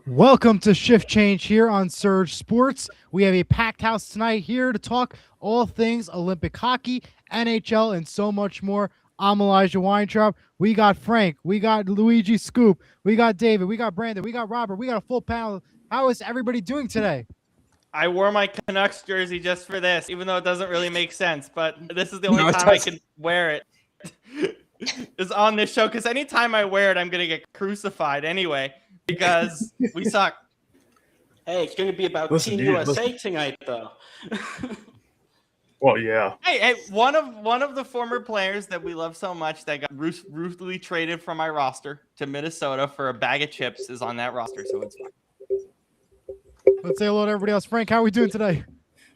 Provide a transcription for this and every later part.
Welcome to Shift Change here on Surge Sports. We have a packed house tonight here to talk all things Olympic hockey, NHL, and so much more. I'm Elijah Weintraub. We got Frank. We got Luigi Scoop. We got David. We got Brandon. We got Robert. We got a full panel. How is everybody doing today? I wore my Canucks jersey just for this, even though it doesn't really make sense. But this is the No, only it time I doesn't. can wear it. Is on this show, because anytime I wear it, I'm gonna get crucified anyway because we suck. Hey, it's going to be about Listen, Team you- USA listen. tonight, though. Well, yeah. Hey, one of the former players that we love so much that got ruthlessly traded from my roster to Minnesota for a bag of chips is on that roster, so it's fine. Let's say hello to everybody else. Frank, how are we doing today?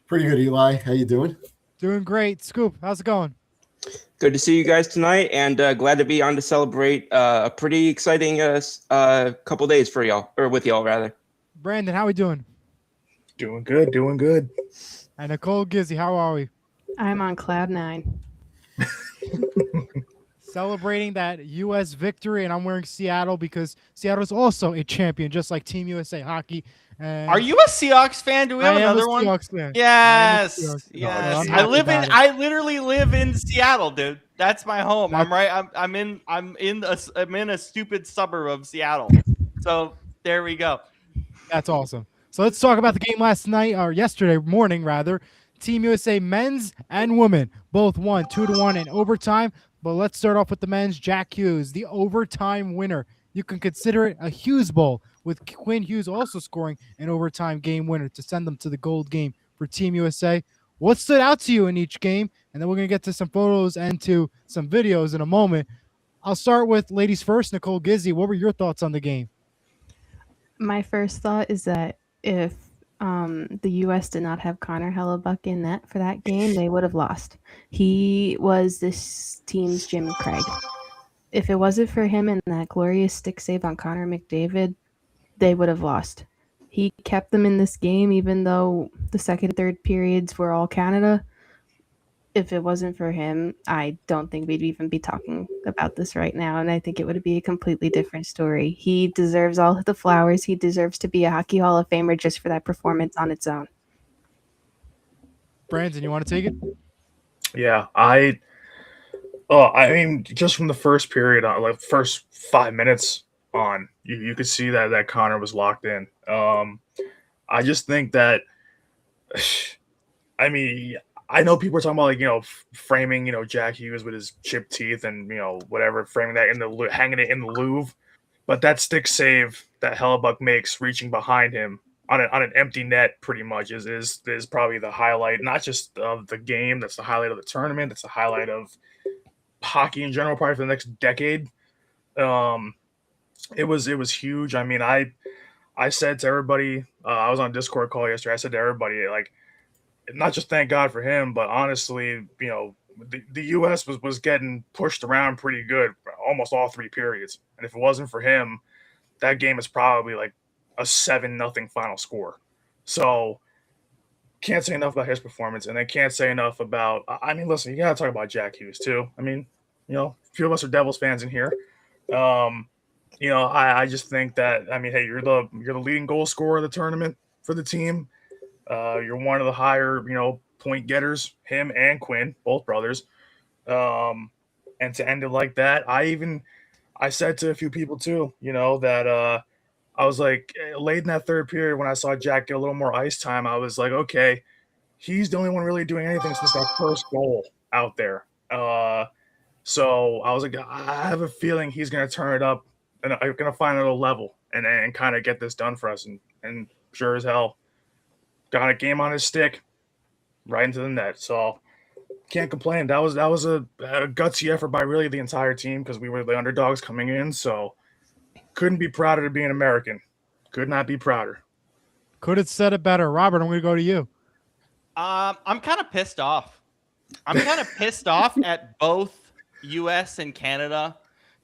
Pretty good, Eli. How you doing? Doing great. Scoop, how's it going? Good to see you guys tonight, and glad to be on to celebrate a pretty exciting couple days for y'all, or with y'all rather. Brandon, how are we doing? Doing good, doing good. And Nicole, Gizzi, how are we? I'm on cloud 9. Celebrating that U.S. victory, and I'm wearing Seattle because Seattle is also a champion, just like Team USA hockey. And Are you a Seahawks fan? Do we have I am another a one? Seahawks fan. Yes, I am a Seahawks fan. yes. I'm I happy live in. about it. I literally live in Seattle, dude. That's my home. That's- I'm right. I'm in a stupid suburb of Seattle. So there we go. That's awesome. So let's talk about the game last night, or yesterday morning, rather. Team USA men's and women both won 2-1 in overtime. But let's start off with the men's. Jack Hughes, the overtime winner. You can consider it a Hughes Bowl, with Quinn Hughes also scoring an overtime game winner to send them to the gold game for Team USA. What stood out to you in each game? And then we're going to get to some photos and to some videos in a moment. I'll start with ladies first. Nicole, Gizzi, what were your thoughts on the game? My first thought is that if the U.S. did not have Connor Hellebuck in net for that game, they would have lost. He was this team's Jim Craig. If it wasn't for him and that glorious stick save on Connor McDavid, they would have lost. He kept them in this game, even though the second and third periods were all Canada. If it wasn't for him, I don't think we'd even be talking about this right now, and I think it would be a completely different story. He deserves all the flowers. He deserves to be a Hockey Hall of Famer just for that performance on its own. Brandon, you want to take it? Yeah, I mean, just from the first period, like first 5 minutes on, you could see that Connor was locked in. I just think that, I mean, I know people are talking about, like, framing, Jack Hughes with his chipped teeth and, whatever, framing that hanging it in the Louvre. But that stick save that Hellebuck makes reaching behind him on an empty net pretty much is probably the highlight, not just of the game. That's the highlight of the tournament. That's the highlight of hockey in general, probably for the next decade. It was huge. I mean, I said to everybody, I was on a Discord call yesterday. I said to everybody, like, not just thank God for him, but honestly, the U.S. was getting pushed around pretty good almost all three periods. And if it wasn't for him, that game is probably like a 7-0 final score. So can't say enough about his performance, and I can't say enough about. I mean, listen, you gotta talk about Jack Hughes too. I mean, a few of us are Devils fans in here. I just think that, I mean, hey, you're the leading goal scorer of the tournament for the team. You're one of the higher, point getters, him and Quinn, both brothers. And to end it like that, I said to a few people too, that I was like, late in that third period when I saw Jack get a little more ice time, I was like, okay, he's the only one really doing anything since that first goal out there. So I was like, I have a feeling he's going to turn it up and I'm going to find another level and kind of get this done for us. And sure as hell, got a game on his stick right into the net. So can't complain. That was a gutsy effort by really the entire team because we were the underdogs coming in. So couldn't be prouder to be an American. Could not be prouder. Could have said it better. Robert, I'm going to go to you. I'm kind of pissed off. I'm kind of pissed off at both U.S. and Canada.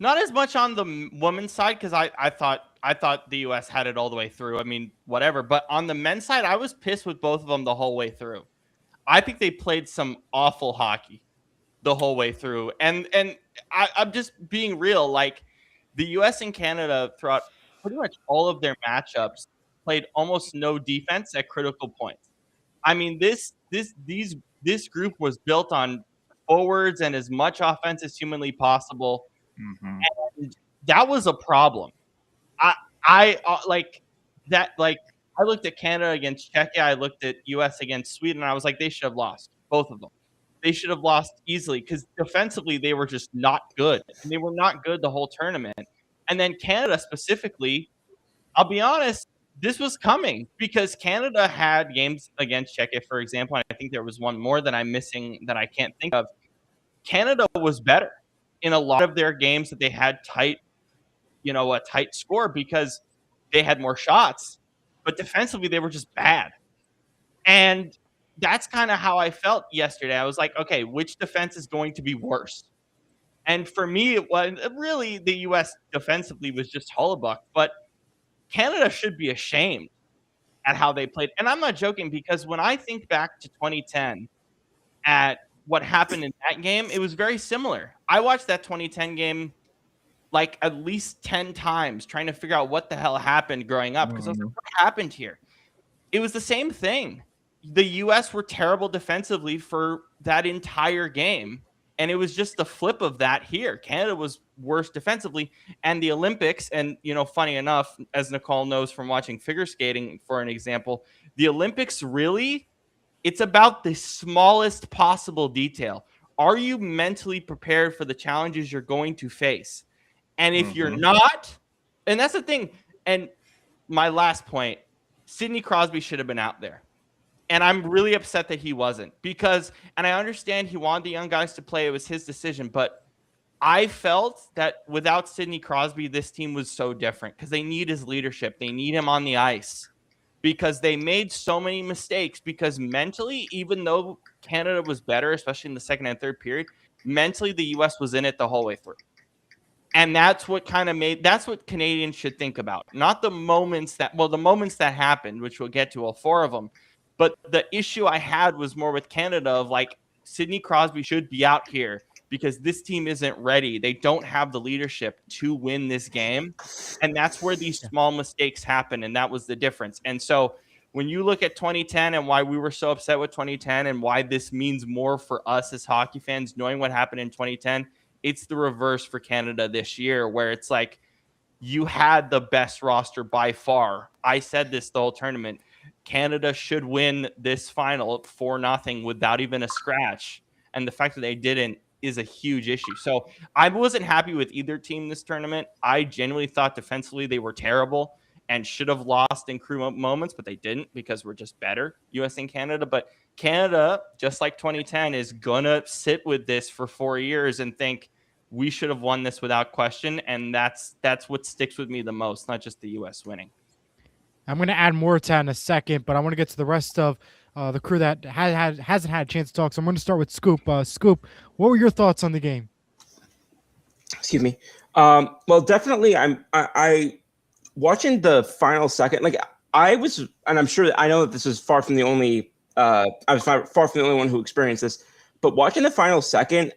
Not as much on the women's side because I thought the U.S. had it all the way through. I mean, whatever. But on the men's side, I was pissed with both of them the whole way through. I think they played some awful hockey the whole way through. And I'm just being real. Like, the U.S. and Canada throughout pretty much all of their matchups played almost no defense at critical points. I mean, this group was built on forwards and as much offense as humanly possible. Mhm. And that was a problem. I like that. Like, I looked at Canada against Czechia. I looked at US against Sweden. And I was like, they should have lost, both of them. They should have lost easily because defensively they were just not good. And they were not good the whole tournament. And then Canada specifically, I'll be honest, this was coming because Canada had games against Czechia, for example. And I think there was one more that I'm missing that I can't think of. Canada was better in a lot of their games that they had a tight score because they had more shots, but defensively they were just bad. And that's kind of how I felt yesterday. I was like, okay, which defense is going to be worse? And for me, it was really the U.S. defensively was just Hollebuck, but Canada should be ashamed at how they played. And I'm not joking because when I think back to 2010 at what happened in that game, it was very similar. I watched that 2010 game like at least 10 times trying to figure out what the hell happened growing up because I was like, what happened here? It was the same thing. The U.S. were terrible defensively for that entire game, and it was just the flip of that here. Canada was worse defensively, and the Olympics, and, funny enough, as Nicole knows from watching figure skating, for an example, the Olympics really, it's about the smallest possible detail. Are you mentally prepared for the challenges you're going to face? And if you're not, and that's the thing. And my last point, Sidney Crosby should have been out there. And I'm really upset that he wasn't because, and I understand he wanted the young guys to play. It was his decision. But I felt that without Sidney Crosby, this team was so different because they need his leadership. They need him on the ice because they made so many mistakes because mentally, even though Canada was better, especially in the second and third period, mentally the U.S. was in it the whole way through. And that's what that's what Canadians should think about. Not the moments that happened, which we'll get to, all four of them. But the issue I had was more with Canada of like, Sidney Crosby should be out here because this team isn't ready. They don't have the leadership to win this game. And that's where these small mistakes happen. And that was the difference. And so when you look at 2010 and why we were so upset with 2010 and why this means more for us as hockey fans, knowing what happened in 2010, it's the reverse for Canada this year, where it's like you had the best roster by far. I said this the whole tournament. Canada should win this final 4-0 without even a scratch. And the fact that they didn't is a huge issue. So I wasn't happy with either team this tournament. I genuinely thought defensively they were terrible and should have lost in crew moments, but they didn't because we're just better, US and Canada. But Canada, just like 2010, is going to sit with this for 4 years and think we should have won this without question. And that's what sticks with me the most, not just the US winning. I'm going to add more to that in a second, but I want to get to the rest of the crew that hasn't had a chance to talk. So I'm going to start with Scoop. Scoop, what were your thoughts on the game? Excuse me. Well, definitely, I watching the final second. Like I was, and I'm sure that I know that this is far from the only. I was far from the only one who experienced this, but watching the final second,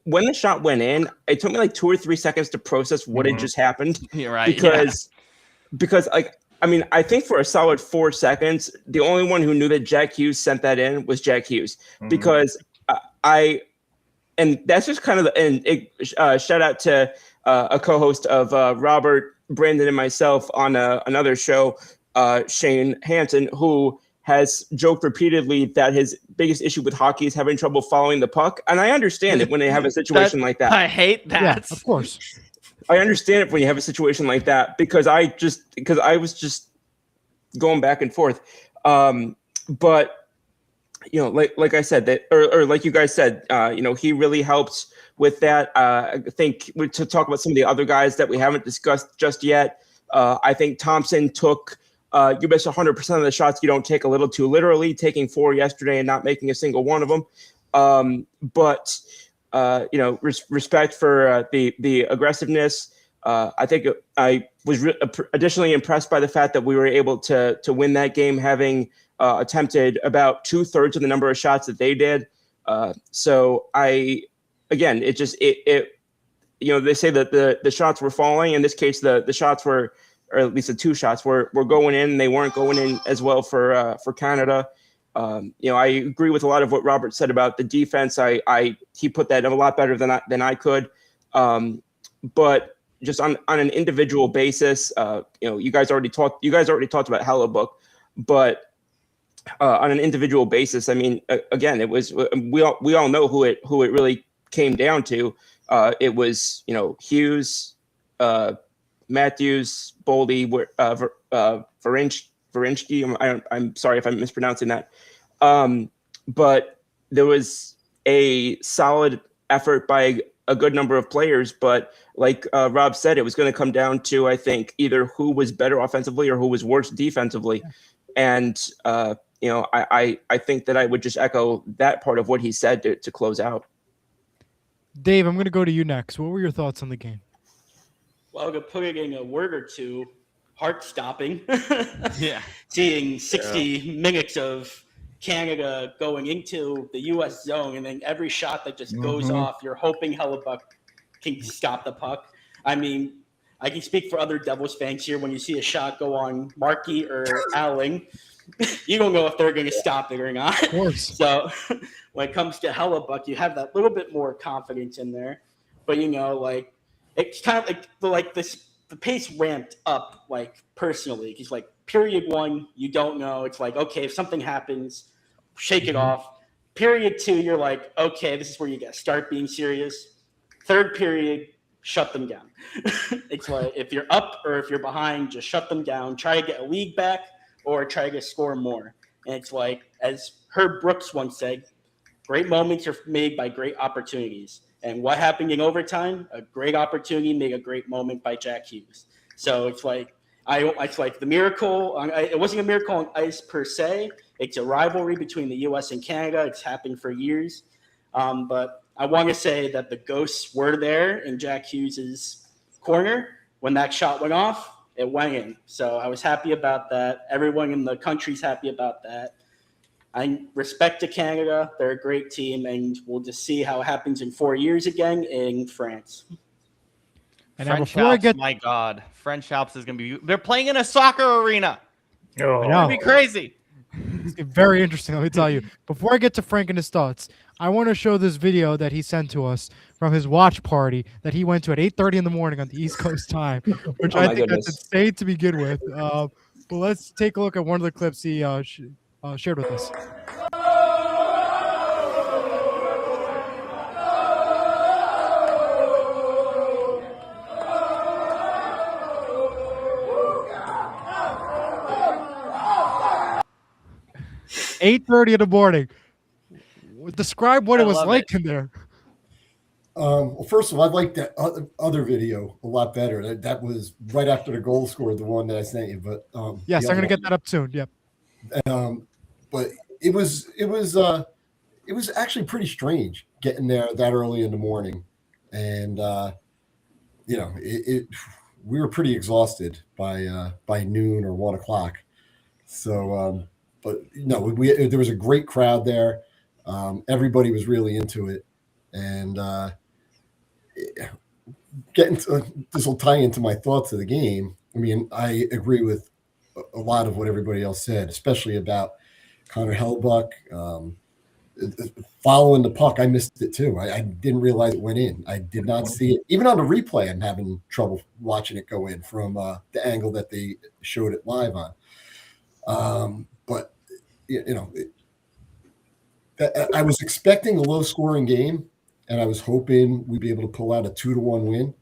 when the shot went in, it took me like 2 or 3 seconds to process what had just happened. You're right. Because like. I mean, I think for a solid 4 seconds, the only one who knew that Jack Hughes sent that in was Jack Hughes, because and that's just kind of shout out to a co-host of Robert, Brandon, and myself on another show, Shane Hansen, who has joked repeatedly that his biggest issue with hockey is having trouble following the puck. And I understand it when they have a situation like that. I hate that. Yeah, of course. I understand it when you have a situation like that because I was just going back and forth. But like I said that, or like you guys said, he really helps with that. I think to talk about some of the other guys that we haven't discussed just yet. I think Thompson took you miss 100% of the shots you don't take a little too literally, taking 4 yesterday and not making a single one of them. But respect for the aggressiveness. I think I was additionally impressed by the fact that we were able to win that game, having attempted about 2/3 of the number of shots that they did. So they say that the shots were falling. In this case, the shots were or at least the 2 shots were going in. They weren't going in as well for Canada. I agree with a lot of what Robert said about the defense. He put that a lot better than I could. But just on an individual basis, you guys already talked about Hellebuck, but on an individual basis, I mean, again, it was we all know who it really came down to. It was Hughes, Matthews, Boldy, Varinsky. I'm sorry if I'm mispronouncing that. But there was a solid effort by a good number of players. But like Rob said, it was going to come down to, I think, either who was better offensively or who was worse defensively. And, I think that I would just echo that part of what he said to close out. Dave, I'm going to go to you next. What were your thoughts on the game? Well, to put it in a word or two, heart-stopping. Yeah. Seeing 60 minutes of Canada going into the U.S. zone, and then every shot that just goes off, you're hoping Hellebuck can stop the puck. I mean, I can speak for other Devils fans here. When you see a shot go on Markey or Alling, you don't know if they're going to stop it or not. Of course. So when it comes to Hellebuck, you have that little bit more confidence in there. But, it's kind of like this. The pace ramped up, personally. Because, period 1, you don't know. It's like, okay, if something happens, shake it off. Period 2, you're like, okay, this is where you got to start being serious. Third period, shut them down. It's like, if you're up or if you're behind, just shut them down. Try to get a lead back or try to score more. And it's like, as Herb Brooks once said, great moments are made by great opportunities. And what happened in overtime? A great opportunity made a great moment by Jack Hughes. So it's like the miracle. It wasn't a miracle on ice per se. It's a rivalry between the U.S. and Canada. It's happened for years. But I want to say that the ghosts were there in Jack Hughes's corner when that shot went off. It went in. So I was happy about that. Everyone in the country's happy about that. I respect to Canada. They're a great team, and we'll just see how it happens in 4 years again in France. And now French before I Alps, get, my God, French Alps is going to be. They're playing in a soccer arena. Oh, I know. It'd be crazy. it's very interesting, let me tell you. Before I get to Frank and his thoughts, I want to show this video that he sent to us from his watch party that he went to at 8:30 in the morning on the East Coast time, which I think that's insane to begin with. But let's take a look at one of the clips he shared with us. (8:30 in the morning). Describe what it was like in there. Well, first of all, I like that other video a lot better. That was right after the goal scored, the one that I sent you. But yes, I'm going to get that up soon. Yep. But it was actually pretty strange getting there that early in the morning, and we were pretty exhausted by noon or 1 o'clock. So, but there was a great crowd there. Everybody was really into it, and getting to this will tie into my thoughts of the game. I mean, I agree with a lot of what everybody else said, especially about Connor Hellebuck following the puck. I missed it too. I didn't realize it went in. I did not see it. Even on the replay, I'm having trouble watching it go in from the angle that they showed it live on. But I was expecting a low-scoring game, and I was hoping we'd be able to pull out a 2-1 win.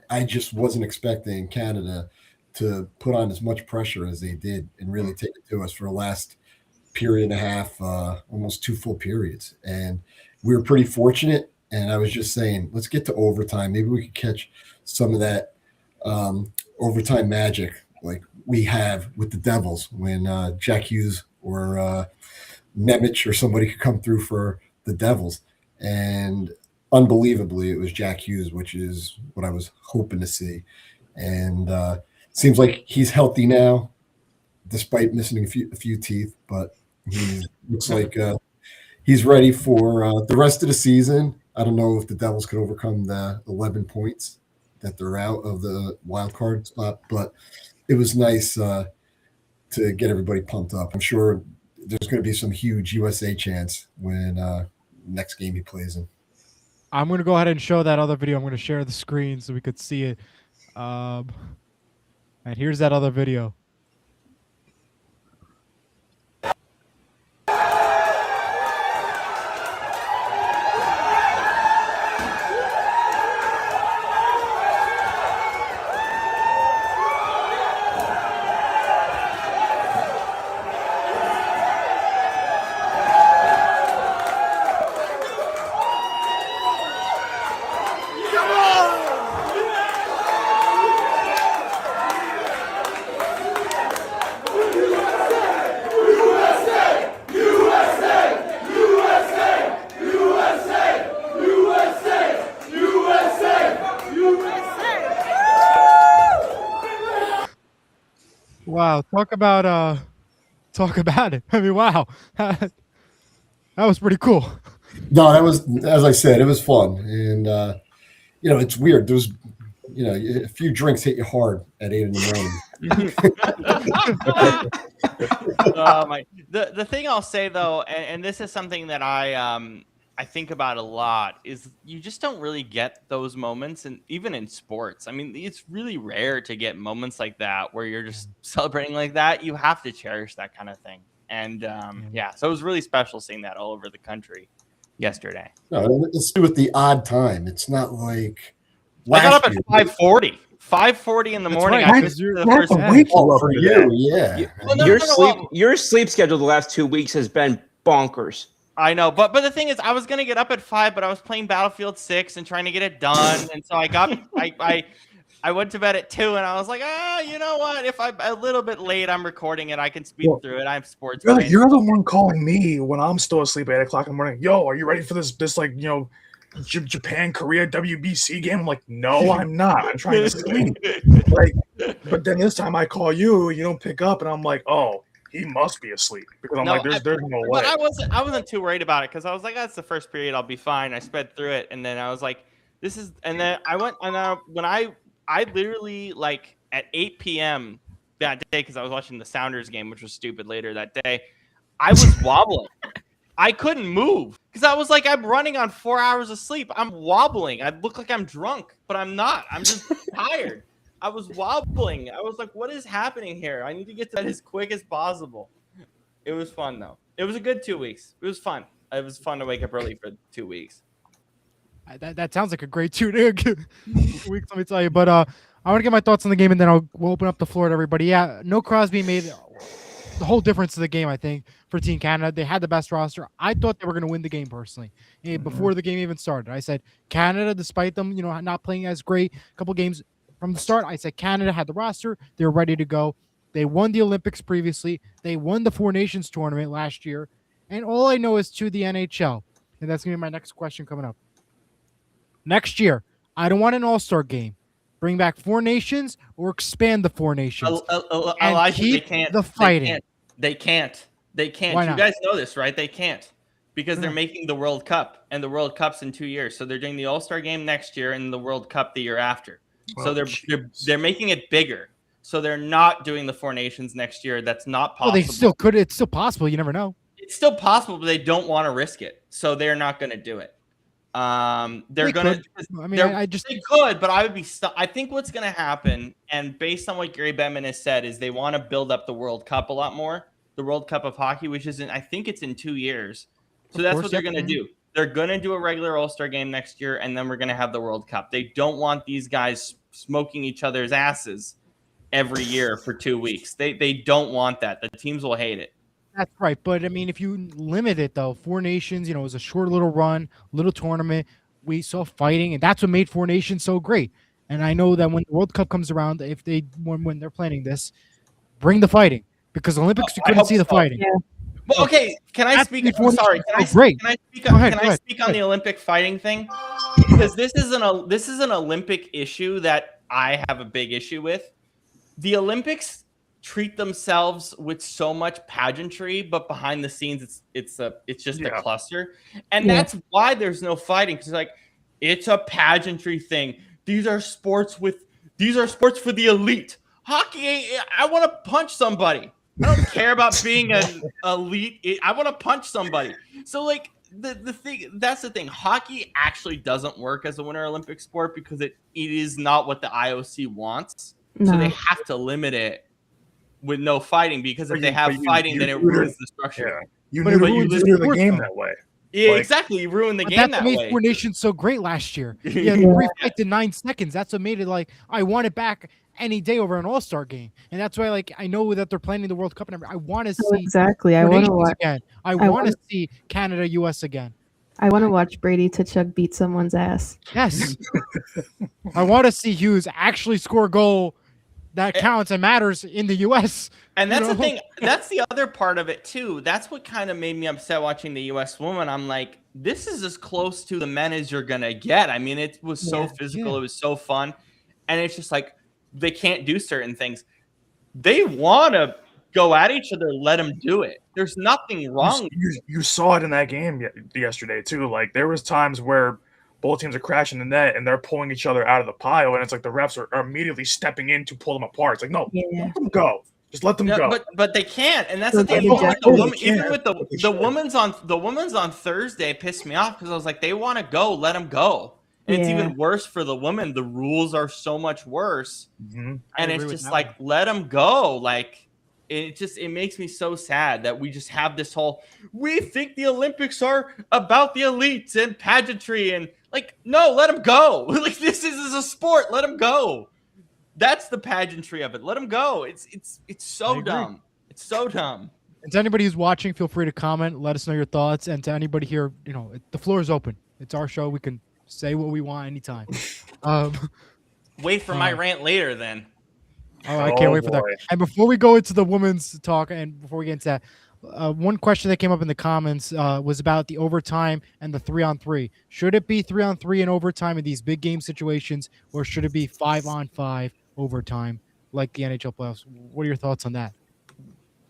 I just wasn't expecting Canada to put on as much pressure as they did and really take it to us for the last period and a half, almost 2 full periods. And we were pretty fortunate. And I was just saying, let's get to overtime. Maybe we could catch some of that overtime magic like we have with the Devils when Jack Hughes or Nemec or somebody could come through for the Devils. And unbelievably, it was Jack Hughes, which is what I was hoping to see. And seems like he's healthy now, despite missing a few teeth. But he looks like he's ready for the rest of the season. I don't know if the Devils could overcome the 11 points that they're out of the wild card spot, but it was nice to get everybody pumped up. I'm sure there's going to be some huge USA chants when next game he plays in. I'm going to go ahead and show that other video. I'm going to share the screen so we could see it. And here's that other video. Wow, talk about it. I mean, wow, that was pretty cool. No, that was, as I said, it was fun, and it's weird. There's, a few drinks hit you hard at 8 in the morning. The thing I'll say though, and this is something that I think about a lot, is you just don't really get those moments, and even in sports. I mean, it's really rare to get moments like that where you're just celebrating like that. You have to cherish that kind of thing, and so it was really special seeing that all over the country yesterday. No, let's do it the odd time. It's not like I got up at 5:40 in the morning. right. I missed the first half. for you, yeah. Well, no, Your sleep schedule the last 2 weeks has been bonkers. I know, but the thing is, I was gonna get up at 5, but I was playing Battlefield 6 and trying to get it done, and so I went to bed at 2, and I was like, you know what? If I'm a little bit late, I'm recording it. I can speed through it. I'm sports. You're the one calling me when I'm still asleep at 8 o'clock in the morning. Yo, are you ready for this Japan Korea WBC game? I'm like, no, I'm not. I'm trying to sleep. But then this time I call you, you don't pick up, and I'm like, oh, he must be asleep, because I'm like, there's no way. But I wasn't too worried about it, because I was like, that's the first period. I'll be fine. I sped through it, and then I was like, and then I went, and when I literally, like, at 8 p.m. that day, because I was watching the Sounders game, which was stupid later that day, I was wobbling. I couldn't move because I was like, I'm running on 4 hours of sleep. I'm wobbling. I look like I'm drunk, but I'm not. I'm just tired. I was wobbling. I was like, what is happening here? I need to get to that as quick as possible. It was fun, though. It was a good 2 weeks. It was fun. It was fun to wake up early for 2 weeks. That sounds like a great 2 weeks, let me tell you. But I want to get my thoughts on the game, and then we'll open up the floor to everybody. Yeah, no Crosby made the whole difference to the game, I think, for Team Canada. They had the best roster. I thought they were going to win the game personally. Before the game even started, I said Canada, despite them, not playing as great a couple games from the start, I said Canada had the roster. They were ready to go. They won the Olympics previously. They won the Four Nations tournament last year. And all I know is to the NHL. And that's going to be my next question coming up. Next year, I don't want an all-star game. Bring back Four Nations or expand the Four Nations. Elijah, keep they can't. the fighting. They can't. Why You not? guys know this, right? They can't, because they're making the World Cup, and the World Cup's in 2 years. So they're doing the All-Star game next year and the World Cup the year after. So they're making it bigger. So they're not doing the Four Nations next year. That's not possible. Well, they still could. It's still possible. You never know. It's still possible, but they don't want to risk it. So they're not going to do it. They're going to. I mean, they could, but I would be. I think what's going to happen, and based on what Gary Bettman has said, is they want to build up the World Cup a lot more. The World Cup of hockey, which is I think it's in 2 years. So that's what they're going to do. They're going to do a regular All-Star game next year, and then we're going to have the World Cup. They don't want these guys smoking each other's asses every year for 2 weeks. They don't want that. The teams will hate it. That's right. But I mean, if you limit it though, Four Nations, it was a short little run, little tournament. We saw fighting, and that's what made Four Nations so great. And I know that when the World Cup comes around, if when they're planning this, bring the fighting, because Olympics you couldn't see the fighting. Yeah. Well, okay. Can I speak? I'm sorry. Can I speak on the Olympic fighting thing? Because this is an Olympic issue that I have a big issue with. The Olympics treat themselves with so much pageantry, but behind the scenes, it's just a cluster, and that's why there's no fighting. Because it's a pageantry thing. these are sports for the elite. Hockey ain't. I want to punch somebody. I don't care about being an elite. I want to punch somebody. So like the thing, that's the thing. Hockey actually doesn't work as a Winter Olympic sport because it is not what the IOC wants. No. So they have to limit it with no fighting, because if they have fighting, then it ruins the structure. You But it neuter ruins the the sport, game though. that way. Yeah, Like- exactly. You ruin the But game that's that what made way. Four Nations so great last year. Yeah, the Yeah. refight to 9 seconds. That's what made it like I want it back any day over an All-Star game, and that's why like I know that they're planning the World Cup and I want to Oh, see exactly. I Four want to Nations watch. again. I I want to wanna- see Canada, US again. I want to watch Brady Tkachuk beat someone's ass. Yes, I want to see Hughes actually score a goal that counts and matters in the US. And that's You the know? thing. That's the other part of it too. That's what kind of made me upset watching the U.S. women. I'm like, this is as close to the men as you're gonna get. I mean, it was so Yeah. physical. Yeah. It was so fun, and it's just like they can't do certain things. They want to go at each other. Let them do it. There's nothing wrong. You saw it in that game yesterday too. Like there was times where both teams are crashing the net and they're pulling each other out of the pile, and it's like the refs are immediately stepping in to pull them apart. It's like, no, Yeah. let them go. Just let them No, go. but they can't, and that's So the thing. they Even with reject the it. woman, They even can't, with but they the should. women's on Thursday pissed me off because I was like, they want to go, let them go. And it's Yeah. even worse for the women. The rules are so much worse, Mhm. and I it's agree with just that like one. let them go. Like it makes me so sad that we just have this whole we think the Olympics are about the elites and pageantry and like no, let them go. Like this is a sport. Let them go. That's the pageantry of it. Let them go. It's I so agree. dumb. It's so dumb. And to anybody who's watching, feel free to comment. Let us know your thoughts. And to anybody here, the floor is open. It's our show. We can say what we want anytime. Wait for my Uh, rant later then. Oh, I can't Oh, wait for that. boy. And before we go into the women's talk, and before we get into that, one question that came up in the comments was about the overtime and the 3-on-3. Should it be 3-on-3 in overtime in these big game situations, or should it be 5-on-5 overtime like the NHL playoffs? What are your thoughts on that?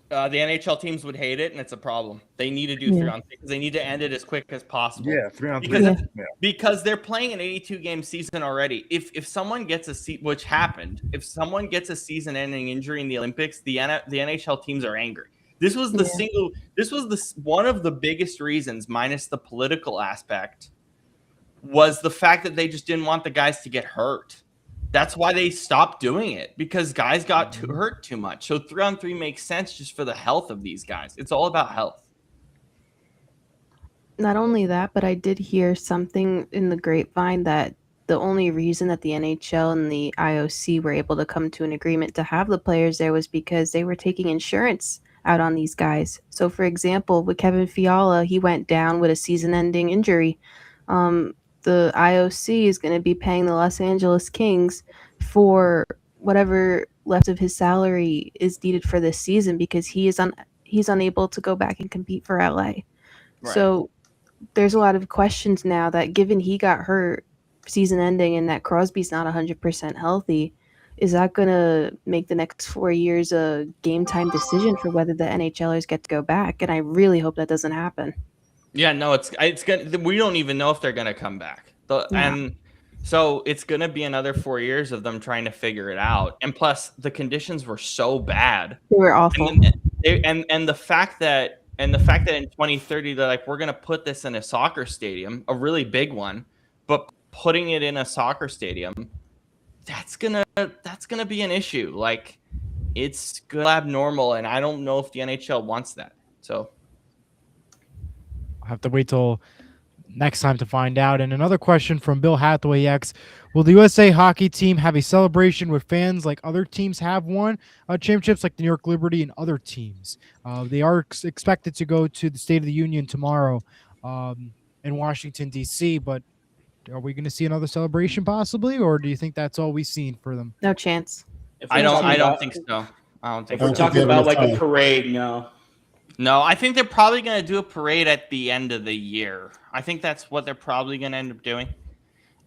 The NHL teams would hate it, and it's a problem. They need to do Yeah. 3-on-3 because they need to end it as quick as possible. Yeah, 3-on-3. Because Yeah. because they're playing an 82-game season already. If someone gets which happened, if someone gets a season-ending injury in the Olympics, the NHL teams are angry. This was the one of the biggest reasons, minus the political aspect, was the fact that they just didn't want the guys to get hurt. That's why they stopped doing it, because guys got hurt too much. So 3-on-3 makes sense just for the health of these guys. It's all about health. Not only that, but I did hear something in the grapevine that the only reason that the NHL and the IOC were able to come to an agreement to have the players there was because they were taking insurance out on these guys. So, for example, with Kevin Fiala, he went down with a season-ending injury. The IOC is going to be paying the Los Angeles Kings for whatever left of his salary is needed for this season because he's unable to go back and compete for LA. Right. So there's a lot of questions now that given he got hurt season ending and that Crosby's not 100% healthy, is that going to make the next 4 years a game time decision for whether the NHLers get to go back? And I really hope that doesn't happen. Yeah, no, it's gonna. We don't even know if they're gonna come back. Yeah. And so it's gonna be another 4 years of them trying to figure it out. And plus, the conditions were so bad. They were awful. And the fact that in 2030 they're like, we're gonna put this in a soccer stadium, a really big one, but putting it in a soccer stadium, that's gonna be an issue. Like, it's abnormal, and I don't know if the NHL wants that. So. I'll have to wait till next time to find out. And another question from Bill Hathaway X: will the USA hockey team have a celebration with fans like other teams have won championships, like the New York Liberty and other teams? They are expected to go to the State of the Union tomorrow in Washington, D.C., but are we going to see another celebration possibly, or do you think that's all we've seen for them? No chance. If I we're don't talking think about- so. I don't think If we're so. talking about like a parade, no. No, I think they're probably going to do a parade at the end of the year. I think that's what they're probably going to end up doing.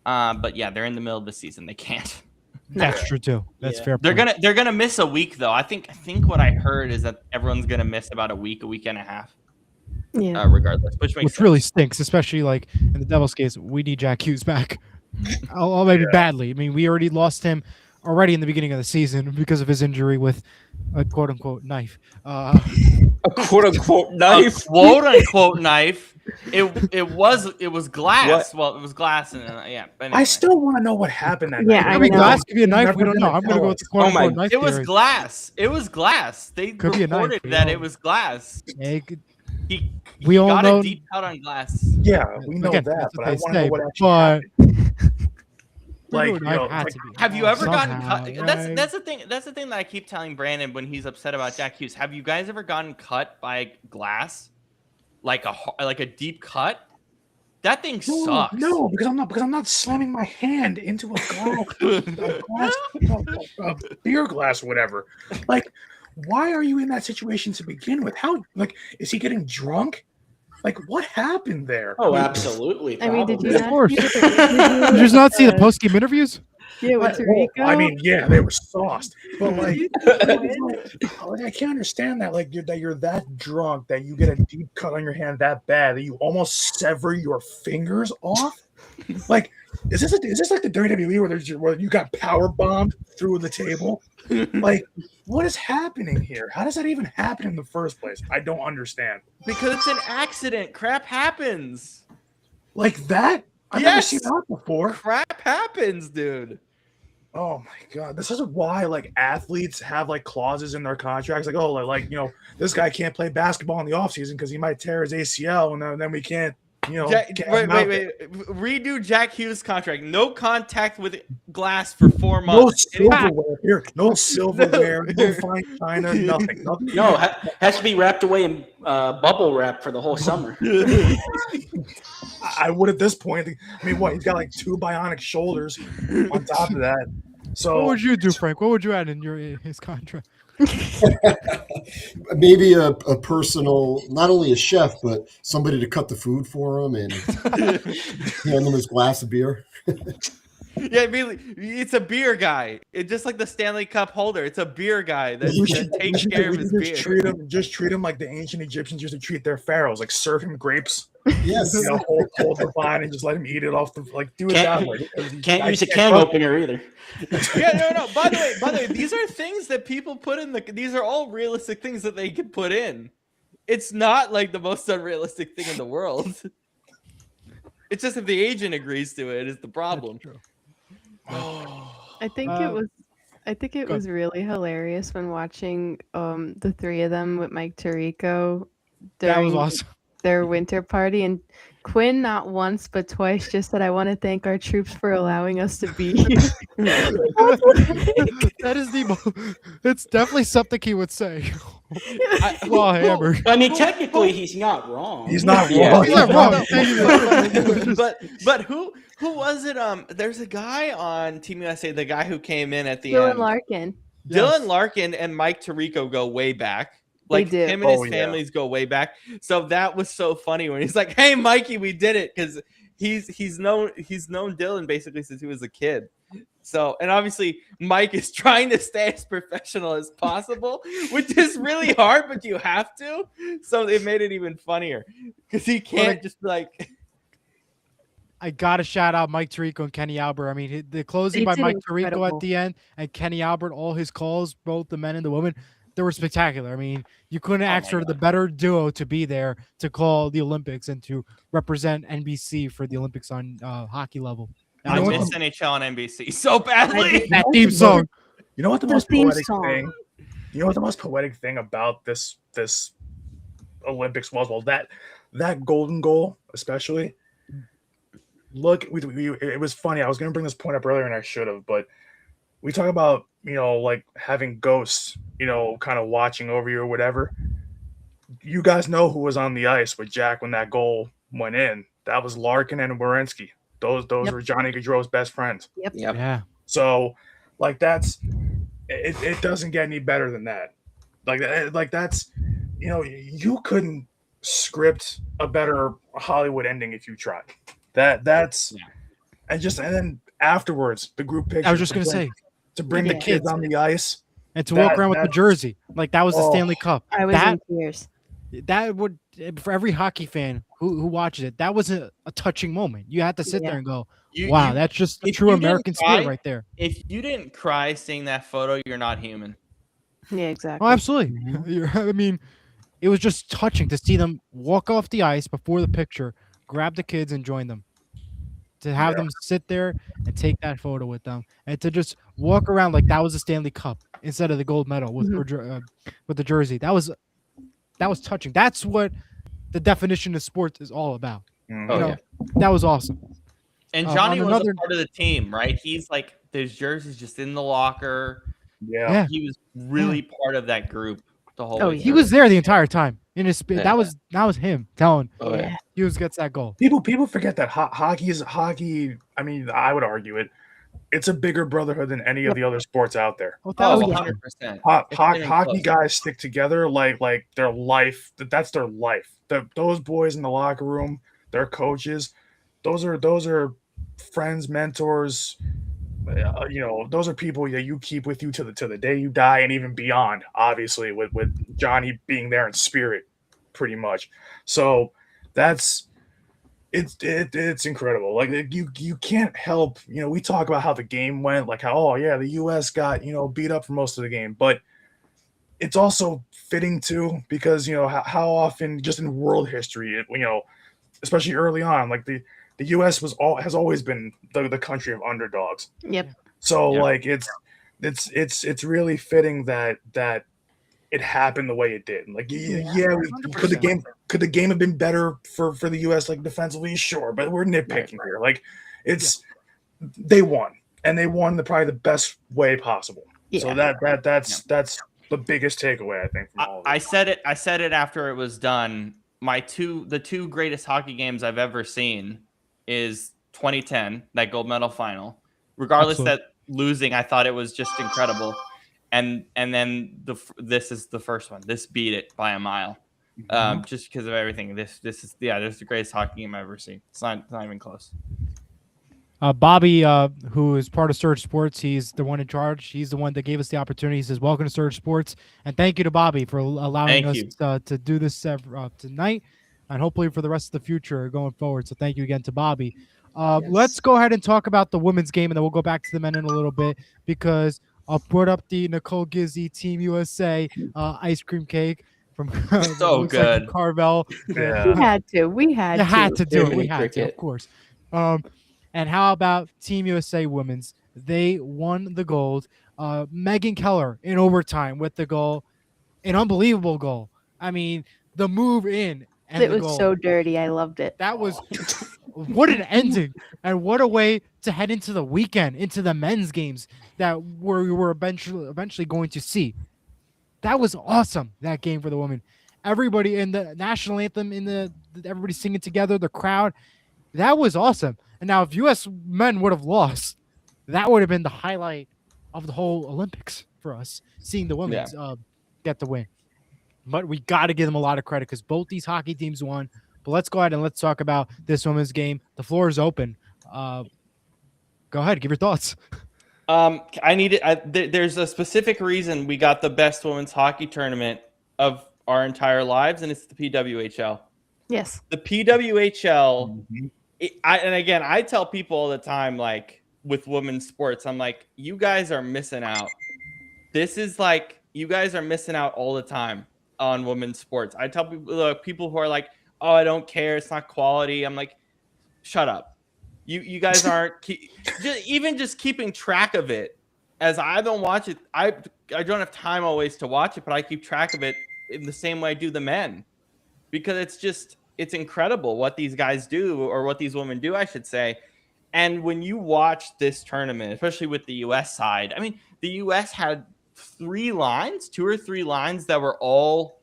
But yeah, they're in the middle of the season. They can't. That's true too. That's Yeah. fair. They're point. gonna miss a week though. I think what I heard is that everyone's gonna miss about a week and a half, Yeah. regardless. Which makes Which sense. really stinks, especially like in the Devils' case. We need Jack Hughes back. Oh, maybe badly. I mean, we already lost him already in the beginning of the season because of his injury with a quote unquote knife. A quote unquote A knife. quote unquote knife. It was glass. Well, it was glass, and yeah. But anyway. I still want to know what happened that Yeah, night. I mean, know. glass could be a knife. Never We don't know. gonna I'm going to tell go us. with the quote Oh my- unquote knife It was theory. glass. It was glass. They Could be a knife, reported we that don't- it was glass. Yeah, it could- He We all got know- a deep cut on glass. Yeah, we know Again, that, that's but what I they want to know say, what actually but happened. Like, Quote you knife know, had like, to be. Have you ever gotten Somehow, cut? right? That's the thing. That's the thing that I keep telling Brandon when he's upset about Jack Hughes. Have you guys ever gotten cut by glass, like a deep cut? That thing sucks. No, because I'm not slamming my hand into a beer glass, or whatever. Like, why are you in that situation to begin with? How, like, is he getting drunk? Like, what happened there? Oh, absolutely. I mean, did you probably. not? Of course. see Did you just not see the post game interviews? Yeah, with Well, Tarico. I mean, yeah, they were sauced, but like, I can't understand that. Like, you're that drunk that you get a deep cut on your hand that bad that you almost sever your fingers off. Like, is this like the WWE where you got power bombed through the table? Like, what is happening here? How does that even happen in the first place? I don't understand. Because it's an accident. Crap happens. Like that? I've never Yes. seen that before. Crap happens, dude. Oh my god, this is why like athletes have like clauses in their contracts, like, oh, like you know, this guy can't play basketball in the offseason because he might tear his ACL, and then we can't, you know. get him out there. Wait. Redo Jack Hughes' contract. No contact with glass for 4 No months. silverware here. No silverware. No fine china. Nothing. No, has to be wrapped away in bubble wrap for the whole summer. I would at this point. I mean, what? He's got like 2 bionic shoulders on top of that. What So would you do, Frank? What would you add in his contract? Maybe a personal, not only a chef, but somebody to cut the food for him and hand him his glass of beer. Yeah, really, it's a beer guy. It's just like the Stanley Cup holder. It's a beer guy that takes care of his beer. just treat him like the ancient Egyptians used to treat their pharaohs, like serve him grapes. Yes. You know, hold the vine and just let him eat it off the, like, do it that way. Can't I use a can't can trust- opener either. Yeah, no. By the way, these are things that people put in these are all realistic things that they can put in. It's not like the most unrealistic thing in the world. It's just if the agent agrees to it is the problem. I think it was really hilarious when watching the 3 of them with Mike Tirico That was during awesome. their winter party, and Quinn not once but twice just said, "I want to thank our troops for allowing us to be here." That is it's definitely something he would say. Well, Hammer. I mean, technically, he's not wrong. He's not Yeah. wrong. He's not wrong. but who was it? There's a guy on Team USA, the guy who came in at the Dylan end. Larkin. Dylan Larkin and Mike Tirico go way back. They Like do. him and his Oh, yeah. families go way back. So that was so funny when he's like, "Hey, Mikey, we did it," because he's known Dylan basically since he was a kid. So, and obviously Mike is trying to stay as professional as possible, which is really hard, but you have to. So it made it even funnier because he can't just be like. I gotta shout out Mike Tirico and Kenny Albert. I mean, the closing They by did Mike Tirico at incredible. the end and Kenny Albert, all his calls, both the men and the women, they were spectacular. I mean, you couldn't ask for the better duo to be there to call the Olympics and to represent NBC for the Olympics on hockey level. I know what? miss NHL on NBC so badly. That theme song. You know what the The most theme poetic song. thing? You know what the most poetic thing about this Olympics was? Well, that golden goal, especially. Look, it was funny. I was going to bring this point up earlier, and I should have. But we talk about, you know, like having ghosts, you know, kind of watching over you or whatever. You guys know who was on the ice with Jack when that goal went in. That was Larkin and Werenski. Those Yep. were Johnny Gaudreau's best friends. Yep. Yeah. So, like, that's it. Doesn't get any better than that. Like that's, you know, you couldn't script a better Hollywood ending if you tried. That's and then afterwards the group picture. I was just gonna say, to bring the the kids kids. on the ice. and to walk around with the that's- jersey like that was the Oh. Stanley Cup. I was That in tears. that would for every hockey fan who watches it, that was a touching moment. You had to sit Yeah. there and go, wow, that's just the if true you didn't American spirit cry- right there. If you didn't cry seeing that photo, you're not human. Yeah, exactly. Oh, absolutely. Mm-hmm. I mean, it was just touching to see them walk off the ice before the picture, grab the kids, and join them. To have Yeah. them sit there and take that photo with them, and to just walk around like that was a Stanley Cup instead of the gold medal with with the jersey. That was touching. That's what the definition of sports is all about. Mhm. Oh, You know, yeah. that was awesome. And Johnny on was another- a part of the team, right? He's like, there's jerseys just in the locker. Yeah. Yeah. He was really part of that group the whole Oh, way yeah. He through. was there the entire time in his spirit. Yeah. That was him telling Oh, yeah. Hughes gets that goal. People forget that hockey is hockey. I mean, I would argue it's a bigger brotherhood than any of the other sports out there. Oh, Oh, thousand yeah. percent. 100%. Hockey It's close. guys stick together like their life. That's their life. Those boys in the locker room, their coaches, those are friends, mentors. Those are people that you keep with you to the day you die and even beyond. Obviously, with Johnny being there in spirit, pretty much. So it's incredible. Like you can't help. We talk about how the game went, like how the U.S. got beat up for most of the game, but it's also fitting too because how often just in world history, especially early on, like the U.S. has always been the country of underdogs. Yep. So Yeah. like it's really fitting that it happened the way it did. Like could the game have been better for the U.S. like defensively? Sure, but we're nitpicking here. Like they won, and they won probably the best way possible. Yeah. So that's the biggest takeaway I think from all of I this. said it after it was done. The two greatest hockey games I've ever seen is 2010, that gold medal final. Regardless Absolutely. that losing, I thought it was just incredible. And then this is the first one. This beat it by a mile. Just because of everything. This is the greatest hockey game I've ever seen. It's not even close. Bobby, who is part of Surge Sports, he's the one in charge. He's the one that gave us the opportunity. He says, "Welcome to Surge Sports," and thank you to Bobby for allowing Thank you. us to do this tonight, and hopefully for the rest of the future going forward. So thank you again to Bobby. Let's go ahead and talk about the women's game, and then we'll go back to the men in a little bit because I'll put up the Nicole Gizzi Team USA ice cream cake from So looks like good. Carvel. Yeah. We had to. We had You to. had to do it. Jiminy We had to, of Cricket. course. And how about Team USA Women's? They won the gold. Megan Keller in overtime with the goal, an unbelievable goal. I mean, the move in and It the was goal. so dirty. I loved it. That was what an ending, and what a way to head into the weekend, into the men's games that we were eventually going to see. That was awesome. That game for the women. Everybody in the national anthem, everybody singing together, the crowd. That was awesome. And now, if U.S. men would have lost, that would have been the highlight of the whole Olympics for us, seeing the women's get the win. But we got to give them a lot of credit because both these hockey teams won. But let's go ahead and let's talk about this women's game. The floor is open. Go ahead, give your thoughts. There's a specific reason we got the best women's hockey tournament of our entire lives, and it's the PWHL. Yes. The PWHL. I tell people all the time, like with women's sports, I'm like, you guys are missing out. This is like, you guys are missing out all the time on women's sports. I tell people who are like, oh, I don't care, it's not quality. I'm like, shut up. You guys aren't just keeping track of it. As I don't watch it, I don't have time always to watch it, but I keep track of it in the same way I do the men, because it's incredible what these guys do, or what these women do, I should say. And when you watch this tournament, especially with the U.S. side, I mean, the U.S. had two or three lines that were all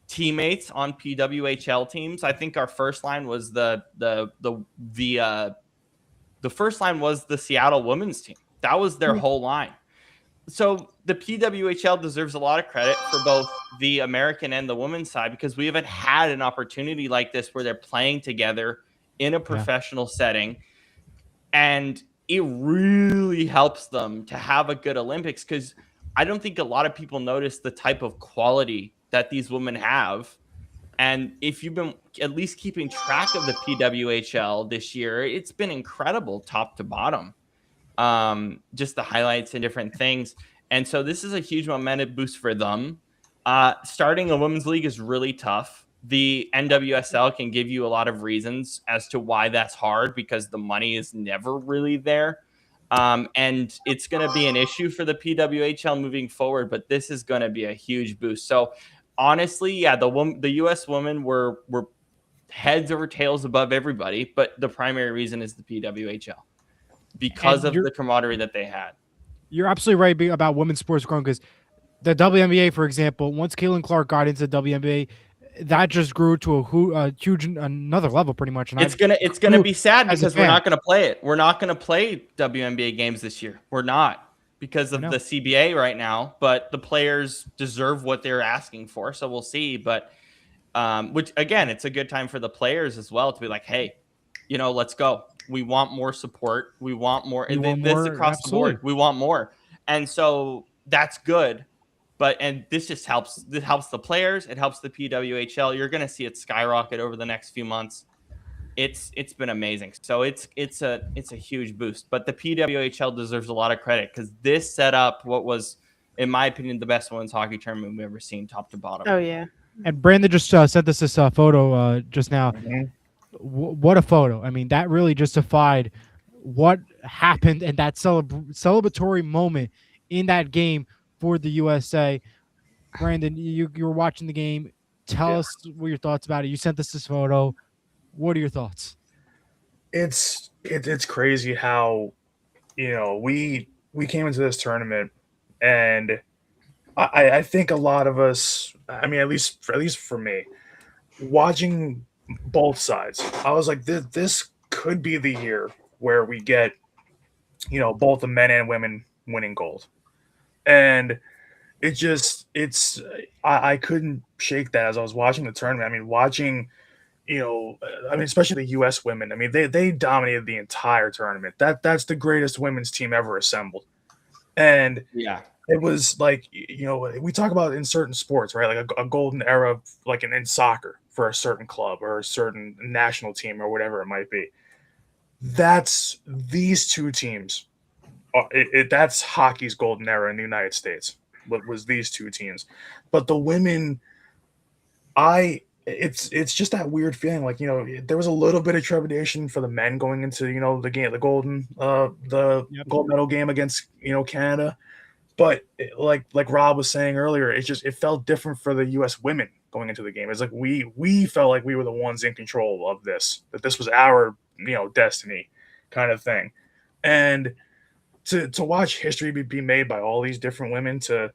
teammates on PWHL teams. I think our first line was the first line was the Seattle women's team. That was their whole line. So the PWHL deserves a lot of credit for both the American and the women's side, because we haven't had an opportunity like this where they're playing together in a professional setting. And it really helps them to have a good Olympics, because I don't think a lot of people notice the type of quality that these women have. And if you've been at least keeping track of the PWHL this year, it's been incredible top to bottom. Just the highlights and different things. And so this is a huge momentum boost for them. Starting a women's league is really tough. The NWSL can give you a lot of reasons as to why that's hard, because the money is never really there. And it's going to be an issue for the PWHL moving forward, but this is going to be a huge boost. So honestly, yeah, the U.S. women were heads over tails above everybody, but the primary reason is the PWHL because of the camaraderie that they had. You're absolutely right about women's sports growing, because the WNBA, for example, once Caitlin Clark got into the WNBA, that just grew to a huge another level, pretty much. And it's gonna be sad because we're not gonna play it. We're not gonna play WNBA games this year. We're not, because of the CBA right now. But the players deserve what they're asking for, so we'll see. But which again, it's a good time for the players as well to be like, hey, let's go. We want more support. We want more. This across the board. We want more, and so that's good. And this just helps. This helps the players. It helps the PWHL. You're going to see it skyrocket over the next few months. It's been amazing. So it's a huge boost. But the PWHL deserves a lot of credit, because this set up what was, in my opinion, the best women's hockey tournament we've ever seen, top to bottom. Oh yeah. And Brandon just sent us this photo just now. Mm-hmm. What a photo! I mean, that really justified what happened and that celebratory moment in that game for the USA. Brandon, you were watching the game. Tell us what your thoughts about it. You sent us this photo. What are your thoughts? It's crazy how we came into this tournament, and I think a lot of us, I mean, at least for me, watching both sides, I was like, this could be the year where we get both the men and women winning gold. And I couldn't shake that as I was watching the tournament. I mean, watching, especially the U.S. women. I mean, they dominated the entire tournament. That's the greatest women's team ever assembled. And yeah, it was like, we talk about in certain sports, right? Like a golden era, like in soccer for a certain club or a certain national team or whatever it might be. That's these two teams. That's hockey's golden era in the United States. What was these two teams? But the women, it's just that weird feeling. Like, there was a little bit of trepidation for the men going into, the game, the gold medal game against, Canada. But like Rob was saying earlier, it felt different for the U.S. women going into the game. It's like we felt like we were the ones in control of this, that this was our, destiny kind of thing. And to watch history be made by all these different women, to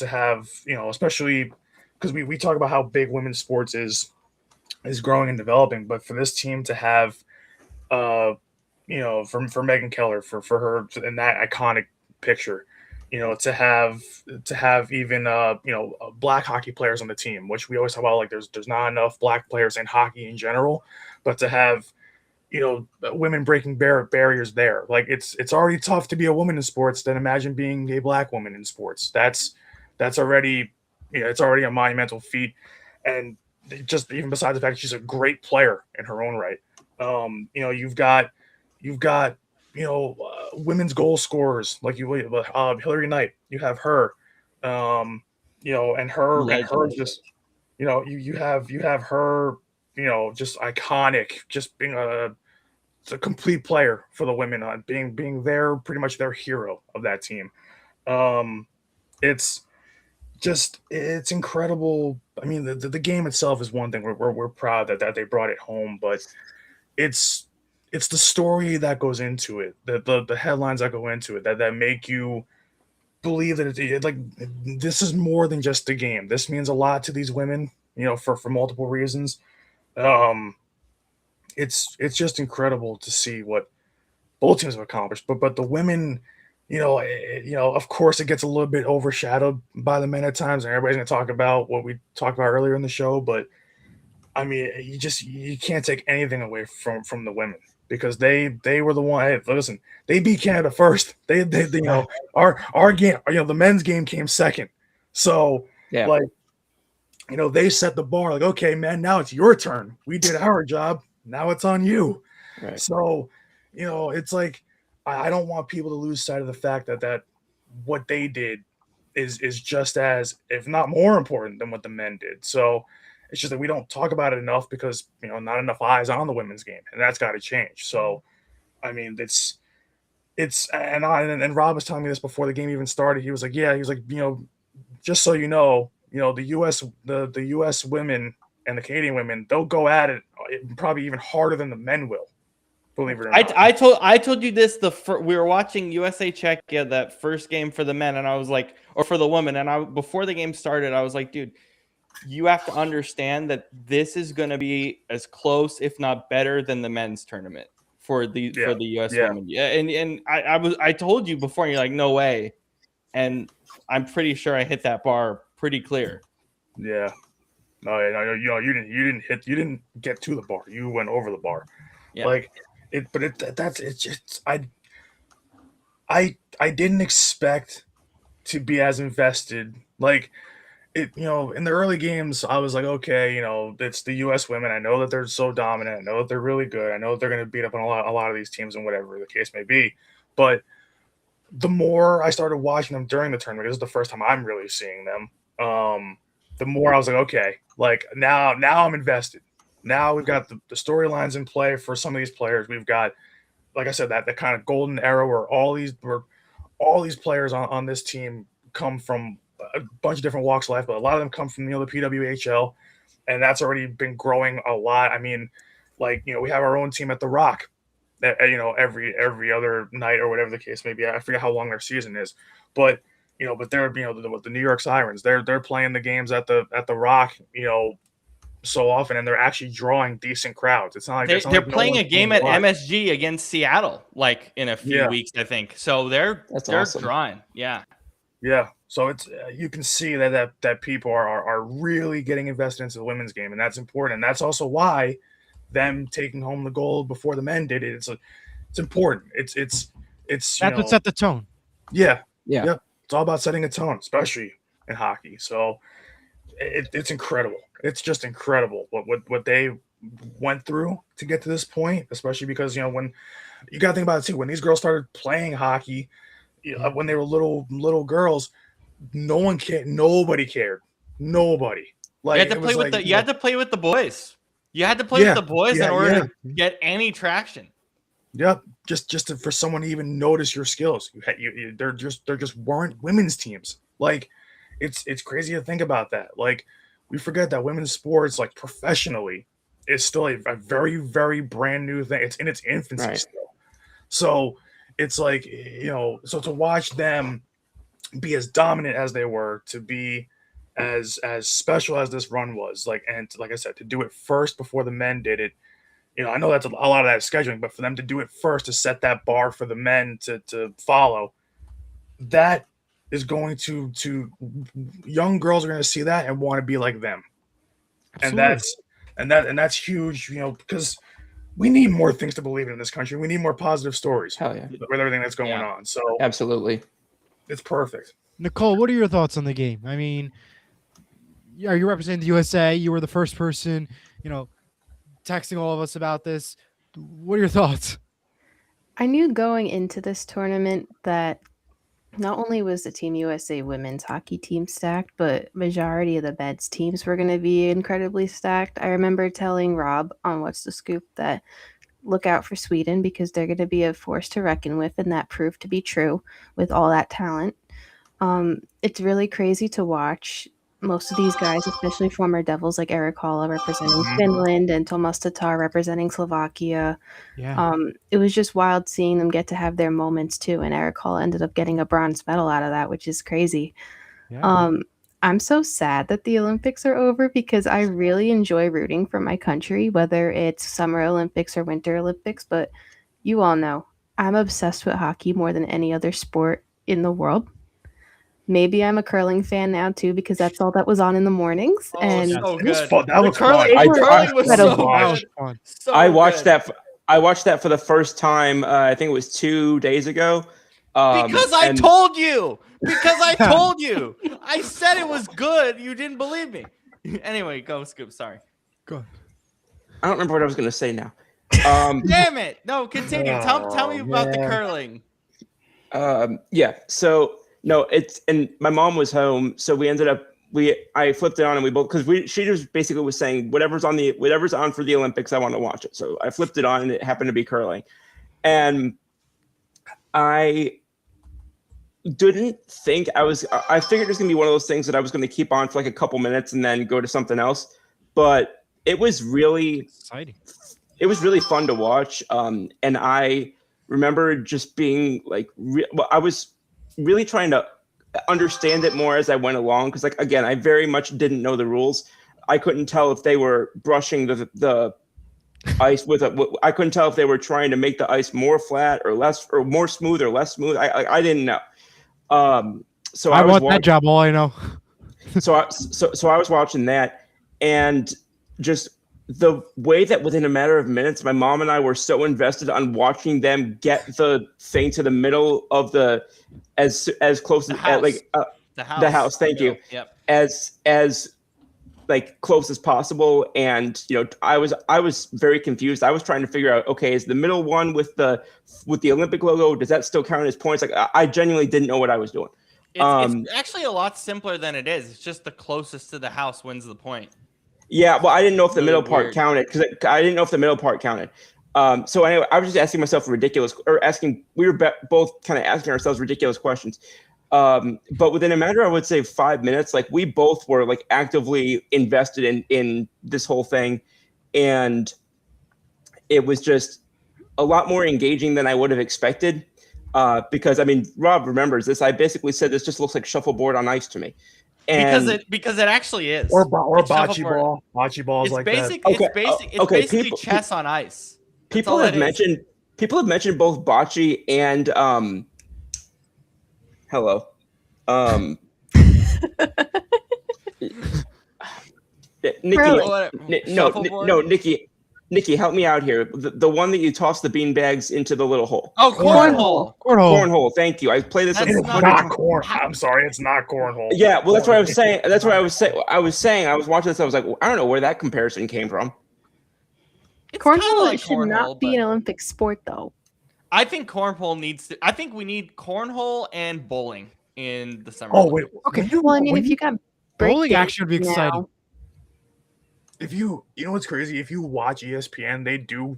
have, especially because we talk about how big women's sports is growing and developing, but for this team to have, for Megan Keller, for her in that iconic picture, to have even black hockey players on the team, which we always talk about, like there's not enough black players in hockey in general, but to have women breaking barriers there. Like it's already tough to be a woman in sports, then imagine being a black woman in sports. That's already, it's already a monumental feat. And just even besides the fact that she's a great player in her own right. You've got women's goal scorers like Hillary Knight. You have her, and her just, you have her, just iconic, just being a complete player for the women, being their pretty much their hero of that team. It's incredible. I mean, the game itself is one thing. We're proud that they brought it home, but it's the story that goes into it, the headlines that go into it that make you believe that it's like this is more than just a game. This means a lot to these women, for multiple reasons. It's just incredible to see what both teams have accomplished, but the women, of course it gets a little bit overshadowed by the men at times, and everybody's going to talk about what we talked about earlier in the show. But I mean, you can't take anything away from the women, because they were the one. Hey, listen, they beat Canada first. They our game, the men's game came second. So they set the bar like, okay, man, now it's your turn. We did our job. Now it's on you. Right. So, it's like I don't want people to lose sight of the fact that what they did is just as, if not more important than what the men did. So it's just that we don't talk about it enough because, not enough eyes on the women's game, and that's got to change. So, I mean, and Rob was telling me this before the game even started. He was like, just so you know, the U.S. women and the Canadian women, they'll go at it probably even harder than the men will. Believe it or not. I told you this. We were watching USA Czechia, that first game for the men, and I was like, or for the women, and before the game started, I was like, dude, you have to understand that this is going to be as close, if not better, than the men's tournament for the U.S. women. Yeah, and I told you before, and you're like, no way, and I'm pretty sure I hit that bar pretty clear. Yeah. No, you didn't get to the bar. You went over the bar. Yeah. I didn't expect to be as invested. In the early games, I was like, okay, it's the U.S. women. I know that they're so dominant. I know that they're really good. I know that they're going to beat up on a lot of these teams and whatever the case may be. But the more I started watching them during the tournament, this is the first time I'm really seeing them. The more I was like, okay, now I'm invested. Now we've got the storylines in play for some of these players. We've got, like I said, that kind of golden era where all these players on this team come from a bunch of different walks of life, but a lot of them come from the PWHL, and that's already been growing a lot. I mean, we have our own team at the Rock, that every other night or whatever the case may be. I forget how long their season is, but they're the New York Sirens. They're playing the games at the Rock, so often, and they're actually drawing decent crowds. It's not like they're playing a game at MSG against Seattle, in a few weeks, I think. So they're awesome. Drawing, yeah. So it's you can see that people are really getting invested into the women's game, and that's important. And that's also why them taking home the gold before the men did it. It's important. It's that's what set the tone. Yeah. It's all about setting a tone, especially in hockey. So it's incredible. It's just incredible what they went through to get to this point, especially because when you got to think about it too, when these girls started playing hockey, when they were little girls, nobody cared. Nobody. You had to play with the boys. You had to play with the boys in order to get any traction. Yep, just for someone to even notice your skills. There just weren't women's teams. It's crazy to think about that. We forget that women's sports, professionally, is still a very, very brand new thing. It's in its infancy still. So it's so to watch them be as dominant as they were, to be as special as this run was, and like I said, to do it first before the men did it. I know that's a lot of that is scheduling, but for them to do it first, to set that bar for the men to follow, that is going to young girls are going to see that and want to be like them. Absolutely. And that's huge, because we need more things to believe in this country. We need more positive stories. Hell yeah. With everything that's going on. So absolutely, it's perfect. Nicole, what are your thoughts on the game? I mean, are you representing the USA? You were the first person, texting all of us about this. What are your thoughts? I knew going into this tournament that not only was the Team USA women's hockey team stacked, but majority of the men's teams were going to be incredibly stacked. I remember telling Rob on What's the Scoop that look out for Sweden because they're going to be a force to reckon with, and that proved to be true with all that talent. It's really crazy to watch most of these guys, especially former Devils like Arcaroli representing Finland and Tomas Tatar representing Slovakia. Yeah. It was just wild seeing them get to have their moments too. And Arcaroli ended up getting a bronze medal out of that, which is crazy. Yeah. I'm so sad that the Olympics are over because I really enjoy rooting for my country, whether it's Summer Olympics or Winter Olympics. But you all know I'm obsessed with hockey more than any other sport in the world. Maybe I'm a curling fan now too because that's all that was on in the mornings. Oh, and so good. That was curling, fun. Curling was so good. I watched that. I watched that for the first time. I think it was 2 days ago. Because I told you. Because I told you. I said it was good. You didn't believe me. Anyway, go Scoop. Sorry. Go. I don't remember what I was going to say now. Damn it! No, continue. Tell me about the man. curling. Yeah. So no, and my mom was home, so we ended up I flipped it on and we both because she just basically was saying whatever's on for the Olympics, I want to watch it. So I flipped it on and it happened to be curling, and I didn't think I figured it was gonna be one of those things that I was gonna keep on for like a couple minutes and then go to something else, but it was really Exciting. it was really fun to watch. And I remember just being like, I was really trying to understand it more as I went along. Cause like, again, I very much didn't know the rules. I couldn't tell if they were brushing the ice I couldn't tell if they were trying to make the ice more flat or less, or more smooth or less smooth. I didn't know. So I was want that job. All I know. so I was watching that, and just the way that within a matter of minutes, my mom and I were so invested on watching them get the thing to the middle of as close as The house. the house. Thank you. Yep. As like close as possible, and I was very confused. I was trying to figure out, okay, is the middle one with the Olympic logo, does that still count as points? Like I genuinely didn't know what I was doing. It's actually a lot simpler than it is. It's just the closest to the house wins the point. Yeah, well, I didn't know if the Really middle part weird. counted because I didn't know if the middle part counted. So anyway, I was just asking myself we were both kind of asking ourselves ridiculous questions. But within a matter, I would say 5 minutes, like we both were like actively invested in this whole thing. And it was just a lot more engaging than I would have expected. Because I mean, Rob remembers this. I basically said this just looks like shuffleboard on ice to me. And Because it actually is. Or It's bocce shuffleboard. ball. Bocce balls It's like basic. that. It's basically people- chess on ice. That's people all have it is. mentioned both bocce and hello. Nikki, Curling. Nikki, help me out here. The one that you toss the bean bags into the little hole. Oh, cornhole. Cornhole. Thank you. I play this. That's It's not not corn. I'm sorry, it's not cornhole. Yeah, well, that's what I was saying. That's what I was saying. I was watching this. I was like, I don't know where that comparison came from. It's kinda Cornhole like should cornhole, not be but an Olympic sport, though. I think cornhole needs to. I think we need cornhole and bowling in the summer. Oh wait. Okay. Well, I mean, if you got Bowling breakdance actually would be exciting. now- If you what's crazy? If you watch ESPN,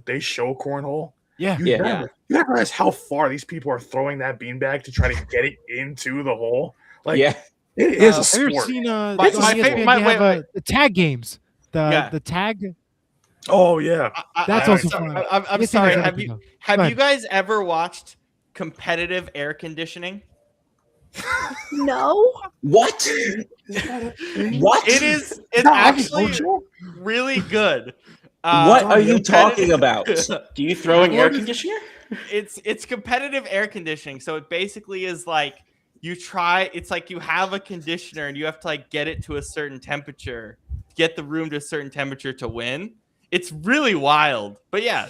they show cornhole. Yeah. You Yeah. never realize how far these people are throwing that beanbag to try to get it into the hole. Like, Yeah. it is a Have you ever sport. seen My- on my ESPN, favorite- they my- have, wait. the tag games? Yeah. The tag. Oh yeah. That's I'm also sorry. fun. I'm ESPN sorry. has Have everything, you though. have Go you ahead. guys ever watched competitive air conditioning? No. What? What? It's No, I actually told you. really good. What are you competitive- talking about? Do you throw an air conditioner? It's competitive air conditioning. So it basically is like it's like you have a conditioner and you have to like get it to a certain temperature, get the room to a certain temperature to win. It's really wild. But yeah,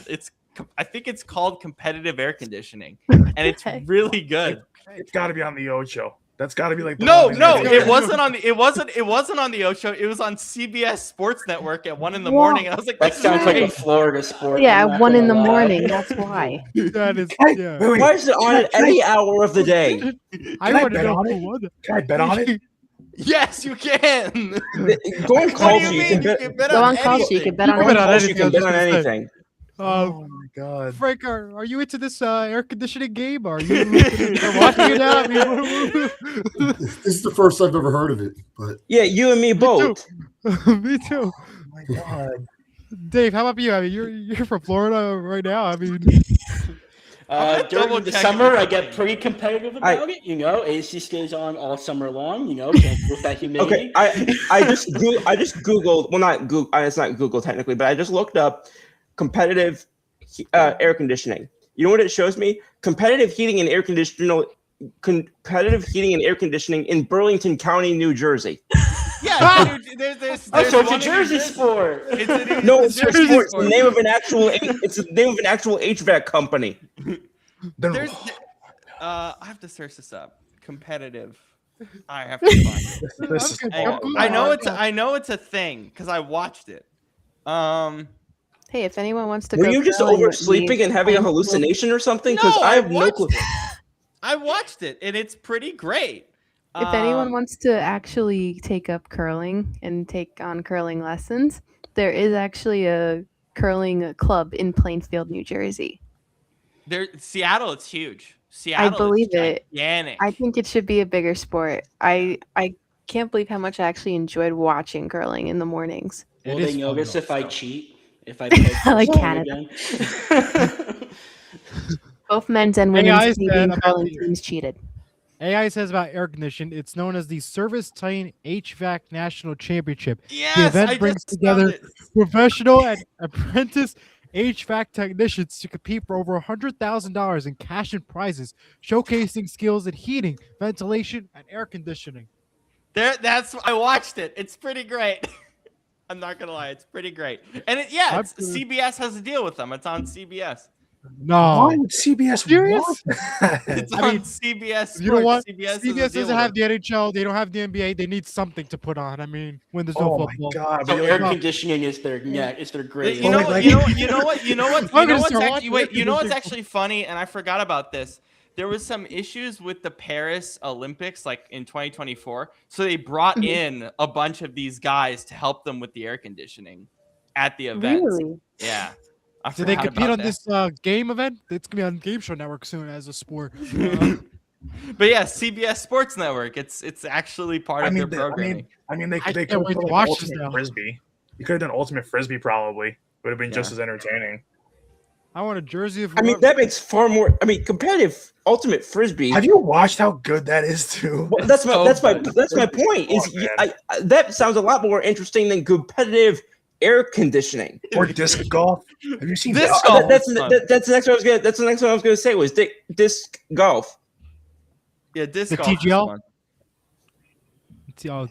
I think it's called competitive air conditioning. And it's Okay. really good. It's got to be on the Ocho. That's got to be like the No, one thing no, they do. it wasn't on the Ocho. It was on CBS Sports Network at 1 a.m. And I was like, That this sounds is like a great. Florida sport. Yeah, I'm not 1 in gonna the lie. morning. That's why. That is. Hey, Yeah. wait, Why is it on at Can I- any hour of the day? I I want to bet know on who it? won it. Can I bet on it? Yes, you can. Go on What do Culture. you You mean? can You bet. can bet Go on on Culture. You anything. can bet on You can bet on Culture, you anything, I can was bet just on gonna say. anything. Oh my god. Frank, are you into this air conditioning game? Are you watching it now? I mean, This is the first I've ever heard of it, but Yeah, you and me both. me too. Oh my god. Dave, how about you? I mean, you're from Florida right now. I mean, I'm gonna During double the check summer, if I it's get on. pretty competitive about it. AC stays on all summer long. Can't deal with that humidity. Okay, I just Googled. Well, not Google. It's not Google technically, but I just looked up competitive air conditioning. You know what it shows me? Competitive heating and air conditioning in Burlington County, New Jersey. Yeah, there's Oh, so it's one a in Jersey New sport. It's a New- No, it's it's a Jersey the sport. name of an actual. It's the name of an actual HVAC company. Then- There's, I have to search this up. Competitive. I have to find it. This is Okay, horrible. I know it's a thing because I watched it. Hey, if anyone wants to Were go you just curling with oversleeping me, and having a I'm cool. hallucination or something? No, Because I I have no watched clue. I watched it and it's pretty great. If anyone wants to actually take up curling and take on curling lessons, there is actually a curling club in Plainfield, New Jersey. Seattle, it's huge. Seattle, I believe it's it. gigantic. I think it should be a bigger sport. I can't believe how much I actually enjoyed watching curling in the mornings. Will It they is fun, notice though. if I cheat? If I play Like curling Canada. again? Both men's and AI women's said Canadian about curling the- teams cheated. AI says about air conditioning, it's known as the Service Titan HVAC National Championship. Yes, The event I brings just together found it. professional and apprentice HVAC technicians to compete for over $100,000 in cash and prizes, showcasing skills in heating, ventilation, and air conditioning. I watched it. It's pretty great. I'm not gonna lie, it's pretty great. And CBS has a deal with them. It's on CBS. No. Why would CBS Serious? want that? It's I on mean, CBS. You know what? CBS, CBS doesn't have the NHL. They don't have the NBA. They need something to put on. I mean, when there's no Oh my football. god! So But air like, conditioning is their it's their great. You know like- what? I'm gonna start watching it. You know what's actually funny, and I forgot about this. There was some issues with the Paris Olympics, like in 2024. So they brought in a bunch of these guys to help them with the air conditioning at the event. Really? Yeah. I Do they forgot compete about on that. this game event? It's gonna be on Game Show Network soon as a sport. But yeah, CBS Sports Network. It's actually part of their programming. they I could can't wait have to done watch this ultimate now. frisbee. You could have done ultimate frisbee. Probably would have been just as entertaining. I want a jersey of. I mean, that makes far more. I mean, competitive ultimate frisbee. Have you watched how good that is too? Well, that's my good. point. Is Oh, man. that sounds a lot more interesting than competitive air conditioning. Or disc golf. Have you seen Disc that? golf. That's fun. the next one I was gonna. That's the next one I was gonna say was disc golf. Yeah, disc The golf is TGL? fun. No.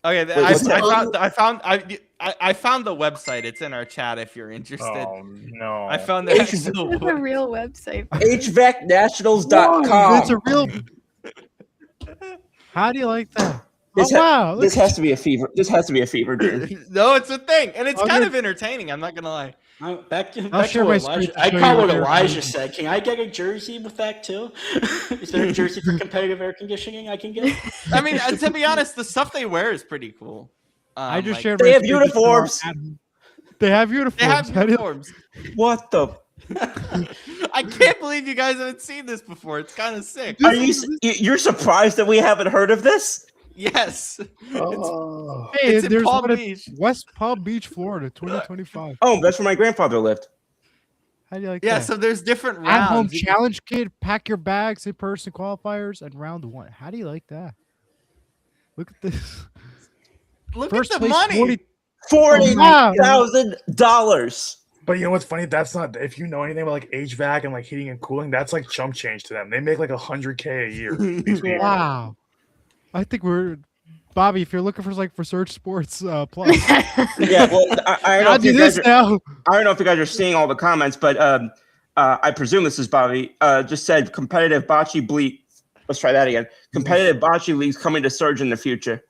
Okay, Wait, what's that? I found the website. It's in our chat if you're interested. Oh no! I found the actual It's a real website. HVACnationals.com. It's a real. How do you like that? This Oh wow! This has to be a fever. This has to be a fever dream. No, it's a thing, and it's Okay. kind of entertaining. I'm not gonna lie. Back to share what my Elijah. screen to I show call you what what Elijah they're- said. Can I get a jersey with that too? Is there a jersey for competitive air conditioning I can get? I mean, to be honest, the stuff they wear is pretty cool. I just like, shared. They my have screen to show uniforms. They have uniforms. They have How do you- uniforms. What the? I can't believe you guys haven't seen this before. It's kind of sick. Are you're surprised that we haven't heard of this? Yes. Oh. Hey, It's in there's Palm one at Beach. West Palm Beach, Florida, 2025. Oh, that's where my grandfather lived. How do you like Yeah, that? so there's different At-home rounds. challenge kid, pack your bags, in-person qualifiers, and round one. How do you like that? Look at this. Look First at the place, money. $40,000. But you know what's funny? That's not if you know anything about like HVAC and like heating and cooling. That's like chump change to them. They make like $100K a year. These people. Wow. I think we're Bobby. If you're looking for like for Search Sports Plus, Yeah, well, I don't know I'll if do you guys this are, now. I don't know if you guys are seeing all the comments, but I presume this is Bobby. Just said competitive bocce bleep. Let's try that again. Competitive bocce leagues coming to Surge in the future.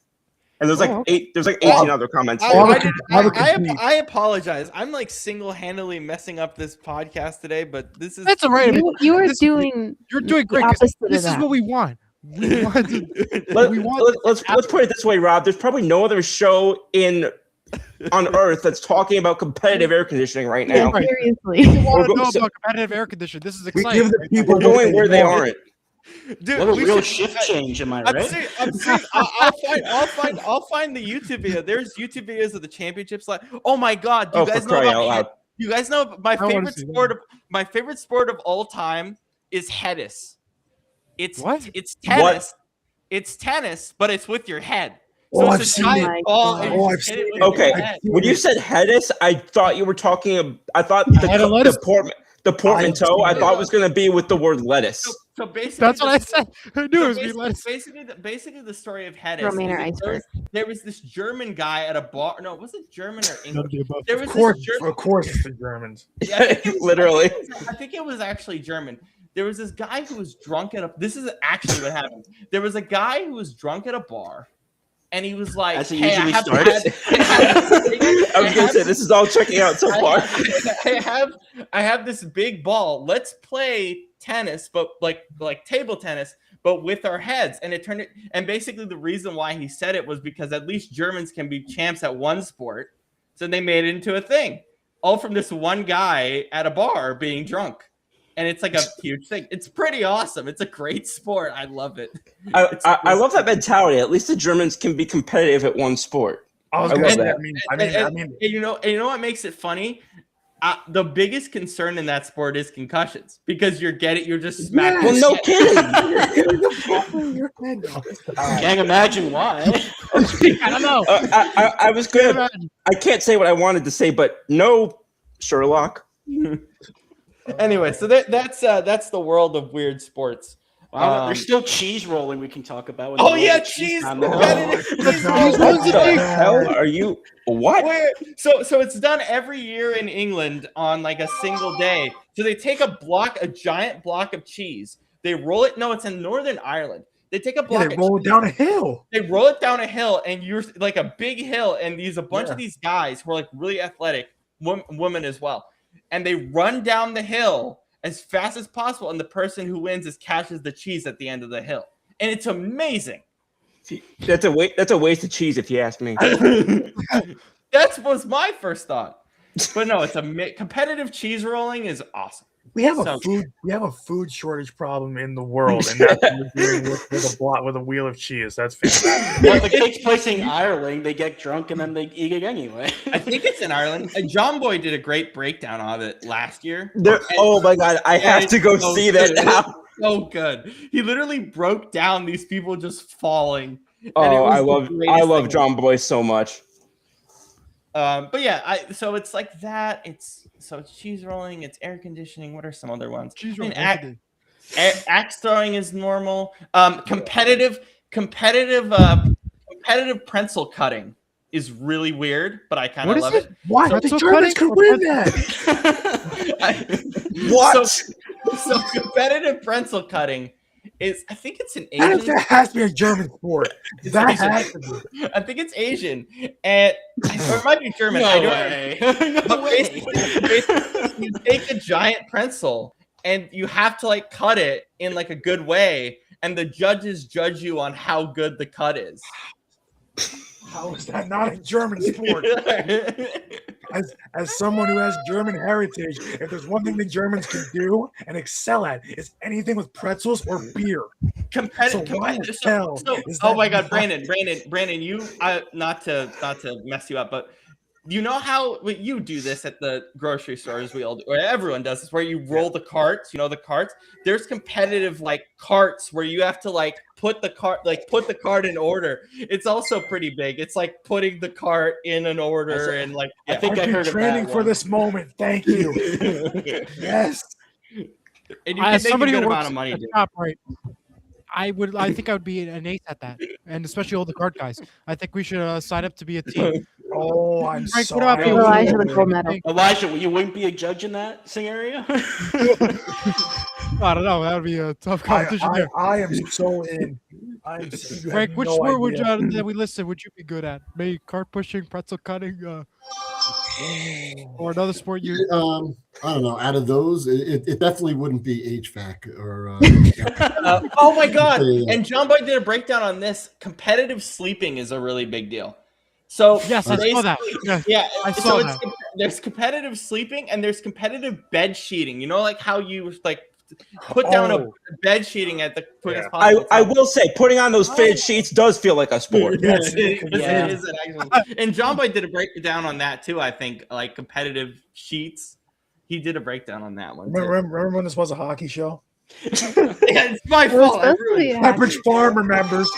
And there's like okay. There's like 18 other comments. I apologize. I'm like single-handedly messing up this podcast today, but this is That's all right. I mean, You are this- doing. You're doing the great. 'Cause opposite of This is that. what we want. We want. To, Let's put it this way, Rob. There's probably no other show on Earth that's talking about competitive air conditioning right now. Right. Seriously. we want to We're know go- about competitive air conditioning. This is We exciting. give the right? people We're going where they want. aren't. dude. What a we real should- shift change, am I I'm right? serious. I'll find the YouTube video. There's YouTube videos of the championships. Like, oh my god, do you Oh, for guys know crying out about loud. You guys know my wanna favorite see that. sport of all time is tennis. It's What? It's tennis. What? It's tennis, but it's with your head. Oh, So I've it's a seen giant it. ball. and you Oh, just I've hit it seen with it. your Okay, head. when you said Hedis, I thought you were talking. I thought Head of lettuce? the portmanteau. I thought was going to be with the word lettuce. So basically, That's what I said. I knew it was me. Basically, the story of Hedis. Romaine or is that iceberg. there was this German guy at a bar. No, was it German or None of English? the above. There was Of this German. course, it's the Germans. Yeah, I think it was- Literally. I think it was actually German. There was this guy who was drunk at a. This is actually what happened. There was a guy who was drunk at a bar, and he was like, As it "Hey, usually I was gonna say this is all checking out so far. I have this big ball. Let's play tennis, but like table tennis, but with our heads." And it turned it. And basically, the reason why he said it was because at least Germans can be champs at one sport, so they made it into a thing. All from this one guy at a bar being drunk. And it's like a huge thing. It's pretty awesome. It's a great sport. I love it. I love that mentality. At least the Germans can be competitive at one sport. I was I gonna love say, that. I mean, And you know what makes it funny? The biggest concern in that sport is concussions because you're just smacking. Well, no kidding. Can't imagine why. I don't know. I was good. I can't say what I wanted to say, but no, Sherlock. Anyway, so that's the world of weird sports. There's still cheese rolling we can talk about. Oh yeah, cheese. Competitive cheese What rolling. the hell are you? What? So it's done every year in England on like a single day. So they take a giant block of cheese. They roll it. No, it's in Northern Ireland. They take a block. they roll it down a hill. They roll it down a hill, and you're like a big hill, and a bunch of these guys who are like really athletic, women as well, and they run down the hill as fast as possible, and the person who wins catches the cheese at the end of the hill, and it's amazing. That's a waste of cheese, if you ask me. That was my first thought, but no, it's competitive cheese rolling is awesome. We have a food shortage problem in the world, and that's what we're doing with a wheel of cheese. That's fantastic. Well, if it takes place in Ireland, they get drunk and then they eat it anyway. I think it's in Ireland. John Boy did a great breakdown of it last year. Oh my god, I have to go see that now. So good. He literally broke down these people just falling. Oh, I love John Boy so much. But yeah, so it's like that. It's cheese rolling. It's air conditioning. What are some other ones? Cheese rolling. Axe throwing is normal. Competitive pretzel cutting is really weird, but I kind of love it. Why? The Germans could win that. What? So competitive pretzel cutting is, I think it's an Asian. That has to be a German sport. That has to be. I think it's Asian, or it might be German. No I don't way. But basically, you take a giant pretzel and you have to like cut it in like a good way, and the judges judge you on how good the cut is. How is that not a German sport? As someone who has German heritage, if there's one thing the Germans can do and excel at, it's anything with pretzels or beer. Oh my God, Brandon, you not to mess you up, but you know how you do this at the grocery stores, or everyone does this, where you roll the carts, the carts. There's competitive like carts where you have to like put the cart in order. It's also pretty big. It's like putting the cart in an order, and like I think I've been training for this moment. Thank you. Yes. And you can make a good amount of money. Top right. I think I would be an ace at that, and especially all the card guys. I think we should sign up to be a team. Oh, I'm Frank, sorry. what about you? Elijah the gold medal. Elijah, you wouldn't be a judge in that scenario? I don't know. That would be a tough competition there. I am so in. Frank, which sport would that we listed would you be good at? Maybe cart pushing, pretzel cutting, or another sport you? I don't know. Out of those, it definitely wouldn't be HVAC or. Oh my God! And John Boy did a breakdown on this. Competitive sleeping is a really big deal. So yes, I saw that. Yeah, I saw that. There's competitive sleeping and there's competitive bed sheeting. You know, like how you like put down a bed sheeting at the quickest possible I will say, putting on those fitted sheets does feel like a sport. Yes, it is an actual. And John Boy did a breakdown on that too. I think like competitive sheets. He did a breakdown on that one. Remember when this was a hockey show? Yeah, it's my fault. Pepperidge Farm remembers.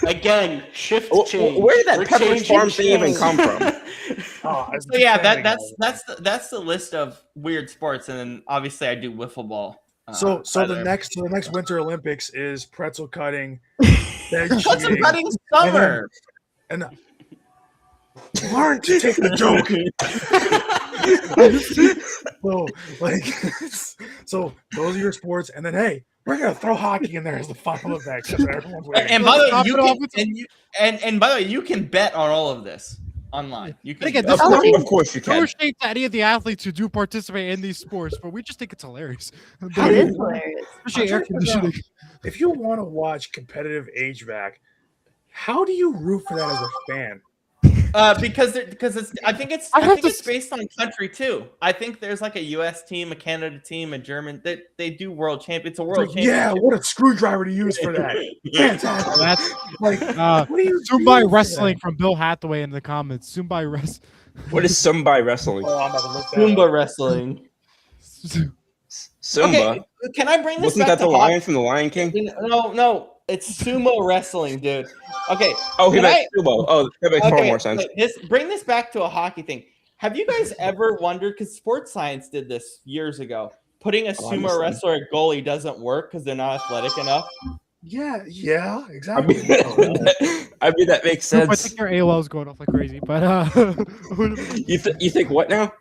Again, shift change. Where did that Pepperidge Farm thing even come from? So yeah, that's the list of weird sports, and then obviously I do wiffle ball. So the next Winter Olympics is pretzel cutting. Pretzel cutting summer. And learn to take the joke. So, like, so those are your sports, and then hey, we're gonna throw hockey in there as the final event because everyone's waiting. And by the way, Top you it off can, with- and by the way, you can bet on all of this online. You can. Again, Of this course, is of course you no can. shade to any of the athletes who do participate in these sports, but we just think it's hilarious. It is hilarious. Especially air conditioning. If you want to watch competitive HVAC, how do you root for that as a fan? Because it's I think it's based on country too. I think there's like a U.S. team, a Canada team, a German that they do world champ. It's a world championship. Yeah, what a screwdriver to use for that. Fantastic. That's Like, what are you Zumbai doing for Wrestling from Bill Hathaway in the comments. Zumbai Wrestling. What is Zumba wrestling? Oh, I'm about to look that Zumba up. wrestling. Zumba. Okay, can I bring this Wasn't back that the to lion from the Lion King? No, it's sumo wrestling, dude. Okay. Oh, he can meant I- sumo. Oh, that makes far more sense. Bring this back to a hockey thing. Have you guys ever wondered? Because Sports Science did this years ago. Putting a sumo Honestly. wrestler at goalie doesn't work because they're not athletic enough. Yeah, I exactly. mean, that makes I sense. think your AOL is going off like crazy, but You think what now?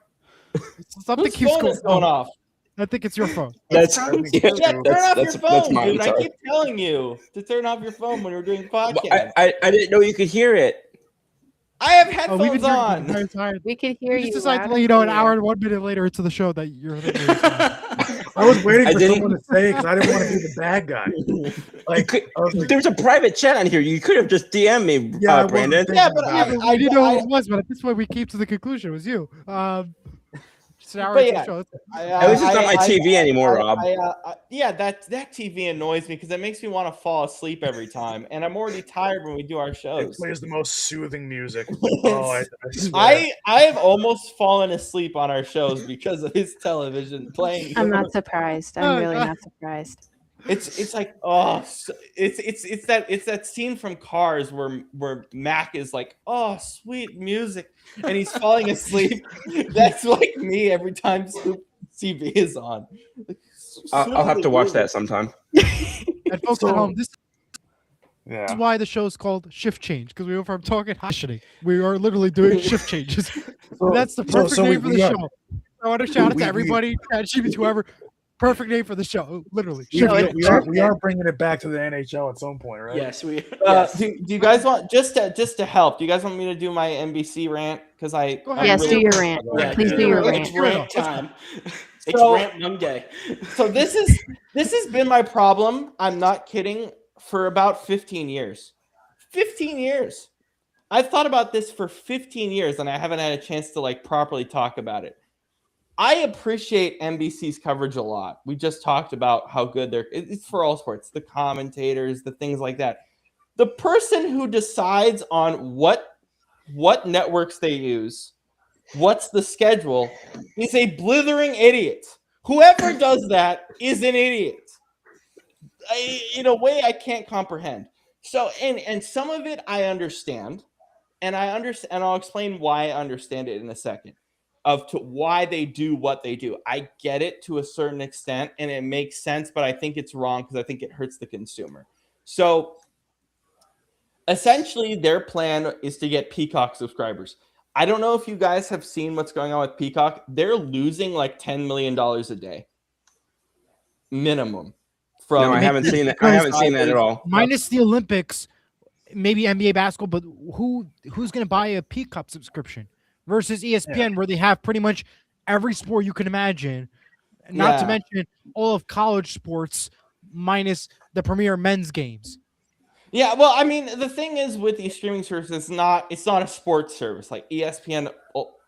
something Whose keeps phone is going off? I think it's your phone. That's I mean, yeah, Yeah, turn off your that's phone, mine. dude. I Sorry. keep telling you to turn off your phone when we're doing the Well, podcast. I didn't know you could hear it. I have Oh, we've been headphones doing the on. entire time. We could hear We just you. decided loud to let you and know an clear. hour and 1 minute later into the show that you're I was waiting I for didn't- someone to say it because I didn't want to be the bad guy. Like, I was like, There's a private chat on here. You could have just DM'd me, Yeah, I wasn't Brandon. thinking Yeah, but about it. we didn't know who it was, but at this point we came to the conclusion it was you. Just an hour But into yeah, the show. At least it's not my TV anymore, Rob. Yeah, that TV annoys me because it makes me want to fall asleep every time, and I'm already tired when we do our It shows. plays the most soothing music. Oh, I swear. I have almost fallen asleep on our shows because of his television playing. I'm not surprised. I'm really not surprised. It's like it's that scene from Cars where Mac is like, oh, sweet music, and he's falling asleep. That's like me every time TV is on. I'll have to watch that sometime. And folks at home, this Yeah. is why the show is called Shift Change, because we went from talking hashing. We are literally doing shift changes. That's the perfect name for the show. I want to shout out to everybody, ChatGPT, whoever. Perfect name for the show, literally. We, Shift we, Change. we are, we are bringing it back to the NHL at some point, right? Yes, we. Do you guys want just to help? Do you guys want me to do my NBC rant? Because Go ahead. I'm Yes, do your rant. Yeah, Please do your it's rant. rant time. It's So- rant Monday. So this has been my problem. I'm not kidding. For about 15 years. 15 years. I've thought about this for 15 years, and I haven't had a chance to like properly talk about it. I appreciate NBC's coverage a lot. We just talked about how good it's for all sports, the commentators, the things like that. The person who decides on what networks they use, what's the schedule, is a blithering idiot. Whoever does that is an idiot. In a way I can't comprehend. So, and some of it I understand, and I'll explain why I understand it in a second. To why they do what they do. I get it to a certain extent and it makes sense, but I think it's wrong because I think it hurts the consumer. So essentially their plan is to get Peacock subscribers. I don't know if you guys have seen what's going on with Peacock. They're losing like $10 million a day. Minimum. No, I haven't seen that. I haven't seen that at all. Minus the Olympics, maybe NBA basketball, but who's going to buy a Peacock subscription versus ESPN, where they have pretty much every sport you can imagine, not to mention all of college sports minus the premier men's games. Yeah, well, I mean, the thing is with these streaming services, it's not a sports service. Like ESPN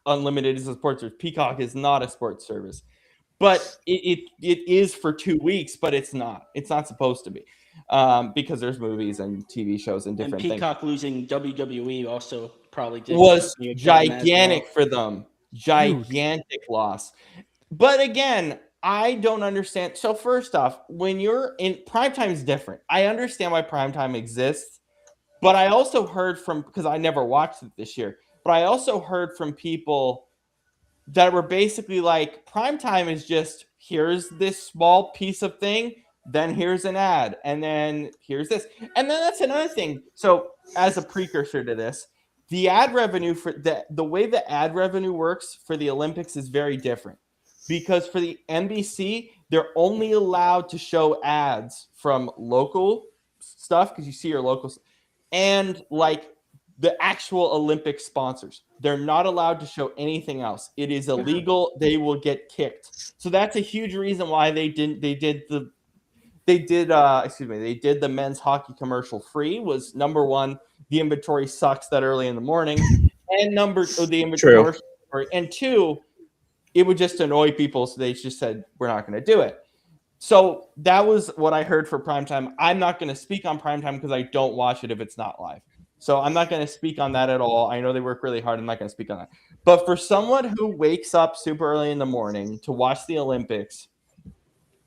Unlimited is a sports service. Peacock is not a sports service. But it is for 2 weeks, but it's not. It's not supposed to be because there's movies and TV shows and different And things. Peacock losing WWE also probably did. Was be a good one as gigantic well. for them. Gigantic loss. But again, I don't understand. So first off, when you're in primetime is different. I understand why primetime exists, but I also heard from, because I never watched it this year, but I also heard from people that were basically like, primetime is just, here's this small piece of thing, then here's an ad, and then here's this. And then that's another thing. So as a precursor to this, the ad revenue for the way the ad revenue works for the Olympics is very different, because for the NBC, they're only allowed to show ads from local stuff, because you see your locals, and like the actual Olympic sponsors. They're not allowed to show anything else. It is illegal. They will get kicked. So that's a huge reason why they did the men's hockey commercial free. Was number one, the inventory sucks that early in the morning, and the inventory, and two, it would just annoy people, so they just said we're not going to do it. So that was what I heard for primetime. I'm not going to speak on primetime because I don't watch it if it's not live. So I'm not going to speak on that at all. I know they work really hard. I'm not going to speak on that. But for someone who wakes up super early in the morning to watch the Olympics,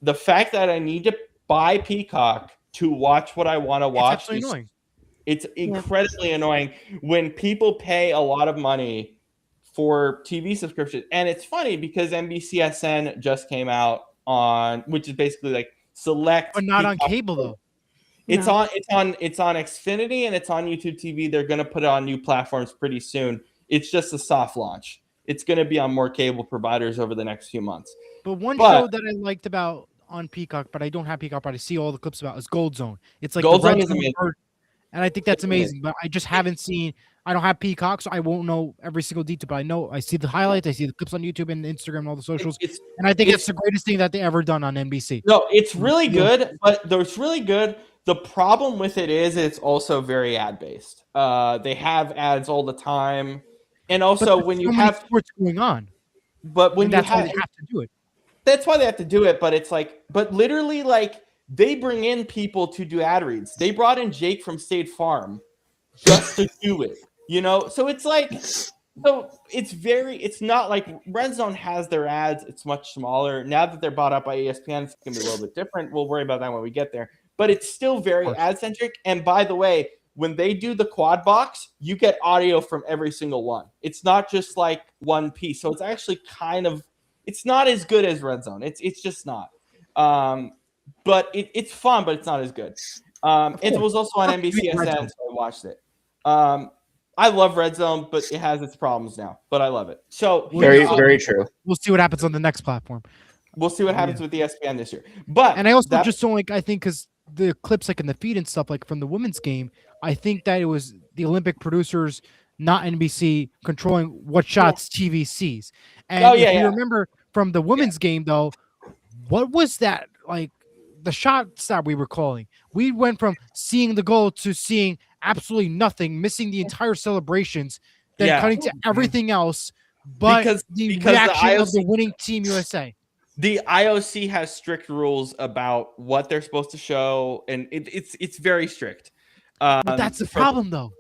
the fact that I need to buy Peacock to watch what I want to watch It's annoying. It's incredibly annoying when people pay a lot of money for TV subscriptions. And it's funny because NBCSN just came out on, which is basically like select, But not on Peacock. cable though. It's on Xfinity and it's on YouTube TV. They're going to put it on new platforms pretty soon. It's just a soft launch. It's going to be on more cable providers over the next few months. But one show that I liked about on Peacock, but I don't have Peacock, but I see all the clips about, is Gold Zone. It's like Gold the Zone Red is Zone amazing. version. And I think that's amazing, but I just haven't seen. I don't have Peacock, so I won't know every single detail. But I know I see the highlights, I see the clips on YouTube and Instagram and all the socials, and I think it's the greatest thing that they ever done on NBC. No, it's really good, but it's really good. The problem with it is it's also very ad based. They have ads all the time, and also when you have sports going on, but when that's you have, why they have to do it. That's why they have to do it. But it's like, but literally, like they bring in people to do ad reads. They brought in Jake from State Farm just to do it. You know, so it's like, so it's not like Red Zone has their ads. It's much smaller. Now that they're bought up by ESPN, it's going to be a little bit different. We'll worry about that when we get there. But it's still very ad centric. And by the way, when they do the quad box, you get audio from every single one. It's not just like one piece. So it's actually it's not as good as Red Zone. It's just not. But it's fun, but it's not as good. It was also on NBCSN, so I watched it. I love Red Zone, but it has its problems now. But I love it. So very true. We'll see what happens on the next platform. We'll see what happens with ESPN this year. And I also just don't like. I think because the clips like in the feed and stuff like from the women's game, I think that it was the Olympic producers, not NBC, controlling what shots TV sees. And if you remember from the women's game though, what was that like? The shots that we were calling, we went from seeing the goal to seeing absolutely nothing, missing the entire celebrations, then cutting to everything else, but because the reaction of the winning Team USA. The IOC has strict rules about what they're supposed to show, and it's very strict. But that's the problem, though.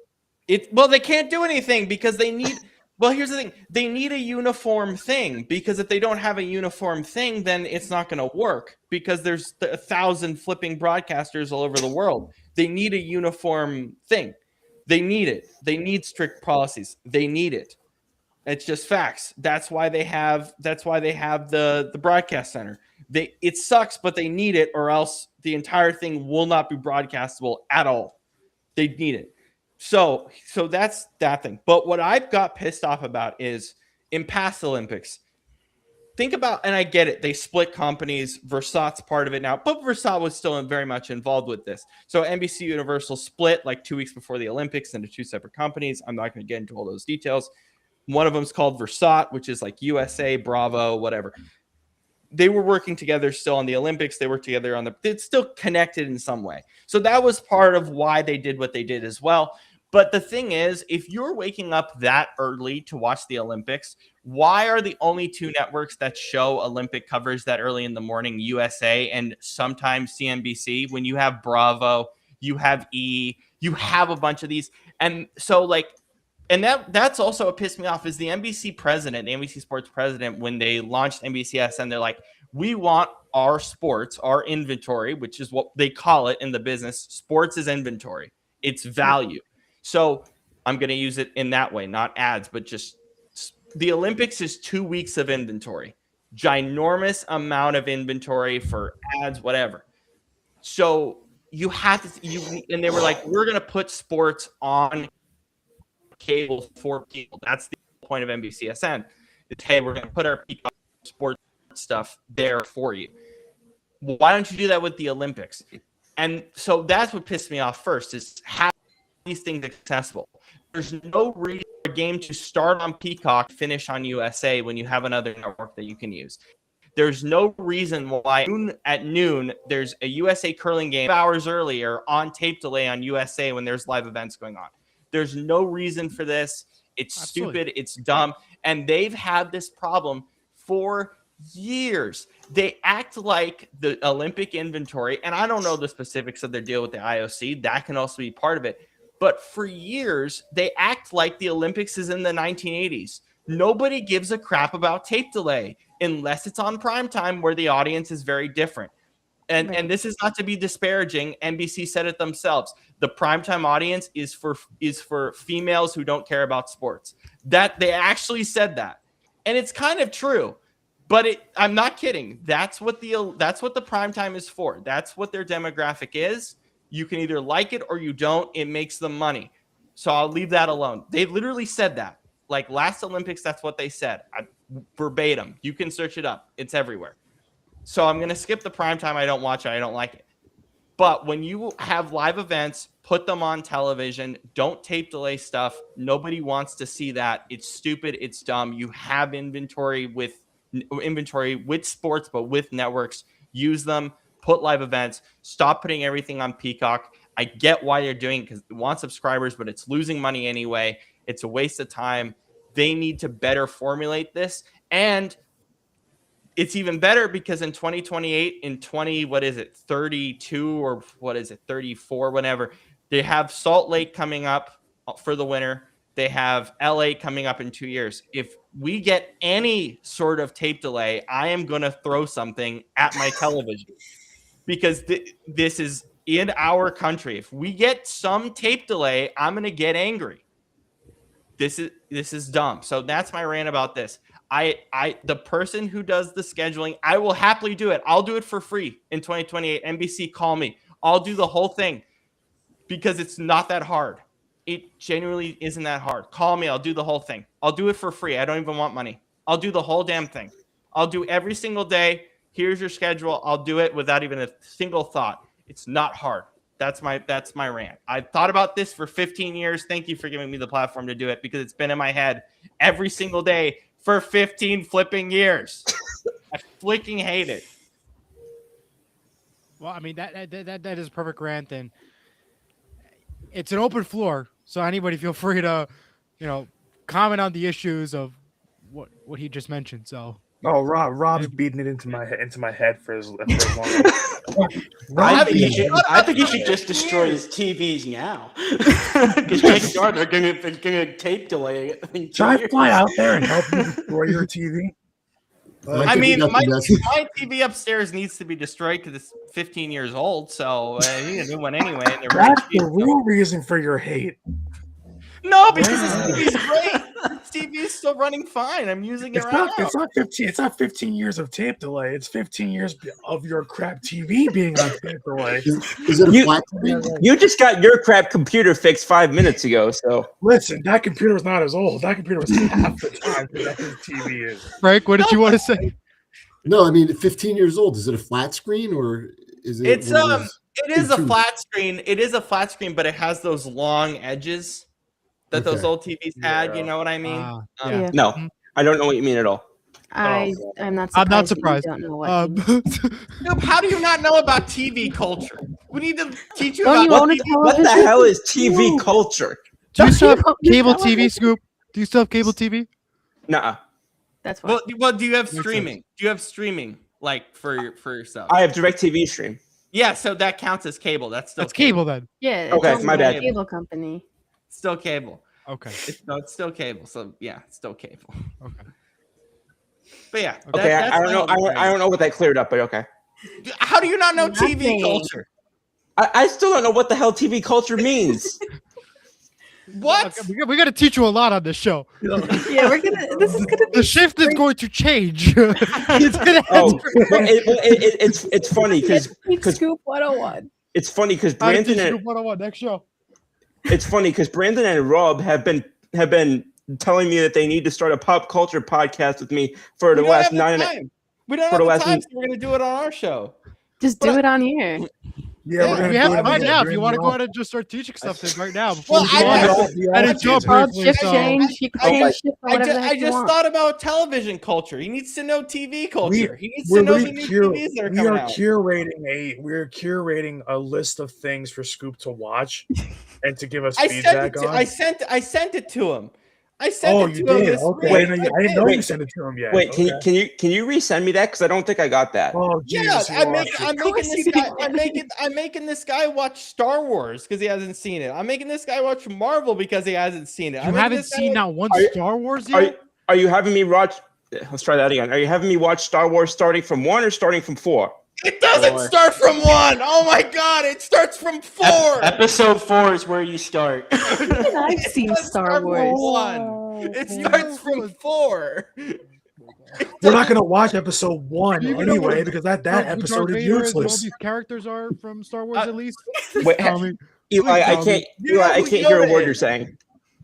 They can't do anything because they need. Well, here's the thing. They need a uniform thing, because if they don't have a uniform thing, then it's not going to work, because there's 1,000 flipping broadcasters all over the world. They need a uniform thing. They need it. They need strict policies. They need it. It's just facts. That's why they have the broadcast center. It sucks, but they need it, or else the entire thing will not be broadcastable at all. They need it. So that's that thing. But what I've got pissed off about is in past Olympics, think about, and I get it, they split companies. Versat's part of it now, but Versat was still very much involved with this. So NBC Universal split like 2 weeks before the Olympics into two separate companies. I'm not going to get into all those details. One of them is called Versat, which is like USA, Bravo, whatever. They were working together still on the Olympics. They worked together it's still connected in some way. So that was part of why they did what they did as well. But the thing is, if you're waking up that early to watch the Olympics, why are the only two networks that show Olympic coverage that early in the morning USA and sometimes CNBC, when you have Bravo, you have E, you have a bunch of these? And so that's also what pissed me off is the NBC president, the NBC Sports president, when they launched NBCSN, they're like, we want our sports, our inventory, which is what they call it in the business. Sports is inventory. It's value. So I'm going to use it in that way, not ads, but just the Olympics is 2 weeks of inventory, ginormous amount of inventory for ads, whatever. So you have to, and they were like, we're going to put sports on cable for people. That's the point of NBCSN. It's, hey, we're going to put our Peacock sports stuff there for you. Why don't you do that with the Olympics? And so that's what pissed me off first, is have these things accessible. There's no reason for a game to start on Peacock, finish on USA when you have another network that you can use. There's no reason why at noon there's a USA curling game 5 hours earlier on tape delay on USA when there's live events going on. There's no reason for this. It's stupid. It's dumb. And they've had this problem for years. They act like the Olympic inventory, and I don't know the specifics of their deal with the IOC. That can also be part of it. But for years, they act like the Olympics is in the 1980s. Nobody gives a crap about tape delay unless it's on primetime where the audience is very different. And this is not to be disparaging. NBC said it themselves. The primetime audience is for females who don't care about sports. That they actually said that. And it's kind of true. But I'm not kidding. That's what the primetime is for. That's what their demographic is. You can either like it or you don't. It makes them money. So I'll leave that alone. They literally said that. Like last Olympics, that's what they said. Verbatim. You can search it up. It's everywhere. So I'm going to skip the primetime. I don't watch it. I don't like it. But when you have live events, put them on television. Don't tape delay stuff. Nobody wants to see that. It's stupid. It's dumb. You have inventory with sports, but with networks. Use them. Put live events. Stop putting everything on Peacock. I get why they're doing it because they want subscribers, but it's losing money anyway. It's a waste of time. They need to better formulate this. And it's even better because in 2028, in 32 or 34, whatever, they have Salt Lake coming up for the winter. They have LA coming up in 2 years. If we get any sort of tape delay, I am going to throw something at my television because this is in our country. If we get some tape delay, I'm going to get angry. This is dumb. So that's my rant about this. The person who does the scheduling, I will happily do it. I'll do it for free in 2028. NBC, call me. I'll do the whole thing because it's not that hard. It genuinely isn't that hard. Call me. I'll do the whole thing. I'll do it for free. I don't even want money. I'll do the whole damn thing. I'll do every single day. Here's your schedule. I'll do it without even a single thought. It's not hard. That's my rant. I've thought about this for 15 years. Thank you for giving me the platform to do it because it's been in my head every single day for 15 flipping years. I flicking hate it. Well, I mean that is a perfect rant, and it's an open floor, so anybody feel free to, comment on the issues of what he just mentioned. So. Oh, Rob's beating it into my head for as long. I think he should just destroy his TVs now. Because chances are they're going to tape delay it. Should I fly out there and help you destroy your TV? I mean, my TV upstairs needs to be destroyed because it's 15 years old. So you need a new one anyway. And that's the real reason for your hate. No, because this TV's great. This TV is still running fine. I'm using it right now. It's not 15. It's not 15 years of tape delay. It's 15 years of your crap TV being on tape delay. Is it a flat screen? You just got your crap computer fixed 5 minutes ago. So listen, that computer was not as old. That computer was half the time that his TV is. Frank, what did you want to say? No, I mean 15 years old. Is it a flat screen or is it? It is a flat screen. It is a flat screen, but it has those long edges that those old TVs had, you know what I mean? No, I don't know what you mean at all. I'm not surprised. I'm not surprised. You don't know what Nope, how do you not know about TV culture? We need to teach you Don't about you own a What the television? hell is TV culture? Do you still have You cable know TV, what? Scoop? Do you still have cable TV? Nuh-uh. That's why. Well, do you have streaming? Do you have streaming like for yourself? I have DirecTV stream. Yeah, so that counts as cable. That's still Cable then. Yeah. It's Okay, owned my by a bad. Cable company. Still cable. Okay. It's still cable. So yeah, it's still cable. Okay. But yeah. Okay, I don't know. I don't know what that cleared up, but okay. How do you not know TV Nothing. culture? I still don't know what the hell TV culture means. What? Okay, we got to teach you a lot on this show. Yeah, this is gonna be The shift is going to change. It's gonna Oh, well, it's funny because Scoop 101. it's funny because How to teach Brandon you and 101 next show. it's funny because Brandon and Rob have been have been telling me that they need to start a pop culture podcast with me for the We don't last have the 9 time. We don't for have the the last time, so we're gonna do it on our show. Just do it on here. Yeah, we're gonna we do have it time on now. If during you want to the go off- ahead and just start teaching stuff to him right now. Before Well, we go I- on. the I did off jump season. Called briefly, shift so- change. You can Oh, change my- shift for I whatever just, the heck I you just want. thought about television culture. He needs to know TV culture. He needs to We're know the really new cur- TVs that are we coming are out. curating a list of things for Scoop to watch and to give us I sent feedback it to, on. I sent it to him. I sent Oh, it to you him did? this Okay. week. Wait, I didn't know wait. you sent it to him yet. Wait, Okay. can you resend me that? Because I don't think I got that. Oh, Yeah, Jesus, I'm making course this you guy. did. I'm making this guy watch Star Wars because he hasn't seen it. I'm making this guy watch Marvel because he hasn't seen it. You I'm making haven't this guy seen watch- not one Are you- Star Wars Are yet? are you having me watch? Let's try that again. Are you having me watch Star Wars starting from 1 or starting from 4? It doesn't 4. start from 1. Oh my god, it starts from 4. Episode 4 is where you start. And I've seen doesn't Star start from Wars. 1. It starts from 4. We're not gonna watch episode 1 You even know anyway what- because that Who Darth episode is Vader and all useless. these characters are from Star Wars, at least. Wait, Tell me. Eli, I tell can't. You Eli, know I who can't hear a Yoda word is. you're saying.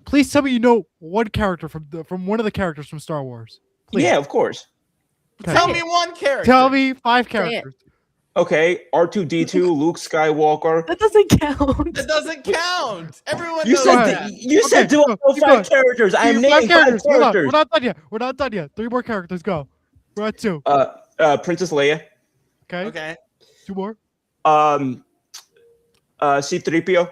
Please tell me you know one character from one of the characters from Star Wars. Please. Yeah, of course. Okay. Tell me one character. Tell me 5 it. characters. Okay, R2D2, Luke Skywalker. That doesn't count. That doesn't count. Everyone You knows said that. you said Okay, do go, all keep 5 going. characters. I am Five naming 5 characters. Hold on. characters. We're not done yet. We're not done yet. 3 more characters. Go. We're at 2. Princess Leia. Okay. Okay, 2 more. C-3PO.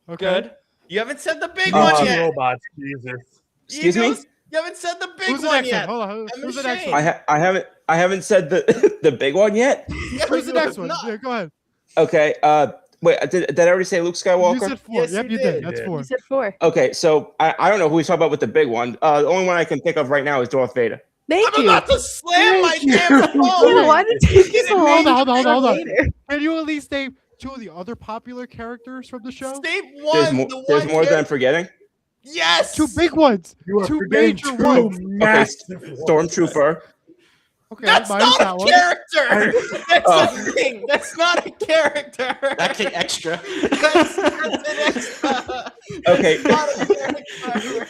Okay. good. You haven't said the big Uh, one Two yet. robots, Jesus. Excuse me? You haven't said the big Who's the one next yet. one? Hold on. I'm Who's the next ashamed. one? I haven't said the big one yet. Who's the You next have one? not. Yeah, go ahead. Okay. Wait. Did I already say Luke You Skywalker? said 4. Yes, Yep, you you did. did. That's You 4. You said 4. Okay, so I don't know who he's talking about with the big one. The only one I can think of right now is Darth Vader. Thank I'm you. about to slam my Thank you. damn phone. Yeah, why did you take you so long? Hold on, hold on. Later? Can you at least name 2 of the other popular characters from the show? State There's one. more. The There's one more than I'm character- forgetting. Yes. 2 big ones. You are 2 forgetting major 2 ones. massive ones. Stormtrooper. Okay, That's minus not that a one. character. That's Oh. a thing. That's not a character. That's an extra. That's an extra. Okay. It's not a character.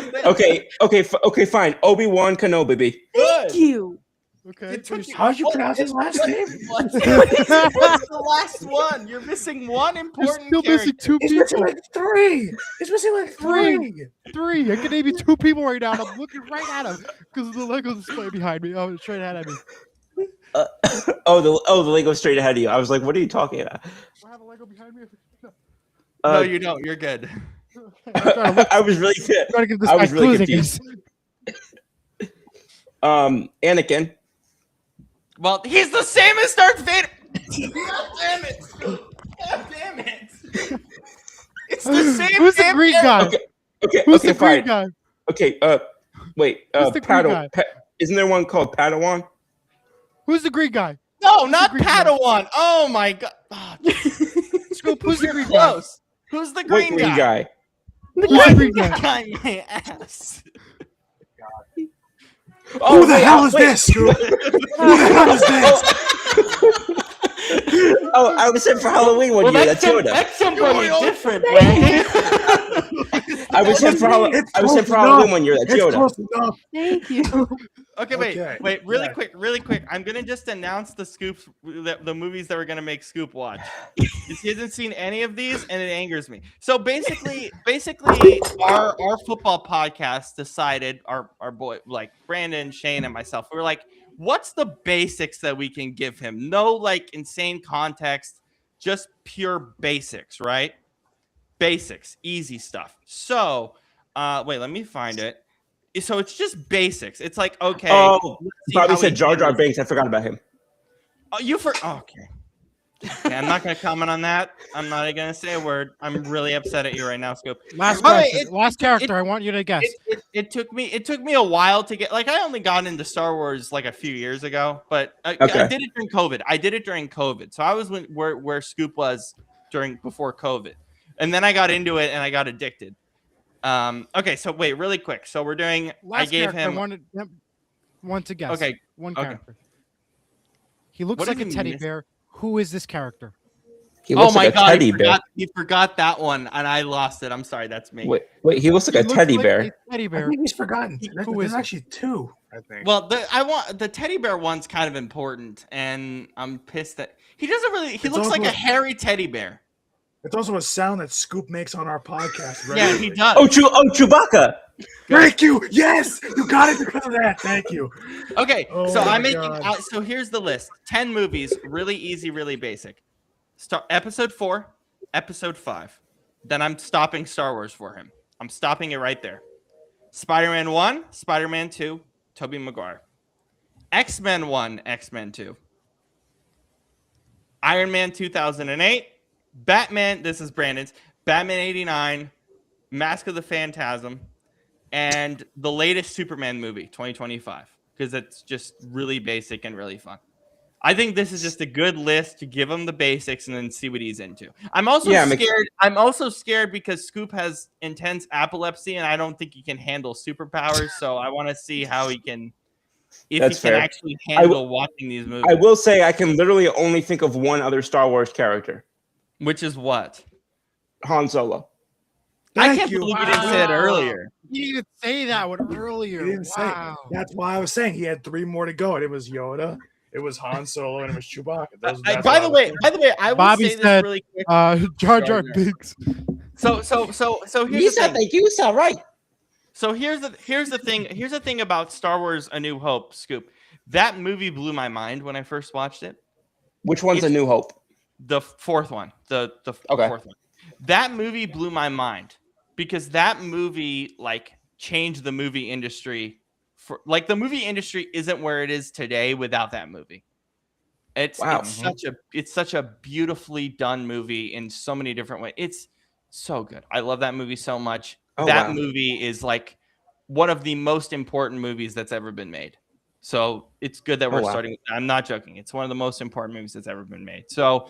That's it. Okay, fine. Obi-Wan Kenobi. Good. Thank you. Okay. It took you- How'd you what- pronounce his last name? What's the last one? You're missing one You're important still character. missing 2 He's missing people. like 3. He's missing like 3. 3. I can name you 2 people right now. And I'm looking right at them because of the Lego display behind me. Oh, straight ahead at me. The Lego straight ahead of you. I was like, what are you talking about? I have a Lego behind me. No, Uh, you don't. You're good. I'm trying to look- I was really good. trying to give this I guy was really clues, I guess. Anakin. Well, he's the same as Darth Vader. God damn it! God damn it! It's the same. Who's the damn green character. guy? Okay, Who's okay, the green fine. guy? Okay, wait, Who's the green guy? Isn't there one called Padawan? Who's the green guy? No, not green guy? Padawan. Oh my god. Oh, Scoop, who's the you're green guy? close. Who's the What green green guy? Who's the green guy? Guy my ass. Who the hell is wait. this? Who the hell is this? Oh, I was in for Halloween one year. That's Yoda. That's somebody Yoda. different, Brandon. I was in for Halloween. It's I was in close for Halloween enough. one year. That's It's Yoda. close enough. Thank you. Okay, Okay. wait, really Yeah. quick. I'm gonna just announce the scoops, the movies that we're gonna make Scoop watch. He hasn't seen any of these, and it angers me. So basically, our football podcast decided, our boy, like Brandon, Shane, and myself, we were like, what's the basics that we can give him? No, like insane context, just pure basics, right? Basics, easy stuff. So, wait, let me find it. So it's just basics. It's like, okay. Oh, let's see Bobby how said he Jar Jar handles- Binks. I forgot about him. Oh, okay. Okay, I'm not gonna comment on that. I'm not gonna say a word. I'm really upset at you right now, Scoop. Last By the way, question. Last character. I want you to guess. It took me a while to get, like, I only got into Star Wars like a few years ago, but I Okay. did it during COVID. So I was where Scoop was before COVID, and then I got into it and I got addicted. Okay, so wait, really quick. So we're doing. Last I gave character, him. I wanted one to guess. Okay, One okay. character. He looks What like is a he teddy missing? bear. Who is this character? He Oh looks my like a god, teddy bear. he forgot that one, and I lost it. I'm sorry, that's me. Wait, he looks like a He looks teddy like bear. a teddy I bear. think he's forgotten. Who There's is it? actually two, I think. Well, the teddy bear one's kind of important, and I'm pissed that he doesn't really. He It's looks like a also- hairy teddy bear. It's also a sound that Scoop makes on our podcast. Yeah, regularly. he does. Oh, Chewbacca. Thank you. Yes, you got it because of that. Thank you. Okay, Oh so my I'm making. God. So here's the list: 10 movies, really easy, really basic. Start episode 4, episode 5. Then I'm stopping Star Wars for him. I'm stopping it right there. Spider-Man 1, Spider-Man 2, Tobey Maguire. X-Men 1, X-Men 2. Iron Man 2008, Batman, this is Brandon's, Batman 89, Mask of the Phantasm, and the latest Superman movie, 2025, because it's just really basic and really fun. I think this is just a good list to give him the basics and then see what he's into. I'm also scared. I'm also scared because Scoop has intense epilepsy, and I don't think he can handle superpowers. So I want to see how he can, if That's he can fair. actually handle watching these movies. I will say I can literally only think of one other Star Wars character, Which is what? Han Solo. I Thank can't you. believe you didn't say it Wow. earlier. You didn't say that one earlier. He didn't say it. Wow. That's why I was saying he had 3 more to go, and it was Yoda, it was Han Solo, and it was Chewbacca. That's By what I the was way, thinking. I will Bobby say this said, really quick. Jar Jar Jar Jar. Binks. So here's the thing. you said right. So here's the thing about Star Wars: A New Hope, Scoop. That movie blew my mind when I first watched it. Which one's A New Hope? The fourth one, the Okay. fourth one. That movie blew my mind because that movie like changed the movie industry. Like the movie industry isn't where it is today without that movie. It's such a beautifully done movie in so many different ways. It's so good. I love that movie so much. Oh, That wow. movie is like one of the most important movies that's ever been made. So it's good that we're wow. starting. I'm not joking. It's one of the most important movies that's ever been made. So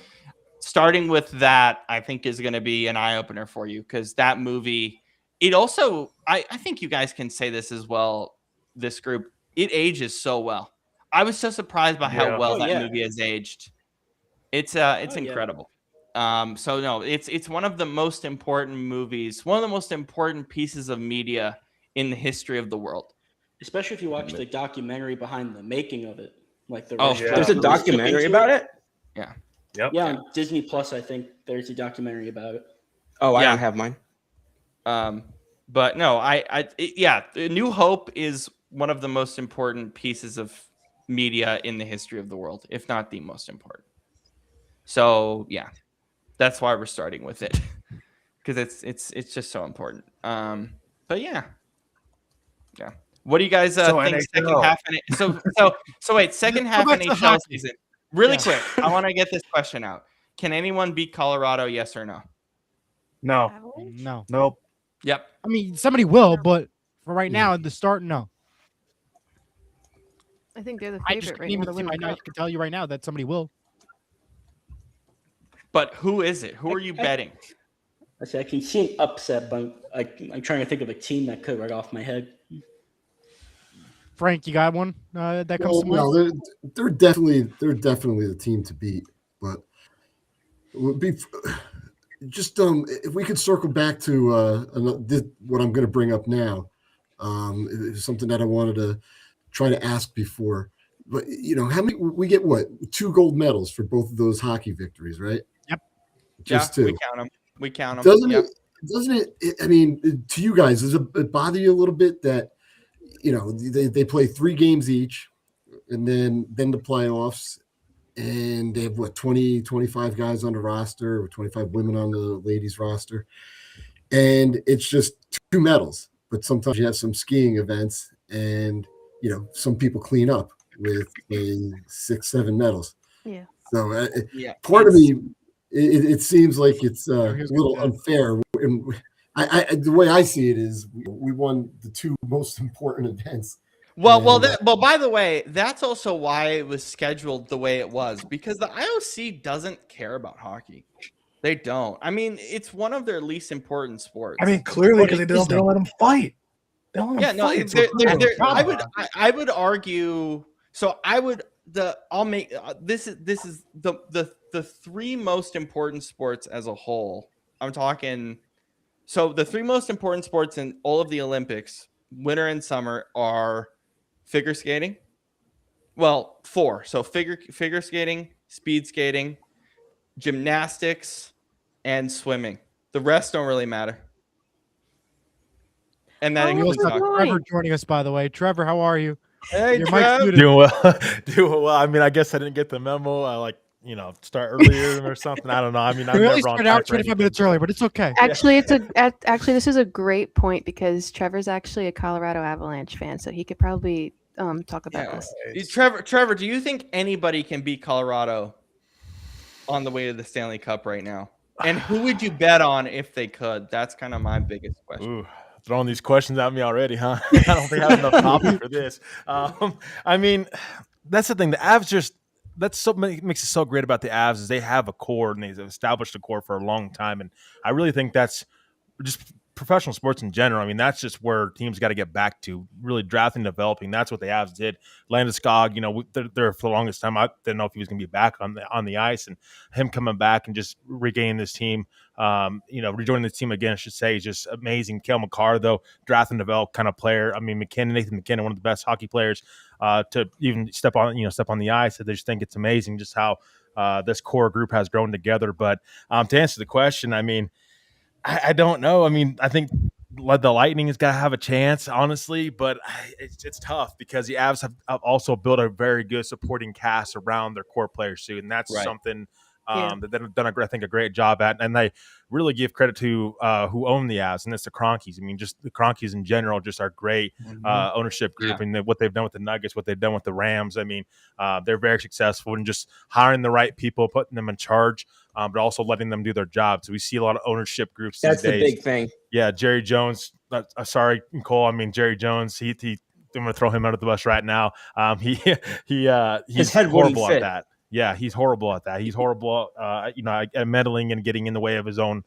starting with that, I think is going to be an eye opener for you because that movie, it also, I think you guys can say this as well. This group, it ages so well. I was so surprised by how well that movie has aged. It's incredible. So no, it's one of the most important movies, one of the most important pieces of media in the history of the world. Especially if you watch the documentary behind the making of it, like the yeah. There's a documentary about it? Yeah. Yep. Yeah, on Disney Plus, I think there's a documentary about it. Oh, I Yeah. don't have mine. But no, A New Hope is one of the most important pieces of media in the history of the world, if not the most important. So yeah, that's why we're starting with it because it's just so important. But yeah. What do you guys So think? Second NHL. half. So wait, second half back to NHL hockey. season. Really Yeah. quick, I want to get this question out. Can anyone beat Colorado? Yes or no? No. No. Nope. Yep. I mean, somebody will, but for right now, at the start, no. I think they're the I just favorite can't right now even to see win right the now. I cup. can tell you right now that somebody will. But who is it? Who are you betting? I say I can see an upset, but I'm trying to think of a team that could right off my head. Frank, you got one that comes to mind? No, they're definitely the team to beat. But it would be just if we could circle back to what I'm going to bring up now. It's something that I wanted to try to ask before. But how many we get? What 2 gold medals for both of those hockey victories, right? Yep. Just yeah, 2. We count them. Doesn't it? I mean, to you guys, does it bother you a little bit that they play 3 games each, and then the playoffs, and they have 25 guys on the roster, or 25 women on the ladies roster, and it's just 2 medals. But sometimes you have some skiing events, and some people clean up with 6-7 medals. Yeah. So Yeah. part of me, it seems like it's a Here's little good. unfair. And the way I see it is, we won the 2 most important events. Well, And, by the way, that's also why it was scheduled the way it was because the IOC doesn't care about hockey. They don't. I mean, it's one of their least important sports. I mean, clearly because they don't let them fight. They don't let them fight. So clearly. I would argue. So I would. I'll make this is the the three most important sports as a whole, I'm talking. So the three most important sports in all of the Olympics, winter and summer, are figure skating. Well, four. So figure skating, speed skating, gymnastics, and swimming. The rest don't really matter. And that Oh, We includes also have hockey. Trevor joining us, by the way. Trevor, how are you? Hey, Your mic's Trev. muted. Doing well. Doing well. I mean, I guess I didn't get the memo. I start earlier or something. I don't know. I mean, I'm We only never on started time out for 25 anything. minutes early, but it's okay. Actually, actually this is a great point because Trevor's actually a Colorado Avalanche fan, so he could probably talk about Yeah. this. Trevor, do you think anybody can beat Colorado on the way to the Stanley Cup right now? And who would you bet on if they could? That's kind of my biggest question. Ooh, throwing these questions at me already, huh? I don't think I have enough topic for this. I mean, that's the thing. The Avs makes it so great about the Avs is they have a core and they've established a core for a long time. And I really think that's just professional sports in general. I mean, that's just where teams got to get back to, really drafting, developing. That's what the Avs did. Landeskog, there for the longest time, I didn't know if he was going to be back on the ice, and him coming back and just regaining this team, rejoining the team again, I should say, is just amazing. Cale Makar, though, draft and develop kind of player. I mean, Nathan McKinnon, one of the best hockey players to even step on the ice. I just think it's amazing just how this core group has grown together. But to answer the question, I mean, I don't know. I mean, I think the Lightning has got to have a chance, honestly, but it's tough because the Avs have also built a very good supporting cast around their core players too, and that's Right. something that they've done, I think, a great job at. And they really give credit to who own the Avs, and it's the Cronkies. I mean, just the Cronkies in general just are great ownership group, and what they've done with the Nuggets, what they've done with the Rams. I mean, they're very successful in just hiring the right people, putting them in charge, but also letting them do their jobs. So we see a lot of ownership groups That's these the days. big thing. Yeah, Jerry Jones. Sorry, Nicole. I mean, Jerry Jones. I'm going to throw him under the bus right now. He's head wouldn't horrible fit. at that. Yeah, he's horrible at that. He's horrible, at meddling and getting in the way of his own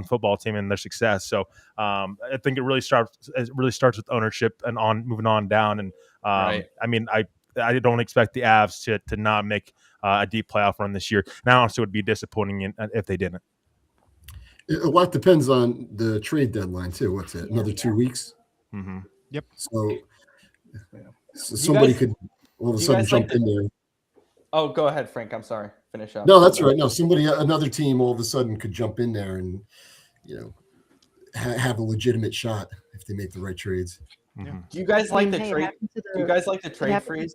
football team and their success. So I think it really starts with ownership and moving on down. And Right. I mean, I don't expect the Avs to not make a deep playoff run this year. And I honestly would be disappointing if they didn't. A lot depends on the trade deadline too. What's it? Another 2 weeks. Mm-hmm. Yep. So somebody guys- could all of a you sudden guys jump like in there. Oh, go ahead, Frank. I'm sorry. Finish up. No, that's right. No, another team all of a sudden could jump in there and, have a legitimate shot if they make the right trades. Mm-hmm. Do you guys like the hey, it trade? happened to Do you guys like the trade happened- freeze?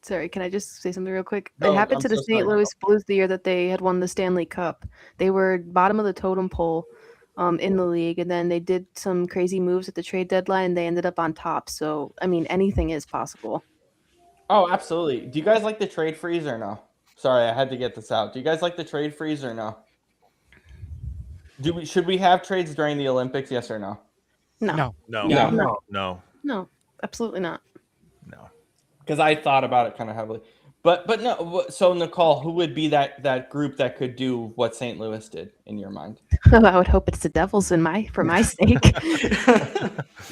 Sorry, can I just say something real quick? No, it happened I'm to the so St. sorry, Louis Blues the year that they had won the Stanley Cup. They were bottom of the totem pole in the league, and then they did some crazy moves at the trade deadline, and they ended up on top. So, I mean, anything is possible. Oh, absolutely. Do you guys like the trade freeze or no? Sorry, I had to get this out. Do you guys like the trade freeze or no? Should we have trades during the Olympics? Yes or no? No, No. no, absolutely not. Because I thought about it kind of heavily, but no. So Nicole, who would be that group that could do what St. Louis did in your mind? I would hope it's the Devils for my sake.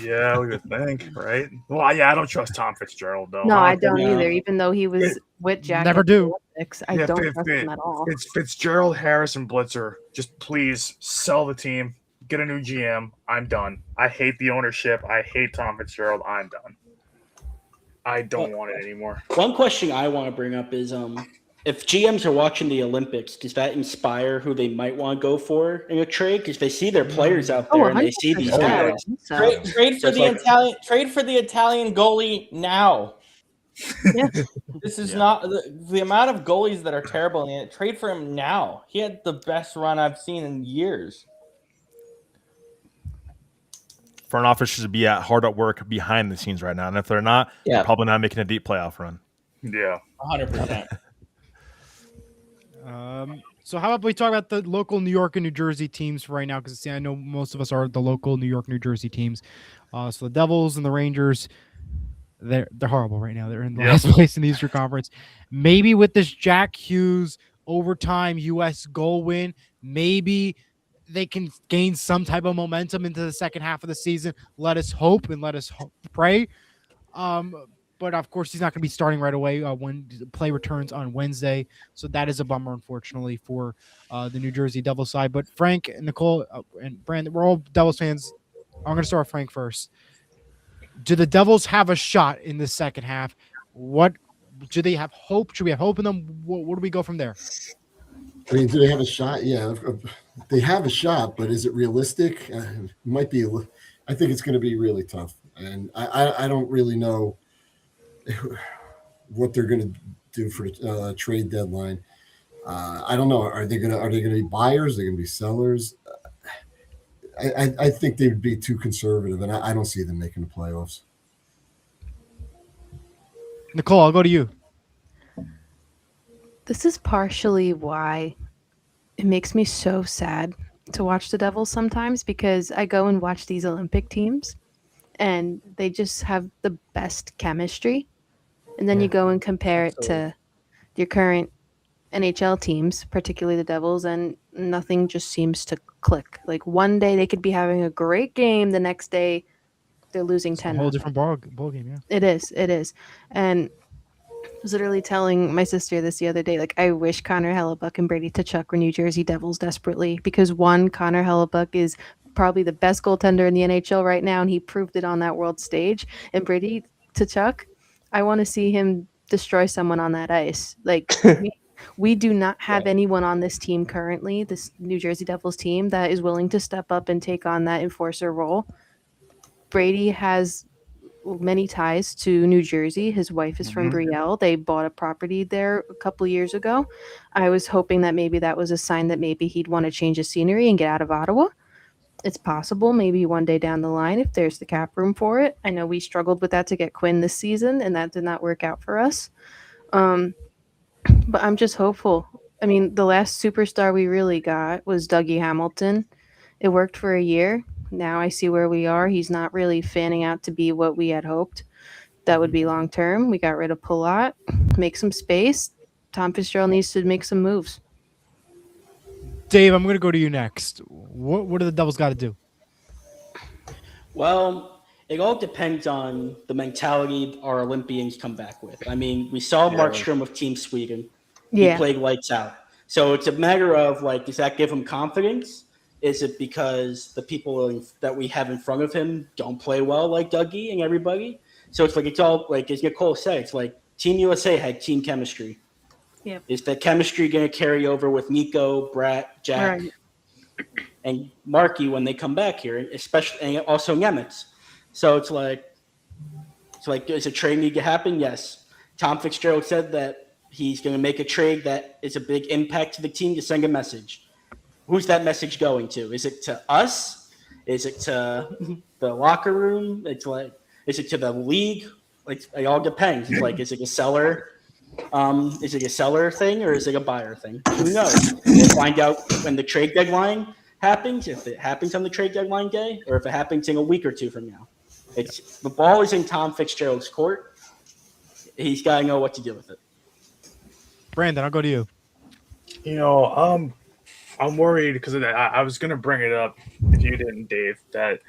Yeah, we would think, right? Well, yeah, I don't trust Tom Fitzgerald though. No, huh? I don't Yeah. either. Even though he was with Jack, Never at the do. Olympics, I Yeah, don't Fitz- trust him at all. It's Fitzgerald, Harris, and Blitzer. Just please sell the team, get a new GM. I'm done. I hate the ownership. I hate Tom Fitzgerald. I'm done. I don't want it anymore. One question I want to bring up is if GMs are watching the Olympics, does that inspire who they might want to go for in a trade? Because they see their players out there and they see these 100%, I would guys. think so. Trade for Just the like- Italian. Trade for the Italian goalie now. Yeah. This is not the amount of goalies that are terrible in it. Trade for him now. He had the best run I've seen in years. Front office should be hard at work behind the scenes right now, and if they're not, they're probably not making a deep playoff run. Yeah. 100%. So how about we talk about the local New York and New Jersey teams for right now? Because I know most of us are the local New York, New Jersey teams. So the Devils and the Rangers, they're horrible right now. They're in the last place in the Eastern Conference. Maybe with this Jack Hughes overtime U.S. goal win, maybe they can gain some type of momentum into the second half of the season. Let us hope and let us pray. but of course he's not going to be starting right away when the play returns on Wednesday. So that is a bummer, unfortunately, for the New Jersey Devils side. But Frank, and Nicole, and Brandon, we're all Devils fans. I'm going to start with Frank first. Do the Devils have a shot in the second half? What do they have hope? Should we have hope in them? Where do we go from there? I mean, do they have a shot? Yeah, they have a shot, but is it realistic? It might be. I think it's going to be really tough, and I don't really know what they're going to do for trade deadline. I don't know. Are they going to be buyers? Are they going to be sellers? I think they would be too conservative, and I don't see them making the playoffs. Nicole, I'll go to you. This is partially why it makes me so sad to watch the Devils sometimes, because I go and watch these Olympic teams and they just have the best chemistry. And then you go and compare it to your current NHL teams, particularly the Devils, and nothing just seems to click. Like one day they could be having a great game, the next day they're losing 10. A whole different ball game, yeah. It is. And I was literally telling my sister this the other day, like, I wish Connor Hellebuck and Brady Tkachuk were New Jersey Devils desperately, because one, Connor Hellebuck is probably the best goaltender in the NHL right now, and he proved it on that world stage. And Brady Tkachuk, I want to see him destroy someone on that ice. Like, we do not have anyone on this team currently, this New Jersey Devils team, that is willing to step up and take on that enforcer role. Brady has many ties to New Jersey. His wife is from Brielle. They bought a property there a couple years ago. I was hoping that maybe that was a sign that maybe he'd want to change his scenery and get out of Ottawa. It's possible, maybe one day down the line, if there's the cap room for it. I know we struggled with that to get Quinn this season, and that did not work out for us. But I'm just hopeful. I mean, the last superstar we really got was Dougie Hamilton. It worked for a year. Now I see where we are. He's not really fanning out to be what we had hoped that would be long term. We got rid of Palat, make some space. Tom Fitzgerald needs to make some moves. Dave, I'm going to go to you next. What do the Devils got to do? Well, it all depends on the mentality our Olympians come back with. I mean, we saw Markstrom of Team Sweden. He played lights out. So it's a matter of, like, does that give him confidence? Is it because the people that we have in front of him don't play well, like Dougie and everybody? So it's like, it's all, like, as Nicole said, it's like Team USA had team chemistry. Yep. Is that chemistry going to carry over with Nico, Brat, Jack, and Markey when they come back here, especially, and also Nemitz? So it's like, does a trade need to happen? Yes. Tom Fitzgerald said that he's going to make a trade that is a big impact to the team to send a message. Who's that message going to? Is it to us? Is it to the locker room? It's like, is it to the league? Like, it all depends. It's like, is it a seller? Is it a seller thing or is it a buyer thing? Who knows? We'll find out when the trade deadline happens, if it happens on the trade deadline day, or if it happens in a week or two from now. It's the ball is in Tom Fitzgerald's court. He's got to know what to do with it. Brandon, I'll go to you. You know, I'm worried because I was going to bring it up if you didn't, Dave, that,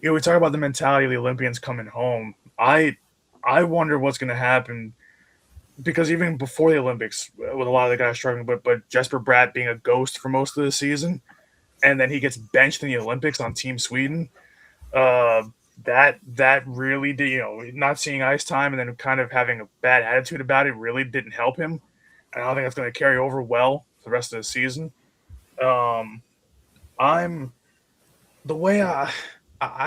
you know, we talk about the mentality of the Olympians coming home. I wonder what's going to happen, because even before the Olympics, with a lot of the guys struggling, but Jesper Bratt being a ghost for most of the season, and then he gets benched in the Olympics on Team Sweden, that really did, you know, not seeing ice time and then kind of having a bad attitude about it really didn't help him. And I don't think that's going to carry over well for the rest of the season. I've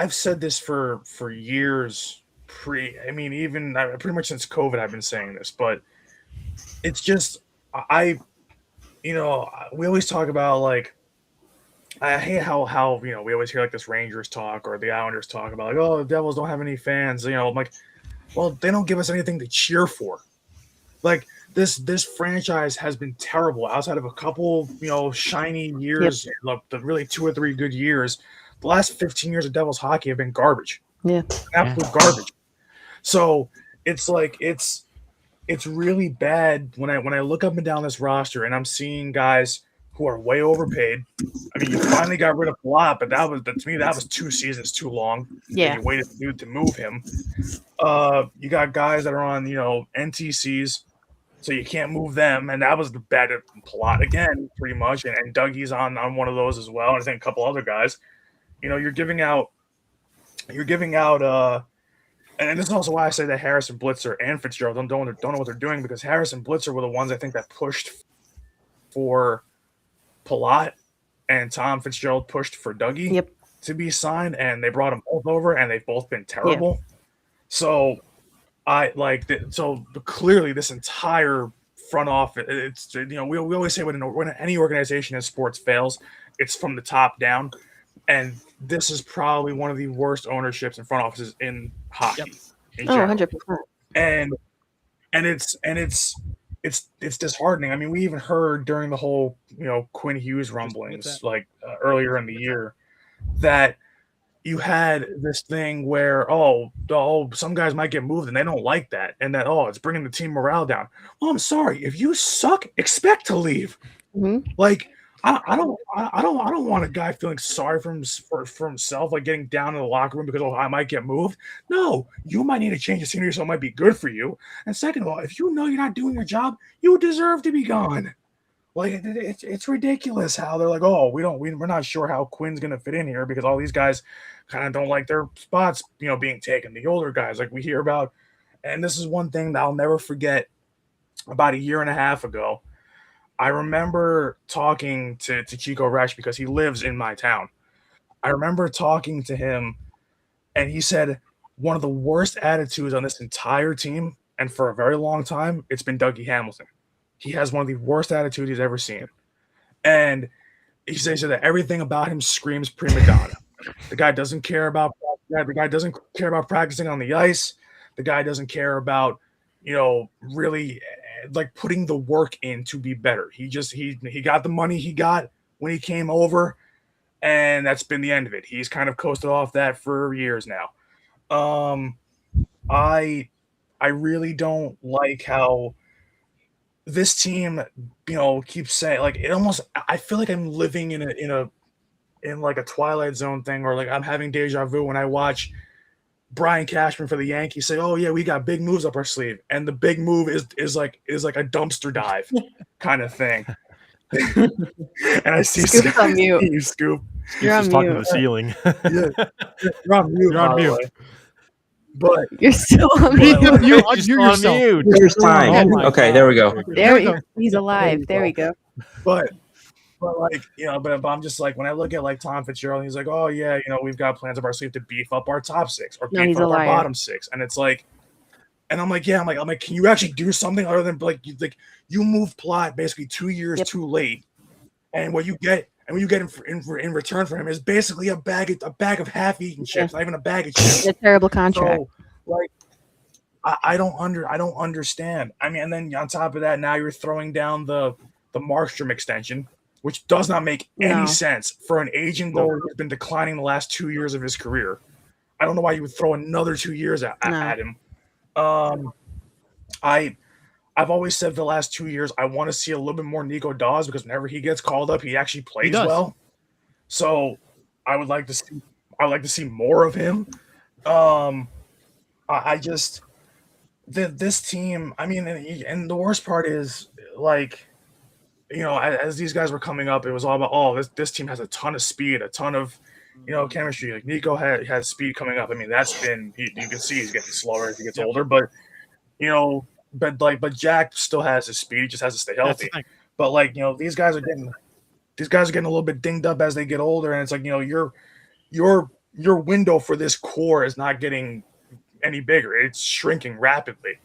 said this for years, even pretty much since COVID, I've been saying this, but it's just, we always talk about, like, I hate how, you know, we always hear like this Rangers talk or the Islanders talk about, like, oh, the Devils don't have any fans. You know, I'm like, well, they don't give us anything to cheer for. Like, this franchise has been terrible outside of a couple, you know, shiny years, like the really 2 or 3 good years. The last 15 years of Devils hockey have been garbage. Yeah. Absolute garbage. So it's like, it's really bad when I look up and down this roster and I'm seeing guys who are way overpaid. I mean, you finally got rid of Palat, but to me, that was 2 seasons too long. Yeah. And you waited to move him. You got guys that are on, NTCs, so you can't move them, and that was the bet at Palat again, pretty much. And Dougie's on one of those as well, and I think a couple other guys. You're giving out, and this is also why I say that Harris and Blitzer and Fitzgerald don't know what they're doing, because Harris and Blitzer were the ones I think that pushed for Palat, and Tom Fitzgerald pushed for Dougie to be signed, and they brought them both over, and they've both been terrible. Yeah. So so clearly this entire front office, it's, we always say when any organization in sports fails, it's from the top down. And this is probably one of the worst ownerships and front offices in hockey. In 100%. And it's disheartening. I mean, we even heard during the whole, Quinn Hughes rumblings, earlier in the year, that you had this thing where, some guys might get moved and they don't like that. And that, it's bringing the team morale down. Well, I'm sorry. If you suck, expect to leave. Mm-hmm. I don't want a guy feeling sorry for himself, getting down in the locker room because I might get moved. No, you might need to change the scenery, so it might be good for you. And second of all, if you know you're not doing your job, you deserve to be gone. It's ridiculous how they're like, we're not sure how Quinn's gonna fit in here because all these guys kind of don't like their spots, being taken. The older guys, like we hear about, and this is one thing that I'll never forget. About a year and a half ago, I remember talking to Chico Resch because he lives in my town. I remember talking to him, and he said one of the worst attitudes on this entire team, and for a very long time, it's been Dougie Hamilton. He has one of the worst attitudes he's ever seen. And he said that everything about him screams prima donna. The guy doesn't care about practicing on the ice. The guy doesn't care about, really putting the work in to be better. He got the money he got when he came over, and that's been the end of it. He's kind of coasted off that for years now. I really don't like how this team, keeps saying it almost. I feel like I'm living in a Twilight Zone thing, or I'm having deja vu when I watch Brian Cashman for the Yankees say, "Oh yeah, we got big moves up our sleeve," and the big move is like a dumpster dive kind of thing. And I see Scoop's on mute. You Scoop. You're on talking to mute. the ceiling. You're on mute. You're on mute. But You're still on mute. You Just unmute on yourself. mute. There's time. Oh my Okay, God. there we go. He's alive. There we go. But but I'm just when I look at Tom Fitzgerald, he's like, oh yeah, we've got plans up our sleeve to beef up our top six or beef up our bottom six, and it's and I'm like, yeah, I'm like, can you actually do something other than you moved Plot basically 2 years too late, and what you get in return for him is basically a bag of half-eaten chips, not even a bag of chips. A terrible contract. So, I don't understand. I mean, and then on top of that, now you're throwing down the Markstrom extension, which does not make any sense for an aging goalie who's been declining the last 2 years of his career. I don't know why you would throw another 2 years at him. I've always said the last 2 years I want to see a little bit more Nico Dawes, because whenever he gets called up, he actually plays well. So I would like to see more of him. This team. I mean, and the worst part is as these guys were coming up, it was all about, this team has a ton of speed, a ton of, chemistry. Nico has speed coming up. I mean, that's been, you can see he's getting slower as he gets older, but, but Jack still has his speed. He just has to stay healthy. But these guys are getting a little bit dinged up as they get older. And it's your window for this core is not getting any bigger. It's shrinking rapidly.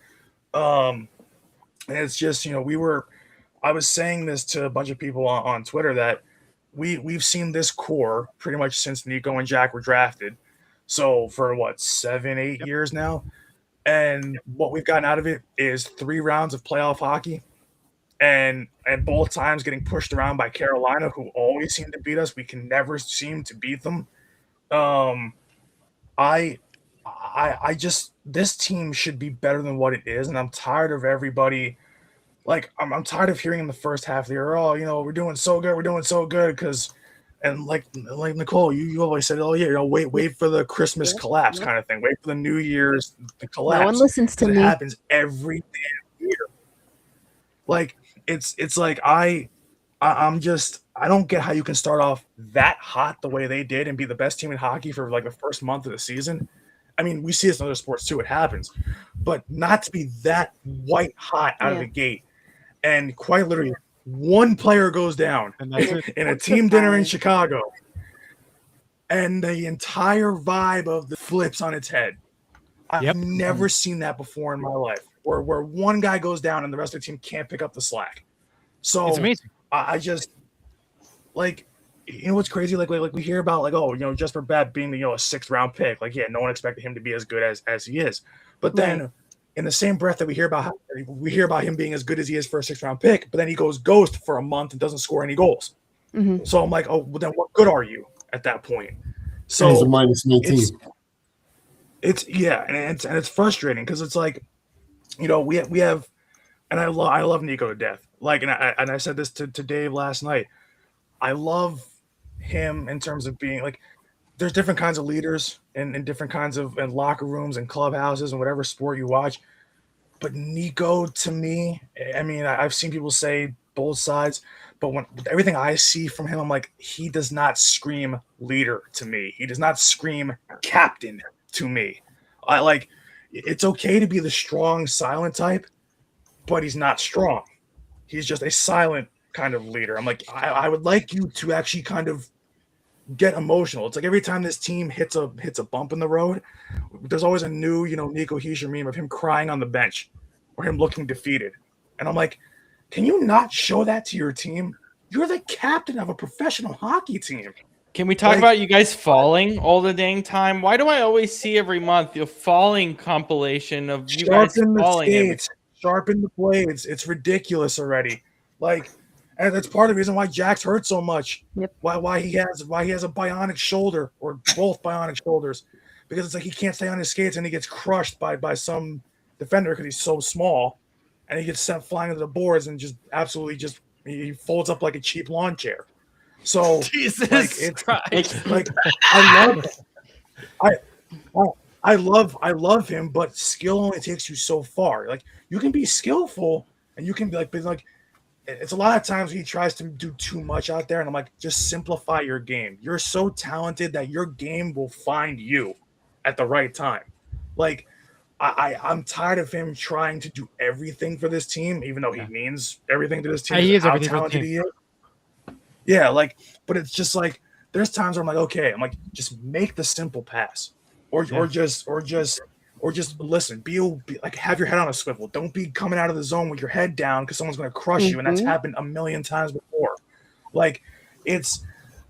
And it's just, I was saying this to a bunch of people on Twitter that we've seen this core pretty much since Nico and Jack were drafted. So for 7-8 years now. And what we've gotten out of it is 3 rounds of playoff hockey, and both times getting pushed around by Carolina, who always seem to beat us. We can never seem to beat them. I just, this team should be better than what it is, and I'm tired of everybody. I'm tired of hearing in the first half of the year, we're doing so good, because, And like Nicole, you always said, oh yeah, wait for the Christmas collapse kind of thing. Wait for the New Year's collapse. No one listens to It me. happens every damn year. Like it's like I don't get how you can start off that hot the way they did and be the best team in hockey for like the first month of the season. I mean, we see this in other sports too. It happens, but not to be that white hot out of the gate, and quite literally, one player goes down in a team dinner in Chicago, and the entire vibe of the flips on its head. I've never seen that before in my life, where one guy goes down and the rest of the team can't pick up the slack. So It's amazing. I just like. You know what's crazy? Like we hear about Jesper Batt being a 6th round pick. Like, yeah, no one expected him to be as good as he is. But then in the same breath that we hear about him being as good as he is for a 6th round pick, but then he goes ghost for a month and doesn't score any goals. Mm-hmm. So I'm like, oh, well, then what good are you at that point? So he's a -19. It's frustrating because it's like, we have, and I love Nico to death. Like, and I said this to Dave last night. I love him in terms of being like, there's different kinds of leaders in different kinds of in locker rooms and clubhouses and whatever sport you watch. But Nico, to me, I mean, I've seen people say both sides, but when everything I see from him, I'm like, he does not scream leader to me. He does not scream captain to me. It's okay to be the strong, silent type, but he's not strong. He's just a silent kind of leader. I'm like, I would like you to actually kind of get emotional. It's like every time this team hits a bump in the road, there's always a new, Nico Hischier meme of him crying on the bench or him looking defeated. And I'm like, can you not show that to your team? You're the captain of a professional hockey team. Can we talk about you guys falling all the dang time? Why do I always see every month your falling compilation of you guys falling? Sharpen the blades. It's ridiculous already. And that's part of the reason why Jack's hurt so much. Yep. Why he has a bionic shoulder or both bionic shoulders, because it's like he can't stay on his skates and he gets crushed by some defender because he's so small, and he gets sent flying to the boards and he folds up like a cheap lawn chair. So Jesus Christ! I love him, but skill only takes you so far. Like, you can be skillful and you can be like. It's a lot of times he tries to do too much out there, and I'm like, just simplify your game. You're so talented that your game will find you at the right time. Like, I'm tired of him trying to do everything for this team, even though he means everything to this team. He is how everything for the talented team. he is. Yeah, but it's just like there's times where I'm like, okay, just make the simple pass, or just listen. Be like, have your head on a swivel. Don't be coming out of the zone with your head down because someone's going to crush you, and that's happened a million times before. Like, it's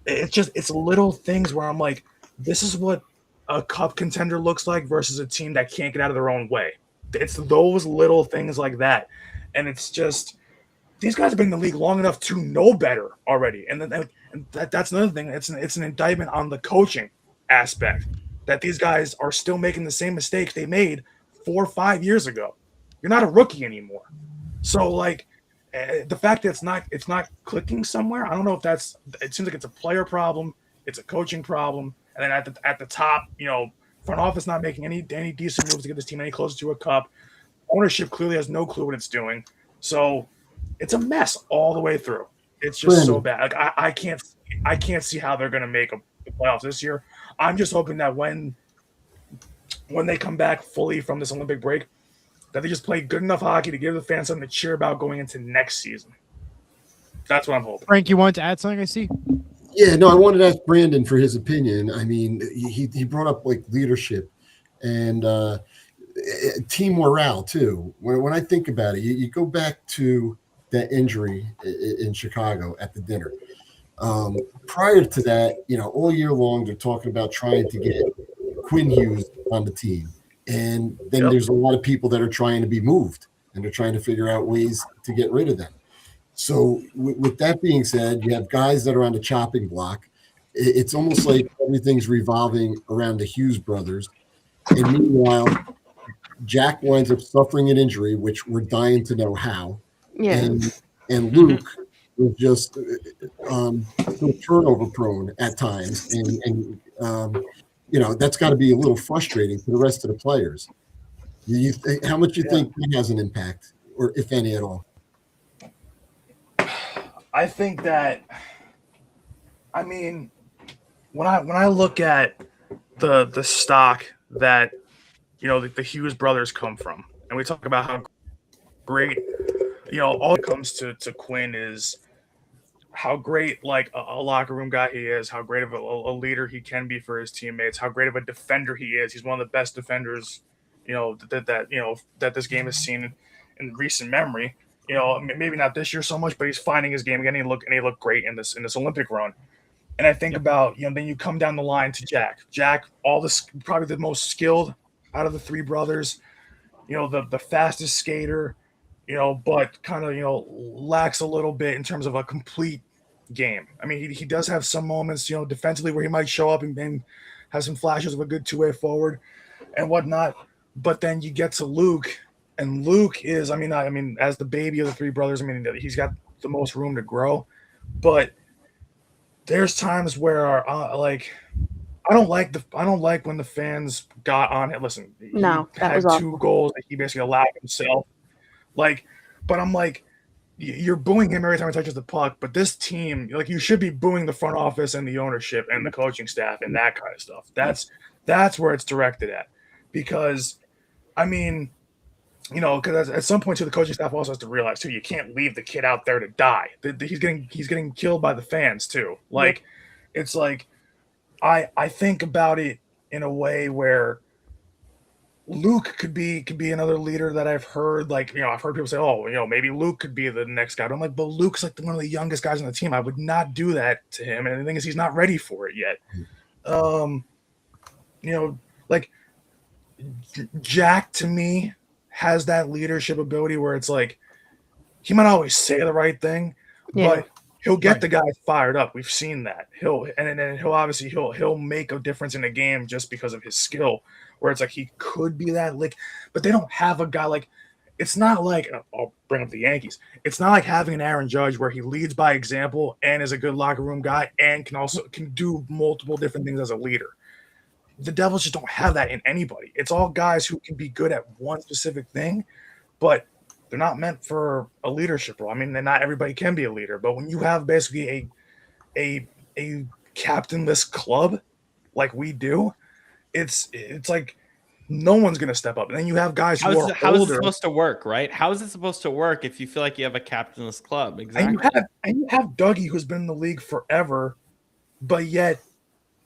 little things where I'm like, this is what a cup contender looks like versus a team that can't get out of their own way. It's those little things like that, and it's just these guys have been in the league long enough to know better already, and that's another thing. It's an indictment on the coaching aspect. That these guys are still making the same mistakes they made 4 or 5 years ago. You're not a rookie anymore. So the fact that it's not clicking somewhere, I don't know if it seems like it's a player problem, it's a coaching problem, and then at the top, front office not making any decent moves to get this team any closer to a cup. Ownership clearly has no clue what it's doing. So it's a mess all the way through. It's just so bad. Like, I can't see how they're going to make the playoffs this year. I'm just hoping that when they come back fully from this Olympic break, that they just play good enough hockey to give the fans something to cheer about going into next season. That's what I'm hoping. Frank, you wanted to add something, I see? Yeah, no, I wanted to ask Brandon for his opinion. I mean, he brought up leadership and team morale too. When I think about it, you go back to that injury in Chicago at the dinner. Prior to that, all year long, they're talking about trying to get Quinn Hughes on the team. And then there's a lot of people that are trying to be moved, and they're trying to figure out ways to get rid of them. So with that being said, you have guys that are on the chopping block. It's almost like everything's revolving around the Hughes brothers. And meanwhile, Jack winds up suffering an injury, which we're dying to know how. Yeah. And Luke was just turnover prone at times, and that's got to be a little frustrating for the rest of the players. How much do you think that has an impact, or if any at all? I think that, I mean, when I look at the stock that the Hughes brothers come from, and we talk about how great all that comes to Quinn is how great like a locker room guy he is, how great of a leader he can be for his teammates, how great of a defender he is. He's one of the best defenders that this game has seen in recent memory. Maybe not this year so much, but he's finding his game again. And he looked great in this Olympic run. And I think about then you come down the line to Jack. Jack, probably the most skilled out of the three brothers. The fastest skater. But kind of lacks a little bit in terms of a complete game. I mean, he does have some moments defensively where he might show up and have some flashes of a good two-way forward and whatnot. But then you get to Luke. And Luke is, I mean, as the baby of the three brothers, he's got the most room to grow. But there's times where, I don't like when the fans got on it. Listen, No, he that had was two awful. goals that he basically allowed himself. But I'm like, you're booing him every time he touches the puck. But this team, you should be booing the front office and the ownership and the coaching staff and that kind of stuff. That's where it's directed at, because because at some point too, the coaching staff also has to realize too, you can't leave the kid out there to die. He's getting killed by the fans too. It's like I think about it in a way where Luke could be another leader that I've heard. I've heard people say, "Oh, maybe Luke could be the next guy." But I'm like, but Luke's one of the youngest guys on the team. I would not do that to him. And the thing is, he's not ready for it yet. Jack to me has that leadership ability where it's like he might not always say the right thing, but he'll get the guys fired up. We've seen that. He'll make a difference in a game just because of his skill. Where it's like he could be that but they don't have a guy it's not like I'll bring up the Yankees. It's not like having an Aaron Judge where he leads by example and is a good locker room guy and can do multiple different things as a leader. The Devils just don't have that in anybody. It's all guys who can be good at one specific thing, but they're not meant for a leadership role. Not everybody can be a leader, but when you have basically a captainless club like we do, it's like no one's going to step up. And then you have guys who are older. How is it supposed to work, right? How is it supposed to work if you feel like you have a captainless club? Exactly. And you have Dougie, who's been in the league forever, but yet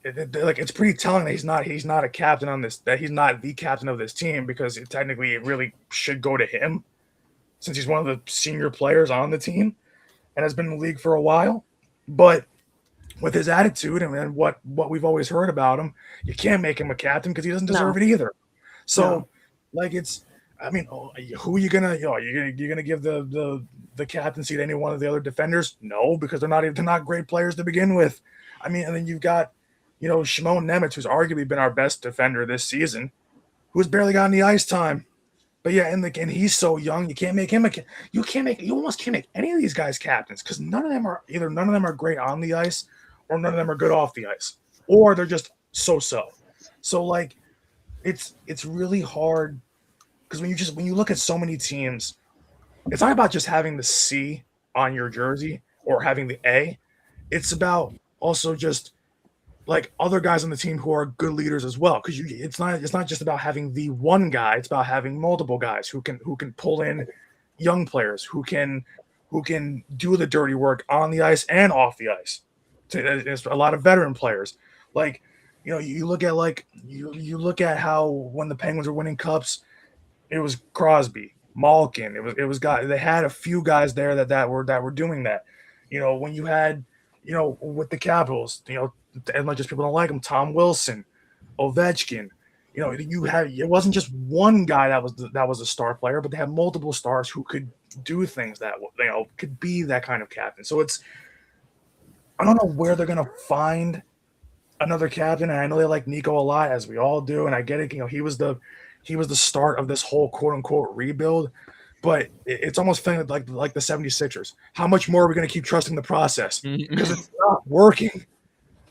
it's pretty telling that he's not a captain on this, that he's not the captain of this team, because it really should go to him since he's one of the senior players on the team and has been in the league for a while. But with his attitude and what we've always heard about him, you can't make him a captain because he doesn't deserve it either. So who are you gonna you're gonna give the captaincy to any one of the other defenders? No, because they're not great players to begin with. And then you've got Shimon Nemitz, who's arguably been our best defender this season, who's barely gotten the ice time. But and he's so young, you can't make him you almost can't make any of these guys captains, because none of them are great on the ice, or none of them are good off the ice, or they're just so. So it's really hard, because when you look at so many teams, it's not about just having the C on your jersey or having the A. It's about also just other guys on the team who are good leaders as well, because it's not just about having the one guy. It's about having multiple guys who can pull in young players who can do the dirty work on the ice and off the ice. There's a lot of veteran players. You look at how when the Penguins were winning cups, it was Crosby, Malkin. It was guys. They had a few guys there that were doing that. When you had with the Capitals, as much as people don't like him, Tom Wilson, Ovechkin. It wasn't just one guy that was a star player, but they had multiple stars who could do things that could be that kind of captain. So I don't know where they're gonna find another captain, and I know they like Nico a lot, as we all do, and I get it. He was the start of this whole quote unquote rebuild, but it's almost feeling like the 76ers. How much more are we going to keep trusting the process? Because it's not working.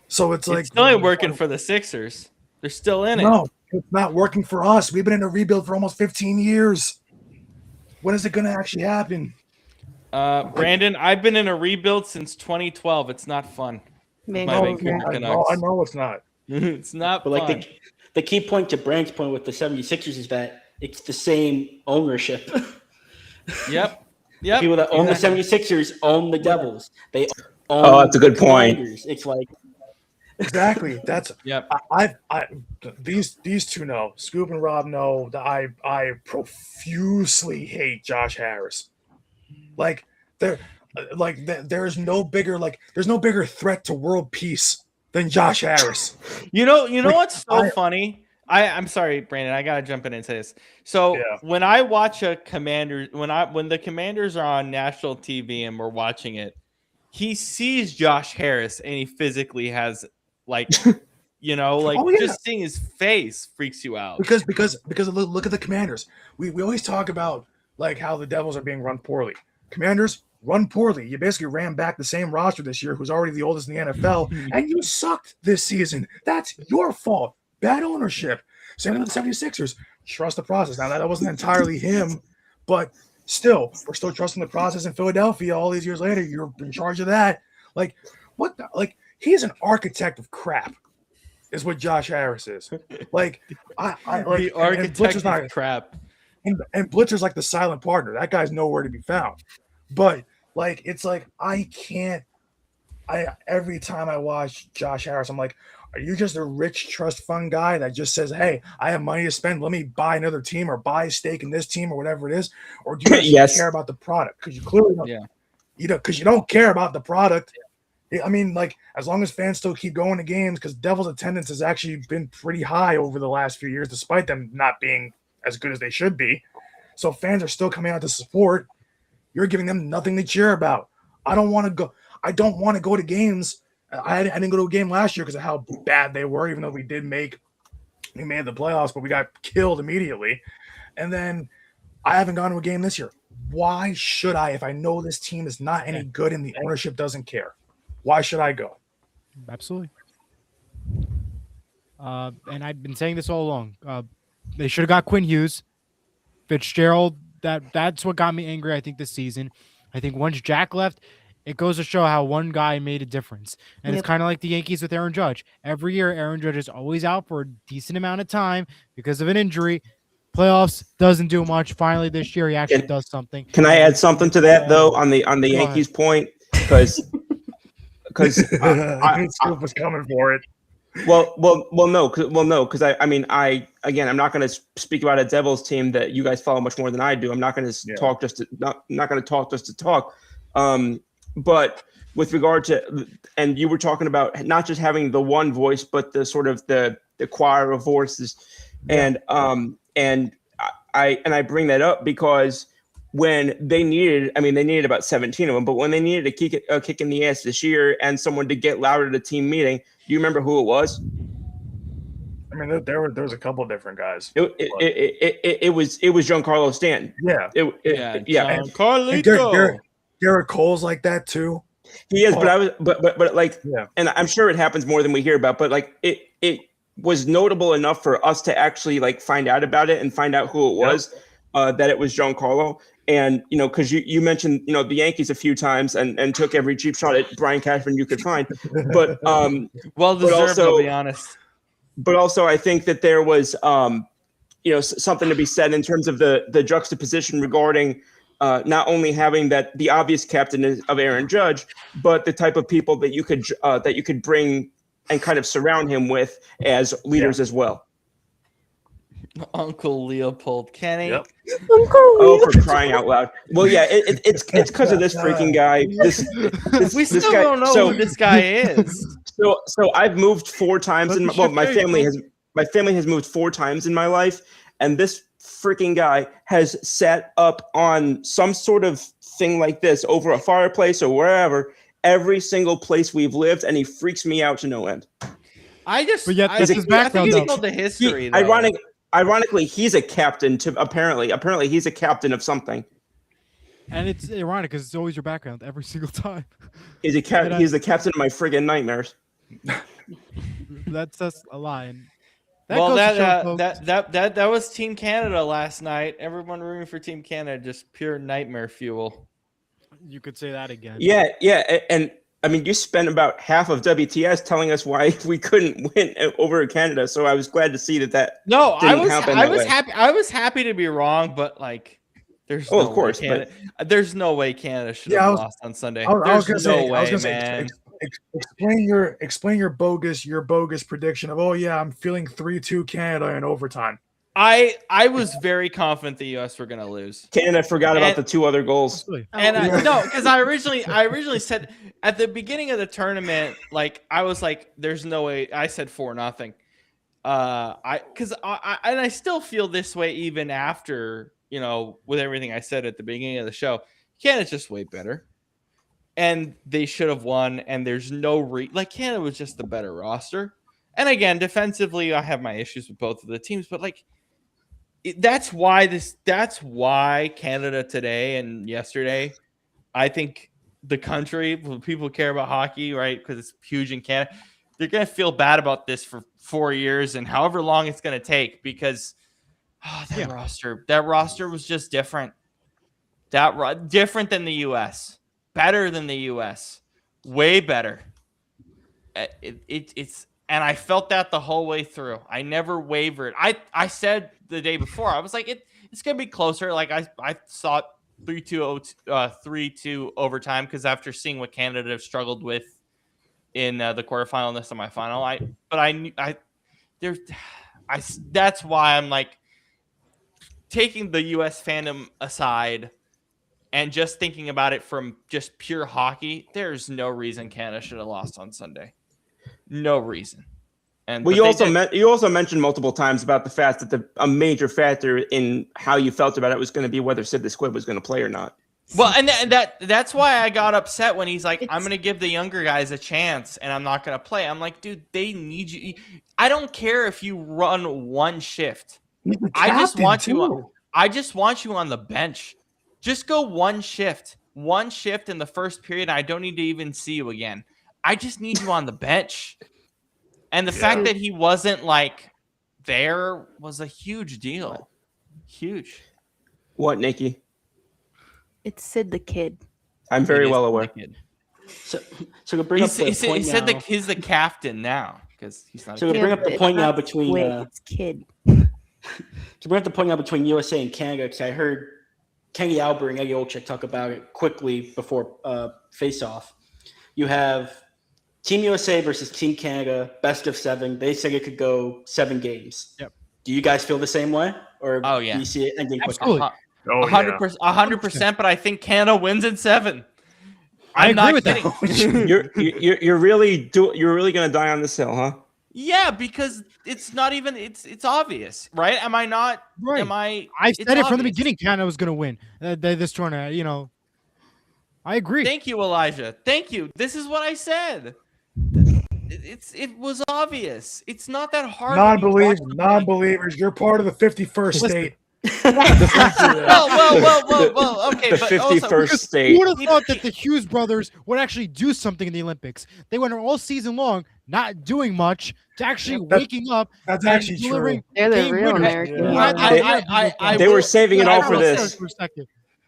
So it's like still ain't working for the Sixers. They're still in it. No, it's not working for us. We've been in a rebuild for almost 15 years. When is it going to actually happen? Brandon, I've been in a rebuild since 2012. It's not fun. Man, My Vancouver I Canucks. know it's not. It's not But fun. like the key point to Brand's point with the 76ers is that it's the same ownership. Yep. People that own the 76ers own the Devils. They own Oh, that's a good point. Commanders. It's like Exactly. That's Yep. I these two know. Scoop and Rob know that I profusely hate Josh Harris. Like there's no bigger threat to world peace than Josh Harris. You know Like, what's so funny? I'm sorry, Brandon. I gotta jump in and say this. So Yeah. when I watch a Commander, when the Commanders are on national TV and we're watching it, he sees Josh Harris and he physically has like, Oh, yeah. just seeing his face freaks you out. Because look at the Commanders. We always talk about like how the Devils are being run poorly. Commanders run poorly. You basically ran back the same roster this year, who's already the oldest in the NFL, and you sucked this season. That's your fault. Bad ownership. Same with the 76ers. Trust the process. Now that wasn't entirely him, but still, we're still trusting the process in Philadelphia all these years later. You're in charge of that. Like, what the, like he's an architect of crap. Is what Josh Harris is. Like I like The architect of crap. and Blitzer's like the silent partner. That guy's nowhere to be found. But like it's like every time I watch Josh Harris, I'm like, are you just a rich trust fund guy that just says, hey, I have money to spend, let me buy another team or buy a stake in this team or whatever it is? Or do you actually Yes. care about the product? Because you clearly don't, Yeah. because you don't care about the product. I mean, like, as long as fans still keep going to games, because Devils' attendance has actually been pretty high over the last few years, despite them not being as good as they should be. So fans are still coming out to support. You're giving them nothing to cheer about. I don't want to go. I don't want to go to games. I didn't go to a game last year because of how bad they were, even though we made the playoffs, but we got killed immediately. And then I haven't gone to a game this year. Why should I, if I know this team is not any good and the ownership doesn't care? Why should I go? Absolutely. And I've been saying this all along. They should have got Quinn Hughes. Fitzgerald, that's what got me angry, I think, this season. I think once Jack left, it goes to show how one guy made a difference. And it's kind of like the Yankees with Aaron Judge. Every year, Aaron Judge is always out for a decent amount of time because of an injury. Playoffs doesn't do much. Finally, this year, he actually does something. Can I add something to that though on the Yankees point? Because I think Scoop was coming for it. no, because I'm not going to speak about a Devils team that you guys follow much more than I do. I'm not going to talk just to not going to talk just to talk. But with regard to, and you were talking about not just having the one voice, but the sort of the choir of voices, and I bring that up because when they needed about 17 of them, but when they needed a kick in the ass this year and someone to get louder at a team meeting, do you remember who it was? I mean, there was a couple of different guys. It was Giancarlo Stanton. Yeah. And Carlito. Garrett Cole's like that too. He is, and I'm sure it happens more than we hear about, but like it was notable enough for us to actually like find out about it and find out who it was, that it was Giancarlo. And, because you mentioned, the Yankees a few times and took every cheap shot at Brian Cashman you could find. But well deserved, to be honest. But also I think that there was, something to be said in terms of the juxtaposition regarding not only having the obvious captain of Aaron Judge, but the type of people that you could bring and kind of surround him with as leaders as well. Uncle Leopold Kenny. Yep. Oh, for crying out loud! Well, yeah, it's because of this freaking guy. We still don't know who this guy is. So I've moved 4 times my family has moved 4 times in my life, and this freaking guy has sat up on some sort of thing like this over a fireplace or wherever every single place we've lived, and he freaks me out to no end. I think background, you know the history. Though. Ironically, he's a captain apparently he's a captain of something. And it's ironic because it's always your background every single time. He's the captain of my friggin' nightmares. That's a line. Well, goes to show, folks, that was Team Canada last night. Everyone rooting for Team Canada, just pure nightmare fuel. you could say that again. Yeah, and I mean, you spent about half of WTS telling us why we couldn't win over Canada. So I was glad to see that. No, I didn't happen that way. happy. I was happy to be wrong, but like, there's no of course, way Canada, there's no way Canada should have lost on Sunday. I was There's gonna no say, way, man. Explain your bogus prediction of I'm feeling 3-2 Canada in overtime. I was very confident the U.S. were going to lose. Canada forgot about the 2 other goals. And because I originally said at the beginning of the tournament, like I was like, "There's no way." I said 4-0. I still feel this way even after with everything I said at the beginning of the show. Canada's just way better, and they should have won. And there's no Canada was just the better roster. And again, defensively, I have my issues with both of the teams, but that's why Canada today and yesterday, I think the country, people who care about hockey, right? Because it's huge in Canada, they're going to feel bad about this for 4 years and however long it's going to take because that roster was just different. Different than the U.S., better than the U.S., way better. It's and I felt that the whole way through. I never wavered. I said the day before, I was like, it's going to be closer. Like I thought 3-2 overtime because after seeing what Canada have struggled with in the quarterfinal and the semifinal, that's why I'm like taking the U.S. fandom aside and just thinking about it from just pure hockey. There's no reason Canada should have lost on Sunday. No reason. Well, you also mentioned multiple times about the fact that a major factor in how you felt about it was going to be whether Sid the Squid was going to play or not. Well, and that's why I got upset when he's like, I'm going to give the younger guys a chance and I'm not going to play. I'm like, dude, they need you. I don't care if you run one shift. I just want you on the bench. Just go one shift in the first period. I don't need to even see you again. I just need you on the bench. And the fact that he wasn't there was a huge deal. Huge. What, Nikki? It's Sid the Kid. I'm very well aware. So to bring up the point he said that he's the captain now because he's not. So to bring up the point now between it's Kid. To bring up the point now between USA and Canada, because I heard Kenny Albert and Eddie Olczyk talk about it quickly before face-off. You have Team USA versus Team Canada, best of 7. They said it could go 7 games. Yep. Do you guys feel the same way, or do you see it ending quickly? Absolutely. 100%, but I think Canada wins in 7. I agree with that. You're really going to die on this hill, huh? Yeah, because it's not even it's obvious, right? Am I not? Right. I said it from the beginning. Canada was going to win this tournament. I agree. Thank you, Elijah. Thank you. This is what I said. It was obvious. It's not that hard. Non-believers, you're part of the 51st state. Well. Okay, The but 51st also, state. Who would have thought that the Hughes brothers would actually do something in the Olympics? They went all season long not doing much to actually waking up. That's and actually delivering true. They're the game real winners. Americans. They were saving it all for this.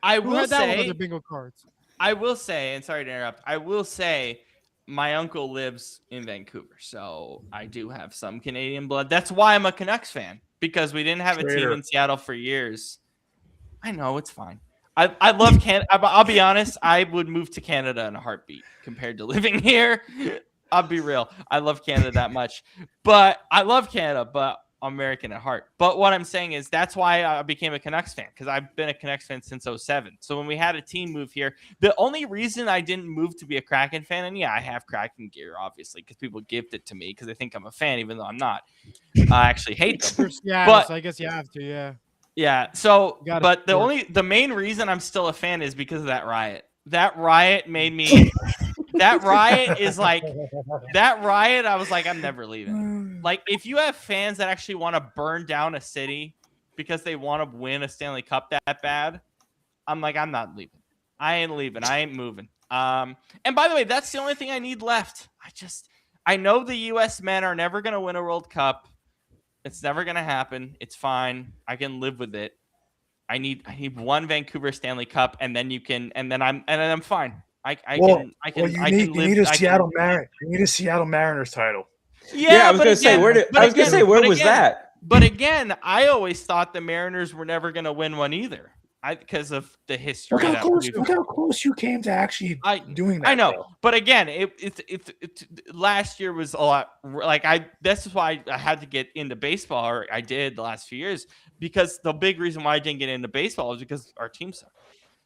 I Who will had that one of say. their bingo cards? I will say, and sorry to interrupt. I will say, my uncle lives in Vancouver, so I do have some Canadian blood. That's why I'm a Canucks fan, because we didn't have a team in Seattle for years. I know, it's fine. I love Canada. I'll be honest. I would move to Canada in a heartbeat compared to living here. I'll be real. I love Canada that much, but I'm American at heart. But what I'm saying is that's why I became a Canucks fan, because I've been a Canucks fan since 2007. So when we had a team move here, the only reason I didn't move to be a Kraken fan, and I have Kraken gear, obviously, because people gift it to me because they think I'm a fan, even though I'm not. I actually hate them. Yeah, but, so I guess you have to, yeah. Yeah. So, but the main reason I'm still a fan is because of that riot. That riot made me. That riot is like that riot. I was like, I'm never leaving. Like, if you have fans that actually want to burn down a city because they want to win a Stanley Cup that bad, I'm like, I'm not leaving. I ain't leaving. I ain't moving. And by the way, that's the only thing I need left. I know the U.S. men are never going to win a World Cup. It's never going to happen. It's fine. I can live with it. I need one Vancouver Stanley Cup, and then I'm fine. I can need a Seattle Mariners title. Yeah, I was gonna say where was that? But again, I always thought the Mariners were never going to win one either. Because of the history. Look how close you came to actually doing that. I know, though. but again, it last year was a lot. Like this is why I had to get into baseball, or I did the last few years, because the big reason why I didn't get into baseball is because our team sucked.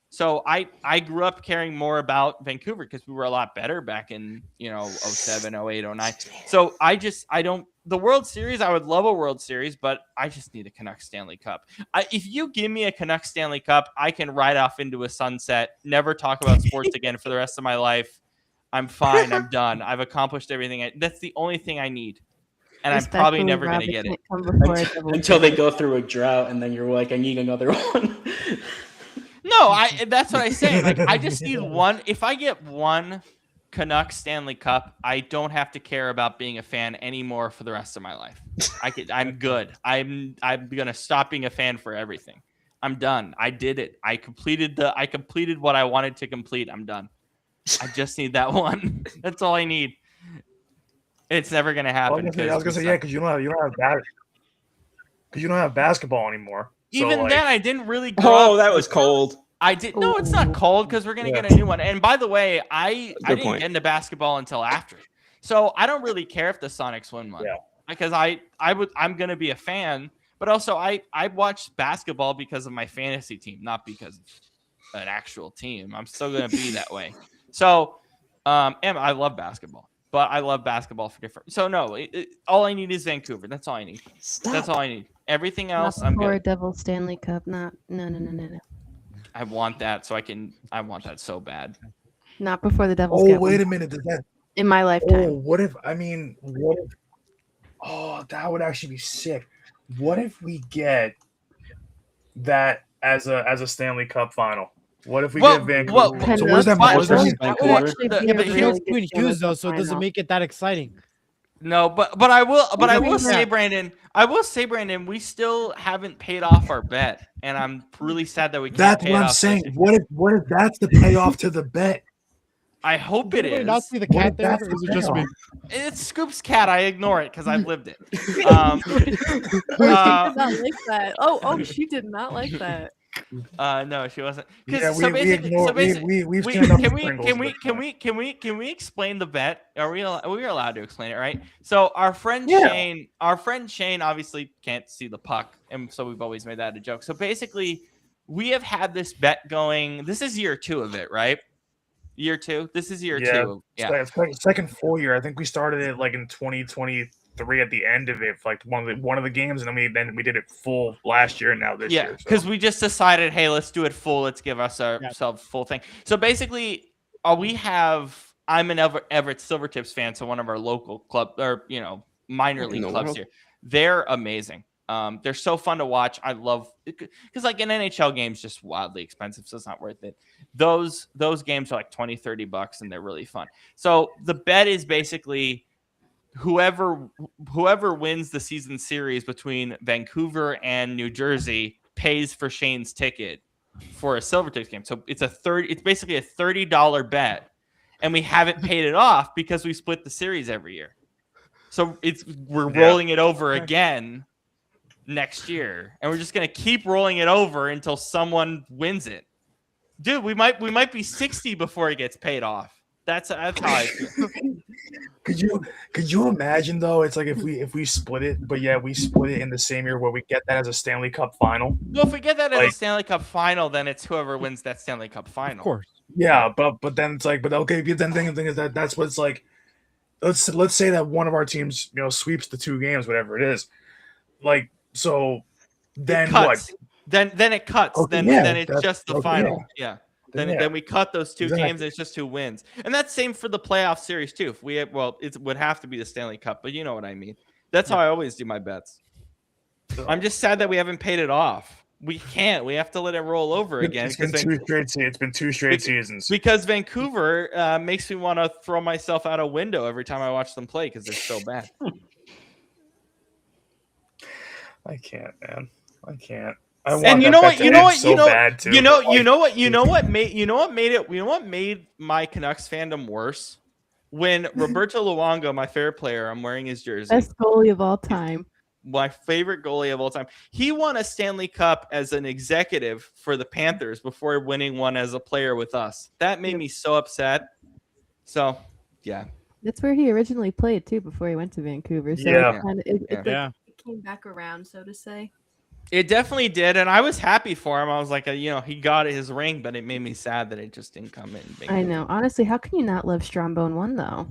So I grew up caring more about Vancouver because we were a lot better back in 07, 08, 09. So I don't. The World Series, I would love a World Series, but I just need a Canucks Stanley Cup. If you give me a Canucks Stanley Cup, I can ride off into a sunset, never talk about sports again for the rest of my life. I'm fine. I'm done. I've accomplished everything. That's the only thing I need. And I'm probably never going to get it. Until they go through a drought, and then you're like, I need another one. No, that's what I say. Like, I just need one. If I get one Canucks Stanley Cup, I don't have to care about being a fan anymore for the rest of my life. I'm good. I'm gonna stop being a fan for everything. I'm done. I did it. I completed what I wanted to complete. I'm done. I just need that one. That's all I need. It's never gonna happen. I was gonna say because you don't have basketball anymore. Even then, I didn't really grow up. That was cold. I did. No, it's not cold because we're going to get a new one. And by the way, I didn't point. get into basketball until after. So I don't really care if the Sonics win one because I'm going to be a fan. But also I watched basketball because of my fantasy team, not because of an actual team. I'm still going to be that way. So and I love basketball, but I love basketball for different. So no, all I need is Vancouver. That's all I need. That's all I need. Everything else, I'm good. Or a double Stanley Cup. No. I want that I want that so bad. Not before the Devils get wait one. a minute. In my lifetime. That would actually be sick. What if we get that as a Stanley Cup final? What if we get Vancouver? So where's that? It's Queen Hughes though, so it doesn't make it that exciting. No, but I will say, Brandon, we still haven't paid off our bet, and I'm really sad that we can't. That's pay what it I'm off saying. What if that's the payoff to the bet? I hope it is. Not see the cat there, or is it just me? It's Scoop's cat. I ignore it because I've lived it. She did not like that. Oh, she did not like that. No, she wasn't. Yeah, Can we explain the bet? Are we allowed to explain it, right? So our friend Shane obviously can't see the puck, and so we've always made that a joke. So basically, we have had this bet going. This is year 2 of it, right? Year 2. This is year 2. Yeah, it's second full year. I think we started it like in 2023 at the end of it, like one of the games, and then we did it full last year and now this year. Yeah, because we just decided, hey, let's do it full. Let's give ourselves full thing. So basically, I'm an Everett Silvertips fan, so one of our local club or minor league clubs here. They're amazing. They're so fun to watch. I love because like an NHL game's just wildly expensive, so it's not worth it. Those games are like $20-$30 and they're really fun. So the bet is basically whoever wins the season series between Vancouver and New Jersey pays for Shane's ticket for a Silvertips game. So it's basically a $30 bet, and we haven't paid it off because we split the series every year. So we're rolling it over again next year, and we're just gonna keep rolling it over until someone wins it. Dude, we might be 60 before it gets paid off. That's how I feel. Could you imagine though? It's like if we split it, but we split it in the same year where we get that as a Stanley Cup final. Well, if we get that as a Stanley Cup final, then it's whoever wins that Stanley Cup final. Of course. Yeah, but then it's like, but okay, but then the thing is that's what it's like. Let's say that one of our teams, sweeps the 2 games, whatever it is. Like, so then what? Then it cuts. Okay, then it's just the final. Yeah. Then we cut those 2 Exactly. games. It's just who wins, and that's same for the playoff series too. It would have to be the Stanley Cup, but you know what I mean. That's how I always do my bets. I'm just sad that we haven't paid it off. We can't. We have to let it roll over again. It's been two straight seasons. Because Vancouver makes me want to throw myself out a window every time I watch them play because they're so bad. I can't, man. I can't. And you know what made my Canucks fandom worse? When Roberto Luongo, my favorite player, I'm wearing his jersey. Best goalie of all time. My favorite goalie of all time. He won a Stanley Cup as an executive for the Panthers before winning one as a player with us. That made me so upset. So, yeah. That's where he originally played too before he went to Vancouver. So Yeah. it came back around, so to say. It definitely did, and I was happy for him. I was like, he got his ring, but it made me sad that it just didn't come in. I know. Honestly, how can you not love Strombone 1 though?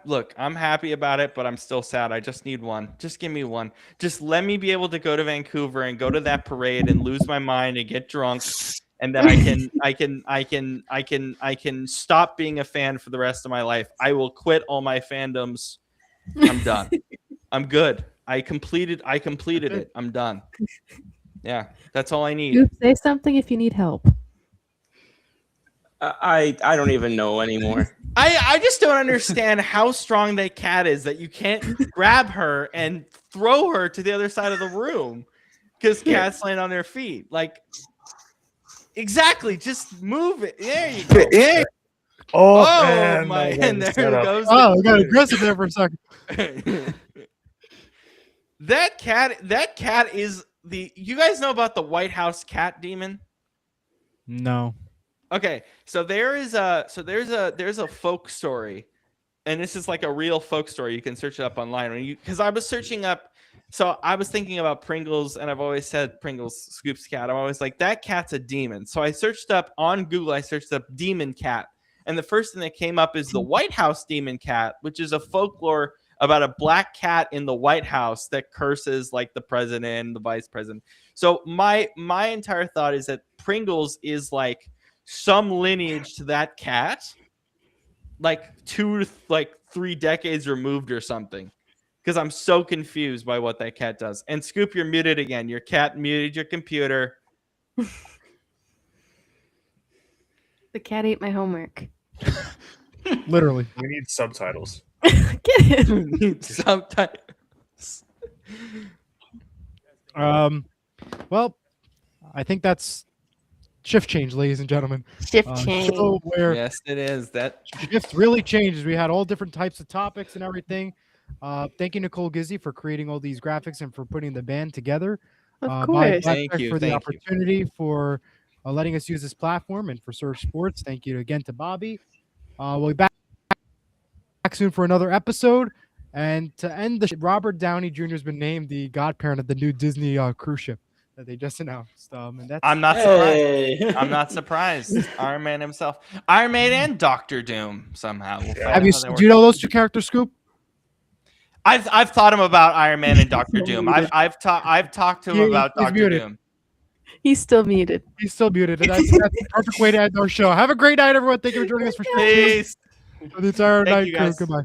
Look, I'm happy about it, but I'm still sad. I just need one. Just give me one. Just let me be able to go to Vancouver and go to that parade and lose my mind and get drunk, and then I can stop being a fan for the rest of my life. I will quit all my fandoms. I'm done. I'm good. I completed it. I'm done. Yeah, that's all I need. You say something if you need help. I don't even know anymore. I just don't understand how strong that cat is that you can't grab her and throw her to the other side of the room because cats land on their feet. Like, exactly. Just move it. There you go. Yeah. Oh, man, my! And there it goes. Oh, we got aggressive there for a second. That cat is the. You guys know about the White House cat demon? No. Okay, so there's a folk story, and this is like a real folk story. You can search it up online. Because I was searching up, so I was thinking about Pringles, and I've always said Pringles Scoops cat. I'm always like, that cat's a demon. So I searched up on Google. I searched up demon cat, and the first thing that came up is the White House demon cat, which is a folklore about a black cat in the White House that curses like the president, the vice president. So my entire thought is that Pringles is like some lineage to that cat, like 2 to 3 decades removed or something, because I'm so confused by what that cat does. And Scoop, you're muted again. Your cat muted your computer. The cat ate my homework. Literally. We need subtitles. Get him. Sometimes. Well, I think that's shift change, ladies and gentlemen. Shift change. Show where Yes, it is. That shift really changes. We had all different types of topics and everything. Thank you, Nicole Gizzi, for creating all these graphics and for putting the band together. Of Bobby course. Thank Blackbeck you, for the thank you. opportunity, for letting us use this platform, and for Surge Sports. Thank you again to Bobby. We'll be back soon for another episode. And to end the Robert Downey Jr. has been named the godparent of the new Disney cruise ship that they just announced. And that's I'm not surprised. Hey. I'm not surprised. Iron Man himself, Iron Man and Doctor Doom somehow. We'll find Have you? out how they Do you work. know those two characters, Scoop? I've thought him about Iron Man and Doctor Doom. I've talked to him about He's Doctor muted. Doom. He's still muted. He's still muted. And that's the perfect way to end our show. Have a great night, everyone. Thank you for joining us for Peace. the entire Thank night you, crew. guys. Goodbye.